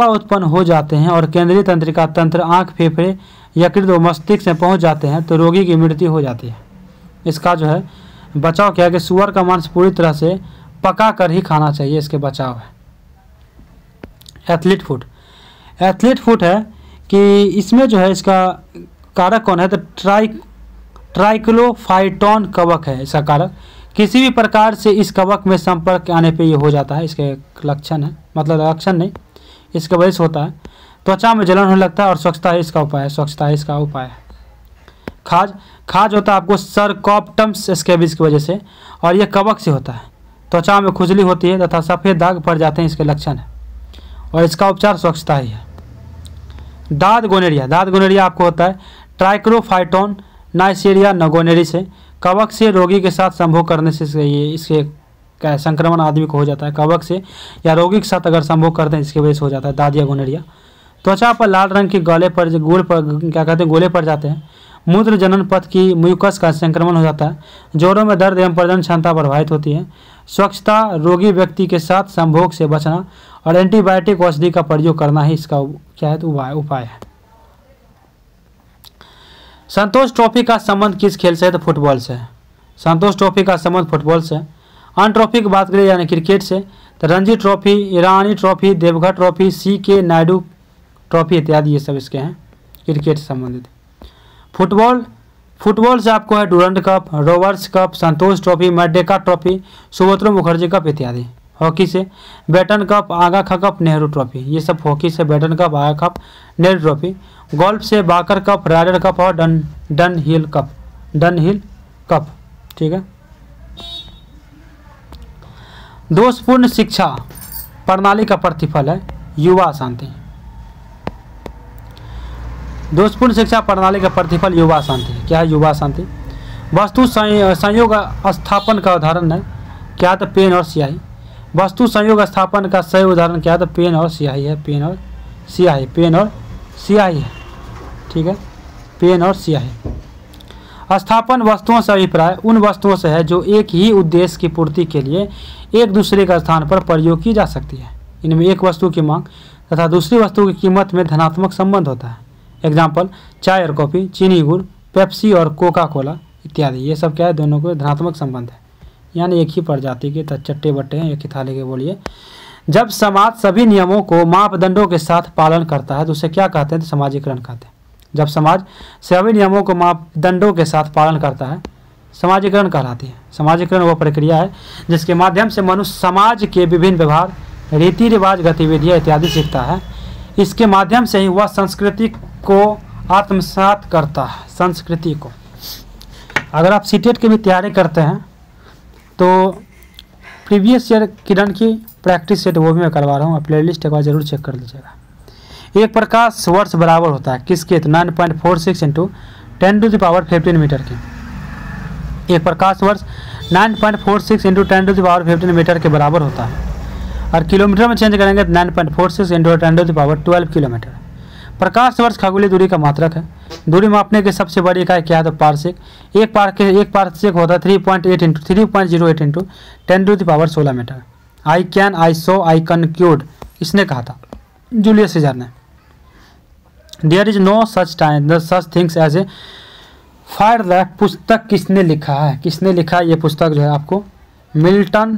उत्पन्न हो जाते हैं और केंद्रीय तंत्रिका तंत्र, आँख, फेफड़े, यकृत व मस्तिष्क में पहुँच जाते हैं तो रोगी की मृत्यु हो जाती है। इसका जो है बचाव क्या है कि सुअर का मांस पूरी तरह से पका कर ही खाना चाहिए, इसके बचाव है। एथलीट फुट है कि इसमें जो है इसका कारक कौन है तो ट्राइक्लोफाइटोन कवक है इसका कारक। किसी भी प्रकार से इस कवक में संपर्क आने पे ये हो जाता है। इसके लक्षण है, मतलब लक्षण नहीं, इसका वजह से होता है त्वचा में जलन होने लगता है और स्वच्छता ही इसका उपाय है। खाज होता है आपको सरकॉप्टम्स स्कैबिस की वजह से, और यह कवक से होता है। त्वचा में खुजली होती है तथा सफ़ेद दाग पड़ जाते हैं, इसके लक्षण है, और इसका उपचार स्वच्छता ही है। दाद गोनेरिया आपको होता है ट्राइक्लोफाइटोन नाइसेरिया नगोनेरी से। कवक से रोगी के साथ संभोग करने से इसके संक्रमण आदमी को हो जाता है। कवक से या रोगी के साथ अगर संभोग करते हैं इसकी वजह से हो जाता है दाद या गोनेरिया। त्वचा पर लाल रंग के गोले पड़ जाते हैं। मूत्र जनन पथ की म्यूकस का संक्रमण हो जाता है। जोड़ों में दर्द एवं प्रजनन क्षमता प्रभावित होती है। स्वच्छता, रोगी व्यक्ति के साथ संभोग से बचना और एंटीबायोटिक औषधि का प्रयोग करना ही इसका क्या है तो उपाय है। संतोष ट्रॉफी का संबंध किस खेल से है तो फुटबॉल से है। संतोष ट्रॉफी का संबंध फुटबॉल से है। अन्य ट्रॉफी की बात करें यानी क्रिकेट से तो Ranji Trophy, Irani Trophy, Deodhar Trophy, C.K. Naidu Trophy इत्यादि ये सब इसके हैं क्रिकेट से संबंधित। फुटबॉल से आपको है Durand Cup, Rovers Cup, Santosh Trophy, Merdeka Trophy, Subroto Mukherjee Cup इत्यादि। हॉकी से Beighton Cup, Aga Khan Cup, Nehru Trophy, ये सब हॉकी से Beighton Cup, Aga Cup, Nehru Trophy. Golf से बाकर कप, राइडर कप और डन हिल कप। ठीक है। दोषपूर्ण शिक्षा प्रणाली का प्रतिफल है युवा अशांति। दोषपूर्ण शिक्षा प्रणाली का प्रतिफल युवा अशांति। क्या है युवा अशांति? वस्तु संयोग स्थापन का उदाहरण है क्या तो पेन और स्याही। वस्तु संयोग स्थापन का सही उदाहरण क्या है तो पेन और स्याही है। पेन और स्याही है। ठीक है, पेन और स्याही। स्थापन वस्तुओं से अभिप्राय उन वस्तुओं से है जो एक ही उद्देश्य की पूर्ति के लिए एक दूसरे का स्थान पर प्रयोग की जा सकती है। इनमें एक वस्तु की मांग तथा दूसरी वस्तु की कीमत में धनात्मक संबंध होता है। एग्जाम्पल चाय और कॉफ़ी, चीनी गुड़, पेप्सी और कोका कोला इत्यादि। ये सब क्या है दोनों को धनात्मक संबंध है, यानी एक ही प्रजाति के चट्टे बट्टे हैं, एक ही थाली के बोलिए। जब समाज सभी नियमों को मापदंडों के साथ पालन करता है तो उसे क्या कहते हैं तो समाजीकरण कहते हैं। जब समाज सभी नियमों को मापदंडों के साथ पालन करता है समाजीकरण कहलाती है। समाजीकरण वह प्रक्रिया है जिसके माध्यम से मनुष्य समाज के विभिन्न व्यवहार, रीति रिवाज, गतिविधियाँ इत्यादि सीखता है। इसके माध्यम से ही वह संस्कृति को आत्मसात करता है। संस्कृति को अगर आप सीटेट की भी तैयारी करते हैं तो प्रीवियस ईयर किरण की प्रैक्टिस सेट वो भी मैं करवा रहा हूँ, आप प्लेलिस्ट एक बार जरूर चेक कर लीजिएगा। एक प्रकाश वर्ष बराबर होता है किसके तो 9.46 इंटू 10⁻15 मीटर के। एक प्रकाश वर्ष 9.46 इंटू 10⁻15 मीटर के बराबर होता है, और किलोमीटर में चेंज करेंगे तो 9.46 इंटू 10⁻12 किलोमीटर। प्रकाश वर्ष खगोलीय दूरी का मात्रक है। दूरी मापने की सबसे बड़ी इकाई क्या है तो पारसेक। एक पारसेक होता है 3.08 into 10⁻16 metre. I came, I saw, I conquered इसने कहा था जूलियस सीजर ने। There is no such time such things as a fire that पुस्तक किसने लिखा है? किसने लिखा है ये पुस्तक जो है आपको मिल्टन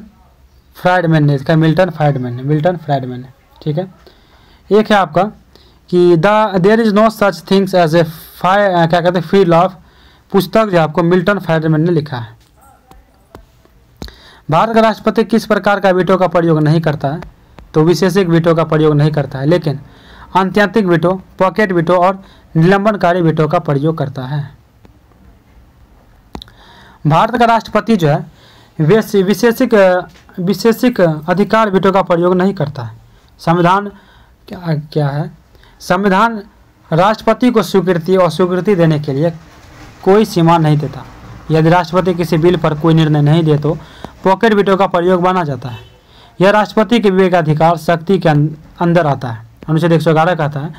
फ्राइडमैन ने लिखा है। मिल्टन फ्राइडमैन ने। ठीक है। एक है आपका कि there is no such things as a क्या कहते हैं फ्री लव, पुस्तक जो आपको मिल्टन फ्रीडमैन ने लिखा है। भारत का राष्ट्रपति किस प्रकार का वीटो का प्रयोग नहीं करता है? तो विशेषिक वीटो का प्रयोग नहीं करता है, लेकिन आत्यंतिक वीटो, पॉकेट वीटो और निलंबनकारी वीटो का प्रयोग करता है। भारत का राष्ट्रपति जो है विशेषिक अधिकार वीटो का प्रयोग नहीं करता है। संविधान क्या है? संविधान राष्ट्रपति को स्वीकृति और स्वीकृति देने के लिए कोई सीमा नहीं देता। यदि राष्ट्रपति किसी बिल पर कोई निर्णय नहीं दे तो पॉकेट वीटो का प्रयोग माना जाता है। यह राष्ट्रपति के विवेकाधिकार शक्ति के अंदर आता है। अनुच्छेद 111 कहता है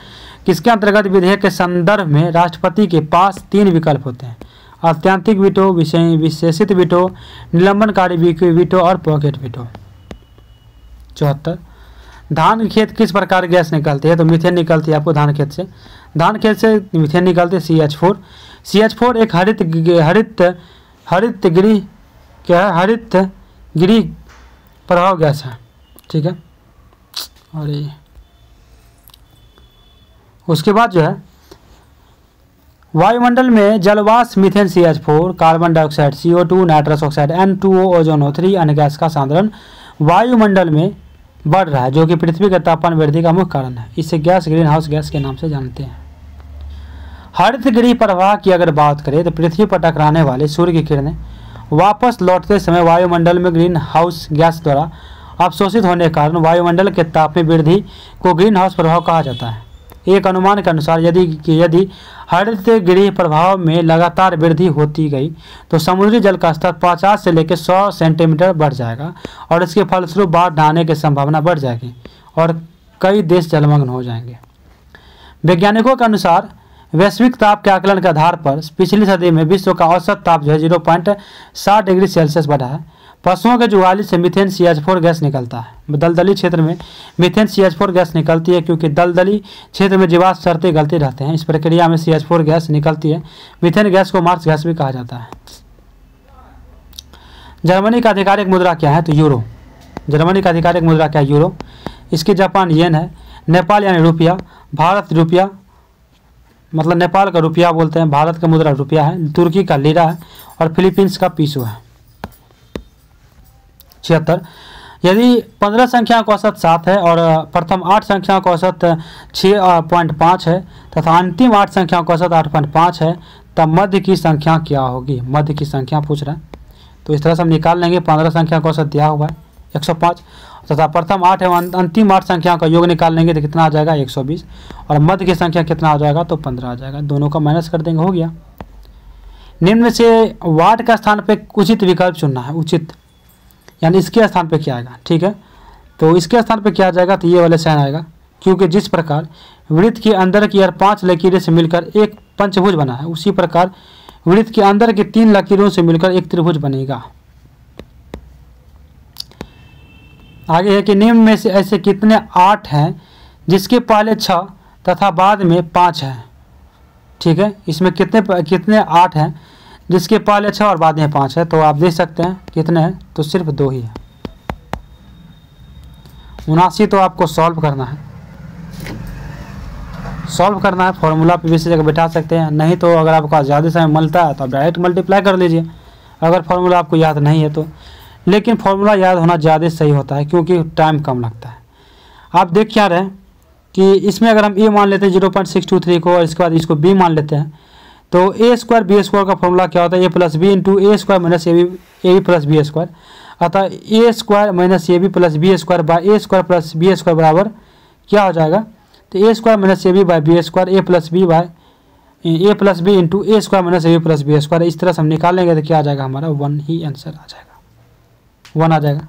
कि इसके अंतर्गत विधेयक के संदर्भ में राष्ट्रपति के पास 3 विकल्प होते हैं: आत्यंतिक वीटो, विशेषित वीटो, निलंबनकारी वीटो और पॉकेट वीटो। 74 धान के खेत किस प्रकार गैस निकलती है? तो मीथेन निकलती है आपको धान खेत से। धान खेत से मीथेन निकलती है CH4। CH4 एक हरित गृह प्रभाव गैस है, ठीक है। और ये उसके बाद जो है वायुमंडल में जलवाष्प methane CH4, carbon dioxide CO2, nitrous oxide N2O, ozone O3 अन्य गैस का सांद्रण वायुमंडल में बढ़ रहा है, जो कि पृथ्वी के तापमान वृद्धि का मुख्य कारण है। इसे गैस ग्रीन हाउस गैस के नाम से जानते हैं। हरित गृह प्रवाह की अगर बात करें तो पृथ्वी पर टकराने वाले सूर्य की किरणें वापस लौटते समय वायुमंडल में ग्रीन हाउस गैस द्वारा अवशोषित होने के कारण वायुमंडल के ताप में वृद्धि को ग्रीन हाउस प्रभाव कहा जाता है। एक अनुमान के अनुसार यदि हरित गृह प्रभाव में लगातार वृद्धि होती गई तो समुद्री जल का स्तर 50 से लेकर 100 सेंटीमीटर बढ़ जाएगा और इसके फलस्वरूप बाढ़ आने की संभावना बढ़ जाएगी और कई देश जलमग्न हो जाएंगे। वैज्ञानिकों के अनुसार वैश्विक ताप के आकलन के आधार पर पिछली सदी में विश्व का औसत ताप जो है 0.7 डिग्री सेल्सियस बढ़ा है। पशुओं के जुगाली से मीथेन CH4 गैस निकलता है। दलदली क्षेत्र में मीथेन CH4 गैस निकलती है क्योंकि दलदली क्षेत्र में जीवाश्म सड़ते गलते रहते हैं। इस प्रक्रिया में CH4 गैस निकलती है। मीथेन गैस को मार्स गैस भी कहा जाता है। जर्मनी का आधिकारिक मुद्रा क्या है? तो यूरो। जर्मनी का आधिकारिक मुद्रा क्या है? यूरो। इसकी जापान येन है। नेपाल यानी रुपया, भारत रुपया मतलब नेपाल का रुपया बोलते हैं, भारत का मुद्रा रुपया है, तुर्की का लीरा है और फिलीपींस का पीसो है। 76 यदि 15 संख्या का औसत 7 है और प्रथम 8 संख्या का औसत 6.5 है तथा अंतिम 8 संख्या का औसत 8.5 है तब मध्य की संख्या क्या होगी? मध्य की संख्या पूछ रहा है, तो इस तरह से हम निकाल लेंगे। 15 संख्या का औसत दिया हुआ है 105 तथा प्रथम 8 एवं अंतिम 8 संख्या का योग निकाल लेंगे तो कितना आ जाएगा? 120 और मध्य की संख्या कितना आ जाएगा? तो 15 आ जाएगा। दोनों का माइनस कर देंगे, हो गया। निम्न में से वाट का स्थान पे उचित विकल्प चुनना है। उचित यानी इसके स्थान पे क्या आएगा? ठीक है, तो इसके स्थान पे क्या आ जाएगा? तो ये वाले साइन आएगा, क्योंकि जिस प्रकार वृत्त के अंदर की 5 लकीरें से मिलकर एक पंचभुज बना है, उसी प्रकार वृत्त के अंदर की 3 लकीरों से मिलकर एक त्रिभुज बनेगा। आगे है कि निम्न में से ऐसे कितने 8 हैं जिसके पहले 6 तथा बाद में 5 हैं। ठीक है, इसमें कितने 8 हैं जिसके पहले 6 और बाद में 5 है? तो आप देख सकते हैं कितने हैं, तो सिर्फ 2 ही है। 79 तो आपको सॉल्व करना है, फॉर्मूला पे भी इसी जगह बैठा सकते हैं, नहीं तो अगर आपका ज़्यादा समय मिलता है तो आप डायरेक्ट मल्टीप्लाई कर लीजिए अगर फॉर्मूला आपको याद नहीं है तो। लेकिन फॉर्मूला याद होना ज़्यादा सही होता है क्योंकि टाइम कम लगता है। आप देख क्या रहे हैं कि इसमें अगर हम ए मान लेते हैं 0.623 को और इसके बाद इसको बी मान लेते हैं तो a स्क्वायर बी स्क्वायर का फॉर्मूला क्या होता है? a plus b into a square minus a b plus b square. अतः a square minus a b plus b square by a square plus b square बराबर क्या हो जाएगा? तो a square minus a b by b square a plus b into a square minus a b plus b square. इस तरह से हम निकाल लेंगे तो क्या आ जाएगा हमारा? 1 ही आंसर आ जाएगा, 1 आ जाएगा।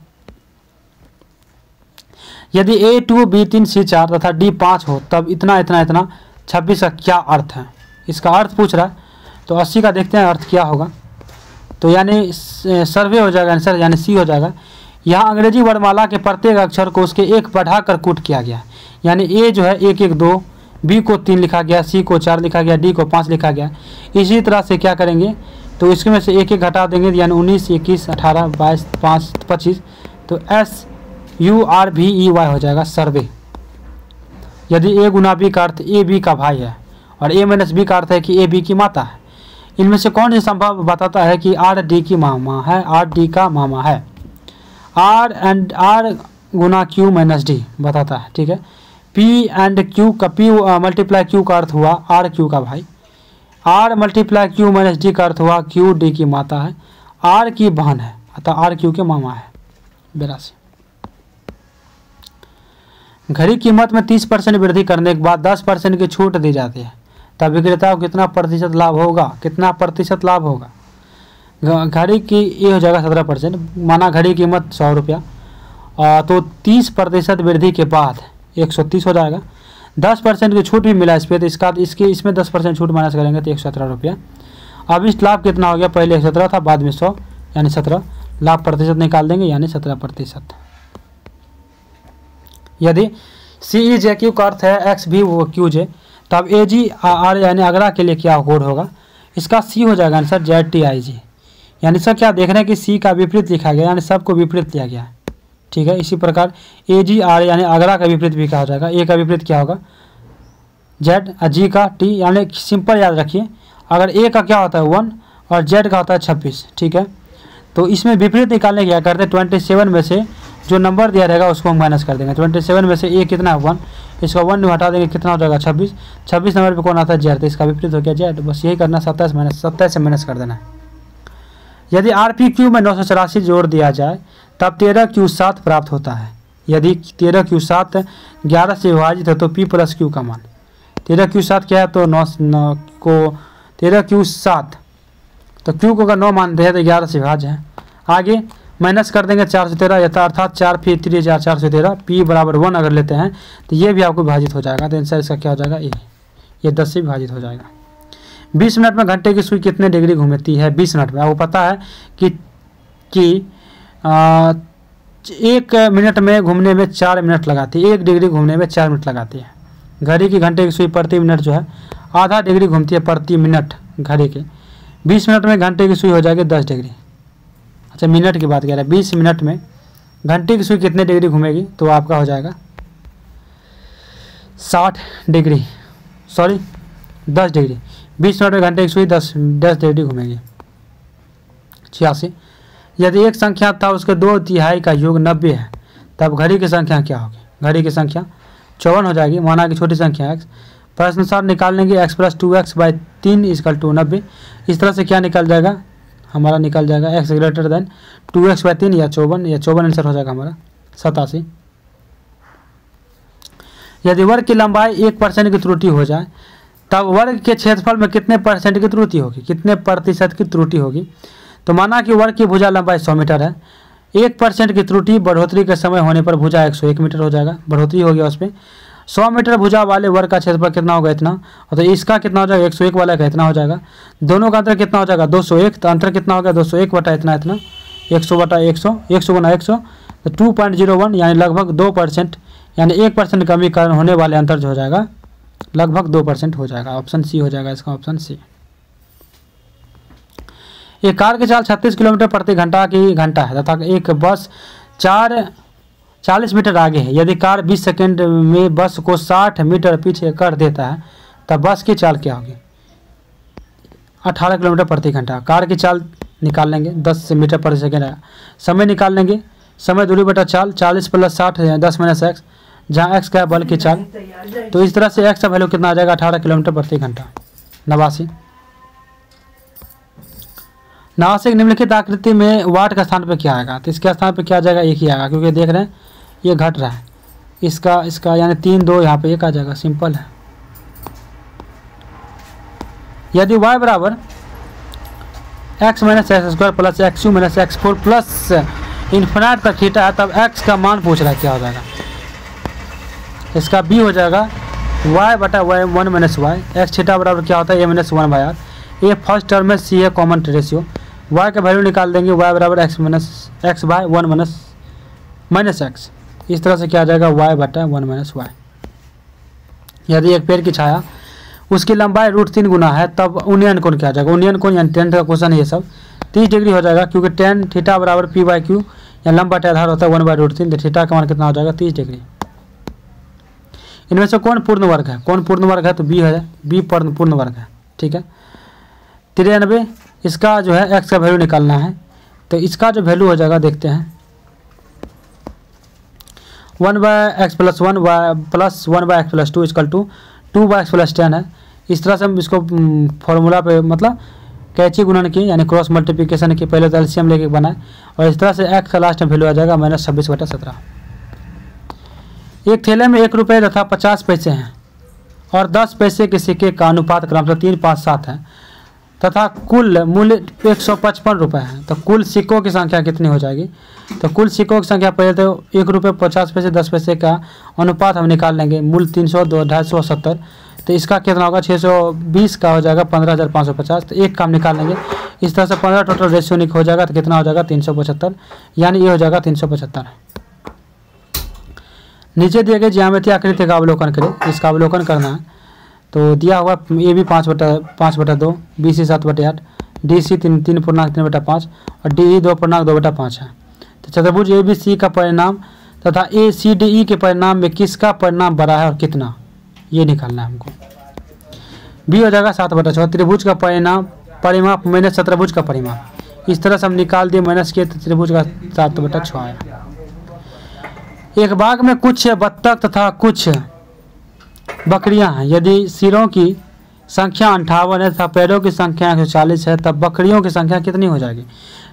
यदि a 2 b 3 c 4 तथा d 5 हो तब इतना 26 का क्या अर्थ है? इसका अर्थ पूछ रहा है, तो 80 का देखते हैं अर्थ क्या होगा। तो यानी सर्वे हो जाएगा आंसर, यानी सी हो जाएगा। यहाँ अंग्रेजी वर्णमाला के प्रत्येक अक्षर को उसके 1 बढ़ाकर कूट किया गया, यानी ए जो है 1 1 2, बी को 3 लिखा गया, सी को 4 लिखा गया, डी को 5 लिखा गया। इसी तरह से क्या करेंगे तो इसके में से 1 1 घटा देंगे, यानी 19 21 18 22 5 25, तो SURVEY हो जाएगा सर्वे। यदि ए गुना बी का अर्थ ए बी का भाई है और ए माइनस बी का अर्थ है कि ए बी की माता है, इनमें से कौन सी संभव बताता है कि आर डी की मामा है, आर डी का मामा है। आर एंड आर गुना क्यू माइनस डी बताता है, ठीक है। पी एंड क्यू का पी मल्टीप्लाई क्यू का अर्थ हुआ आर क्यू का भाई, R multiply Q minus D का अर्थ हुआ क्यू डी की माता है, आर की बहन है अतः आर क्यू के मामा है। 82 घड़ी की कीमत में 30% वृद्धि करने के बाद 10% की छूट दी जाती है, तब विक्रेता को कितना प्रतिशत लाभ होगा, कितना प्रतिशत लाभ होगा। घड़ी की ये हो जाएगा 17%, माना घड़ी की कीमत 100 रुपया, तो 30% वृद्धि के बाद 130 हो जाएगा। 10% की छूट भी मिला इस पर, तो इसका इसमें 10% छूट माइनस करेंगे तो 117 रुपया। अब इस लाभ कितना हो गया, पहले 117 था बाद में 100 यानी 17, लाभ प्रतिशत निकाल देंगे यानी 17%। यदि सी ई जे क्यू का अर्थ है एक्स भी वो क्यू जे, तब ए जी आर यानी आगरा के लिए क्या कोड होगा, इसका सी हो जाएगा आंसर जेड टी आई जी। यानी सर क्या देख रहे हैं कि सी का विपरीत लिखा गया यानी सबको विपरीत लिया गया है, ठीक है। इसी प्रकार ए जी आर यानी आगरा का विपरीत भी क्या हो जाएगा, ए का विपरीत क्या होगा जेड, जी का टी, यानी सिंपल याद रखिए अगर ए का क्या होता है 1 और जेड का होता है 26, ठीक है। तो इसमें विपरीत निकालने क्या करते हैं, 27 में से जो नंबर दिया रहेगा उसको हम माइनस कर देंगे। 27 में से ए कितना है 1, इसका 1 हटा देंगे कितना हो जाएगा 26, 26 नंबर पे कौन आता है जेड, तो इसका विपरीत हो गया जेड। बस यही करना 27 से माइनस कर देना है। यदि आर पी क्यू में 984 जोड़ दिया जाए तब 13Q7 प्राप्त होता है। यदि 13Q7 11 से विभाजित है तो P प्लस क्यू का मान, 13Q7 क्या है तो 9 को 13Q7 तो क्यू को अगर 9 मानते हैं तो 11 से विभाज्य है। आगे माइनस कर देंगे 413 अर्थात 4 फी 3 413, पी बराबर 1 अगर लेते हैं तो ये भी आपको विभाजित हो जाएगा, तो आंसर इसका क्या हो जाएगा ये 10 से विभाजित हो जाएगा। 20 मिनट में घंटे की सुई कितने डिग्री घूमती है, 20 मिनट में। आपको पता है कि 1 मिनट में घूमने में 4 मिनट लगाती है, 1 डिग्री घूमने में 4 मिनट लगाती है। घड़ी की घंटे की सुई प्रति मिनट जो है आधा डिग्री घूमती है प्रति मिनट घड़ी के। 20 मिनट में घंटे की सुई हो जाएगी 10 डिग्री। अच्छा मिनट की बात कर रहे हैं, 20 मिनट में घंटे की सुई कितने डिग्री घूमेगी तो आपका हो जाएगा 60 डिग्री, सॉरी 10 डिग्री। 20 मिनट में घंटे की सुई 10 डिग्री घूमेगी। 86 यदि एक संख्या था उसके 2/3 का योग 90 है तब घड़ी की संख्या क्या होगी, घड़ी की संख्या 54 हो जाएगी, माना कि छोटी संख्या x। प्रश्नानुसार निकाल लेंगे x + 2x/3 = 90। इस तरह से क्या निकल जाएगा, हमारा निकल जाएगा x > 2x/3 या 54 आंसर हो जाएगा हमारा 87। यदि वर्ग की लंबाई 1% की त्रुटि हो जाए तब वर्ग के क्षेत्रफल में कितने परसेंट की त्रुटि होगी, कितने प्रतिशत की त्रुटि होगी। तो माना कि वर्ग की भुजा लंबाई 100 मीटर है, 1% की त्रुटि बढ़ोतरी के समय होने पर भुजा 101 मीटर हो जाएगा, बढ़ोतरी हो गया उसमें। 100 मीटर भुजा वाले वर्ग का क्षेत्रफल कितना होगा इतना, और तो इसका कितना हो जाएगा 101 वाला का इतना हो जाएगा। दोनों का अंतर कितना हो जाएगा 201, तो अंतर कितना हो गया 201 बटा इतना 100 बटा 100, 100 गुना 100 तो 2.01 यानी लगभग 2%, यानी 1% कमी कारण होने वाले अंतर जो हो जाएगा लगभग 2% हो जाएगा। ऑप्शन सी हो जाएगा इसका, ऑप्शन सी। एक कार की चाल 36 किलोमीटर प्रति घंटा की घंटा है तथा एक बस 40 मीटर आगे है। यदि कार 20 सेकंड में बस को 60 मीटर पीछे कर देता है तब बस की चाल क्या होगी, 18 किलोमीटर प्रति घंटा। कार की चाल निकाल लेंगे 10 मीटर प्रति सेकंड है। समय निकाल लेंगे, समय दूरी बटा चाल, 40 + 60 10 - x, जहाँ x का है बल की चाल। तो इस तरह से x का वैल्यू कितना आ जाएगा 18 किलोमीटर प्रति घंटा। 89 निम्नलिखित आकृति में वाट का स्थान पे क्या आएगा, तो इसके स्थान पे क्या आ जाएगा 1 ही आएगा, क्योंकि देख रहे हैं ये घट रहा है, इसका यानी 3 2 यहाँ पे 1 आ जाएगा, सिंपल है। यदि y बराबर x - x² + x3 - x4 plus infinite तक थीटा है तब x का मान पूछ रहा है क्या हो जाएगा, इसका b हो जाएगा y बटा y 1 - y। x थीटा बराबर क्या होता है a - 1/r। ये फर्स्ट टर्म में c है कॉमन रेशियो, y का वैल्यू निकाल देंगे, y बराबर x / 1 - x। इस तरह से क्या आ जाएगा y बटा 1 - y। यदि एक पेड़ की छाया उसकी लंबाई √3 गुना है तब उन्नयन कोण क्या आ जाएगा, उन्नयन कोण यानी टेन का क्वेश्चन है ये सब, 30 डिग्री हो जाएगा, क्योंकि टेन थीटा बराबर p/q या लंबा आधार होता है 1/√3, तो थीटा का मान कितना हो जाएगा 30 डिग्री। इनमें से कौन पूर्ण वर्ग है, कौन पूर्ण वर्ग है, तो बी है, बी पूर्ण वर्ग है। ठीक है, 93 इसका जो है एक्स का वैल्यू निकालना है। तो इसका जो वैल्यू हो जाएगा देखते हैं, 1/x+1 plus 1/x+2 equal to 2/x+10 है। इस तरह से हम इसको फॉर्मूला पे मतलब कैची गुणन की यानी क्रॉस मल्टीप्लिकेशन की पहले तो एलसीएम लेके बनाए, और इस तरह से एक्स का लास्ट में वैल्यू आ जाएगा -26/17। एक थैले में 1 रुपये तथा 50 पैसे हैं और 10 पैसे के सिक्के का अनुपात क्रमशः 3, 5, 7 है तथा कुल मूल्य 155 रुपये है। तो कुल सिक्कों की संख्या कितनी हो जाएगी, तो कुल सिक्कों की संख्या पहले तो 1 रुपये 50 पैसे 10 पैसे का अनुपात हम निकाल लेंगे, मूल्य 300, 250, 70। तो इसका कितना होगा, 620 का हो जाएगा 15,550। तो एक का हम निकाल लेंगे, इस तरह से 15 टोटल रेशियो हो जाएगा। तो कितना हो जाएगा 375, यानी ये हो जाएगा 375। नीचे दिए गए ज्यामितीय आकृति का अवलोकन करें, इसका अवलोकन करना है। तो दिया हुआ A B 5/2, B C 7/8, D C 3.3/5 और डी ई 2.2/5 है। तो चतुर्भुज ए बी सी का परिणाम तथा ए सी डी ई के परिणाम में किसका परिणाम बड़ा है और कितना, ये निकालना है हमको। बी हो जाएगा 7/6, त्रिभुज का परिमाप माइनस चतुर्भुज का परिमाप। इस तरह से हम निकाल दिए माइनस के, तो त्रिभुज का 7/6 आया। एक बाग में कुछ बत्तख तथा कुछ बकरियां हैं। यदि सिरों की संख्या 58 है तथा पैरों की संख्या 140 है, तब बकरियों की संख्या कितनी हो जाएगी।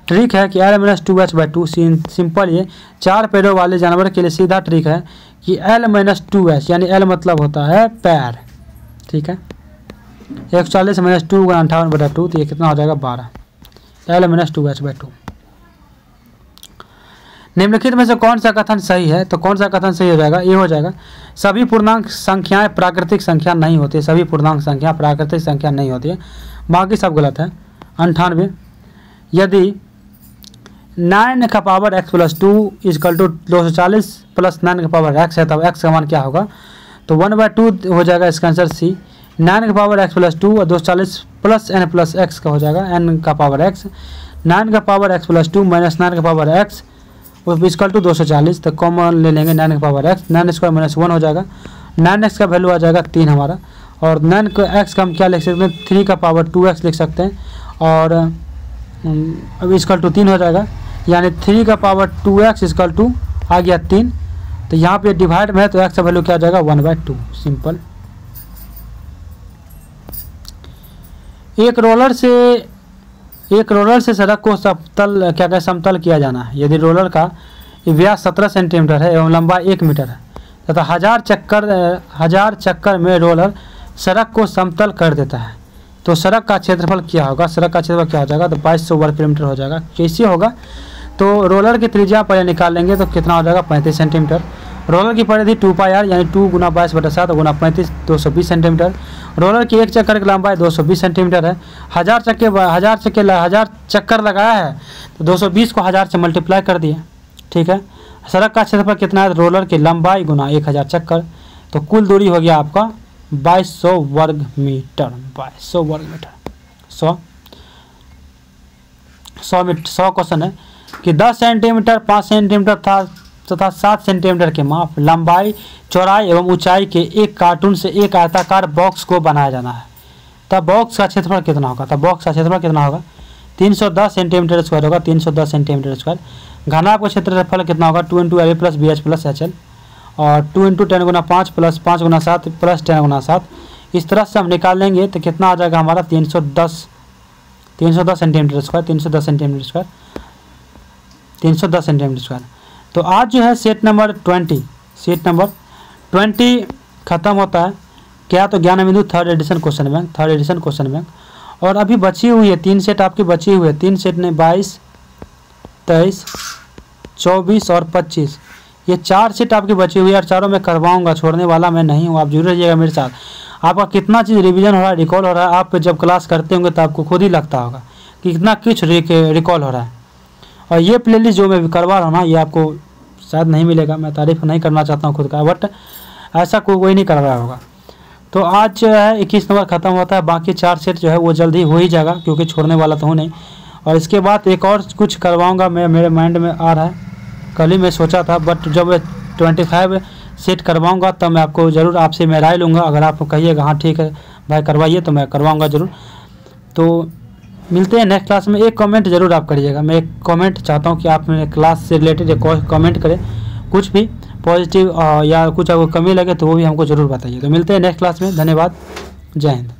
ट्रिक है कि L-2h/2 सिंपल, ये 4 पैरों वाले जानवर के लिए सीधा ट्रिक है कि L-2h, यानी L मतलब होता है पैर। ठीक है, 140 - 2 × 58/2, तो ये कितना हो जाएगा 12, L-2h/2। निम्नलिखित में से कौन सा कथन सही है, तो कौन सा कथन सही हो जाएगा, ये हो जाएगा सभी पूर्णांक संख्याएं प्राकृतिक संख्या नहीं होती, सभी पूर्णांक संख्या प्राकृतिक संख्या नहीं होती है, बाकी सब गलत है। 98 यदि 9 का power x+2 equal to 240 plus 9 का पावर x है, तब x का मान क्या होगा, तो 1/2 हो जाएगा इसका आंसर सी। 9 का पावर x+2 और 240 प्लस n प्लस x का हो जाएगा n का पावर x। 9 का पावर x+2 माइनस 9 का पावर x इक्वल टू 240, तो कॉमन ले लेंगे 9 का पावर x, 9² - 1 हो जाएगा। 9x का वैल्यू आ जाएगा 3 हमारा, और 9 को x का हम क्या लिख सकते हैं, 3 का पावर 2x लिख सकते हैं, और अब इक्वल टू 3 हो जाएगा, यानी 3 का पावर 2x इक्वल टू आ गया 3। तो यहाँ पे डिवाइड में है तो x का वैल्यू क्या आ जाएगा 1/2, सिंपल। एक रोलर से सड़क को समतल किया जाना है। यदि रोलर का व्यास 17 सेंटीमीटर है एवं लंबाई 1 मीटर है तथा 1000 चक्कर में रोलर सड़क को समतल कर देता है, तो सड़क का क्षेत्रफल क्या होगा, सड़क का क्षेत्रफल क्या हो जाएगा, तो 2200 वर्ग किलोमीटर हो जाएगा। कैसे होगा, तो रोलर की त्रिज्या पहले निकाल लेंगे, तो कितना हो जाएगा 35 सेंटीमीटर। रोलर की परिधि 2πr यानी 2 × 22/7 × 35 220 सेंटीमीटर। रोलर की एक चक्कर की लंबाई 220 सेंटीमीटर है। 1000 चक्कर लगाया है, तो 220 को 1000 से मल्टीप्लाई कर दिए। ठीक है, सड़क का क्षेत्रफल कितना है, रोलर की लंबाई गुना 1000 चक्कर, तो कुल दूरी हो गया आपका 2200 वर्ग मीटर। 2200 वर्ग मीटर। 100 क्वेश्चन है कि 10 सेंटीमीटर 5 सेंटीमीटर तथा 7 सेंटीमीटर के माप, लंबाई, चौड़ाई एवं ऊंचाई के एक कार्टून से एक आयताकार बॉक्स को बनाया जाना है, तब बॉक्स का क्षेत्रफल कितना होगा, तब बॉक्स का क्षेत्रफल कितना होगा 310 सेंटीमीटर स्क्वायर होगा, 310 सेंटीमीटर स्क्वायर। घनाभ का क्षेत्रफल कितना होगा 2 × LA + BH + HL, और 2 × 10 × 5 प्लस 5 × 7 प्लस 10 × 7। इस तरह से हम निकाल लेंगे तो कितना आ जाएगा हमारा 310 centimetre square, 310 centimetre square, 310 centimetre square. तो आज जो है सेट नंबर 20 खत्म होता है क्या, तो ज्ञान बिंदु 3rd एडिशन क्वेश्चन बैंक। और अभी बची हुई है 3 सेट आपकी बची हुई है, 3 सेट ने 22, 23, 24 और 25, ये 4 सेट आपकी बची हुई है। और चारों में करवाऊंगा, छोड़ने वाला मैं नहीं हूँ, आप जरूर रहिएगा मेरे साथ। आपका कितना चीज़ रिवीजन हो रहा है, रिकॉल हो रहा है, आप जब क्लास करते होंगे तो आपको खुद ही लगता होगा कि कितना कुछ रिकॉल हो रहा है। और ये प्लेलिस्ट जो मैं करवा रहा हूँ ना, ये आपको शायद नहीं मिलेगा, मैं तारीफ नहीं करना चाहता हूँ खुद का, बट ऐसा कोई नहीं करवाया होगा। तो आज जो है 21 नंबर ख़त्म होता है, बाकी 4 सेट जो है वो जल्दी हो ही जाएगा, क्योंकि छोड़ने वाला तो हूँ नहीं। और इसके बाद एक और कुछ करवाऊँगा, मैं मेरे माइंड में आ रहा है, कल ही मैं सोचा था, बट जब 25 सेट करवाऊंगा तब मैं आपको ज़रूर आपसे मैं राय लूँगा। अगर आप कहिएगा हाँ ठीक है भाई करवाइए तो मैं करवाऊँगा ज़रूर। तो मिलते हैं नेक्स्ट क्लास में। एक कमेंट ज़रूर आप करिएगा, मैं एक कमेंट चाहता हूँ कि आप मेरे क्लास से रिलेटेड एक कमेंट करें, कुछ भी पॉजिटिव या कुछ आपको कमी लगे तो वो भी हमको ज़रूर बताइए। तो मिलते हैं नेक्स्ट क्लास में। धन्यवाद, जय हिंद।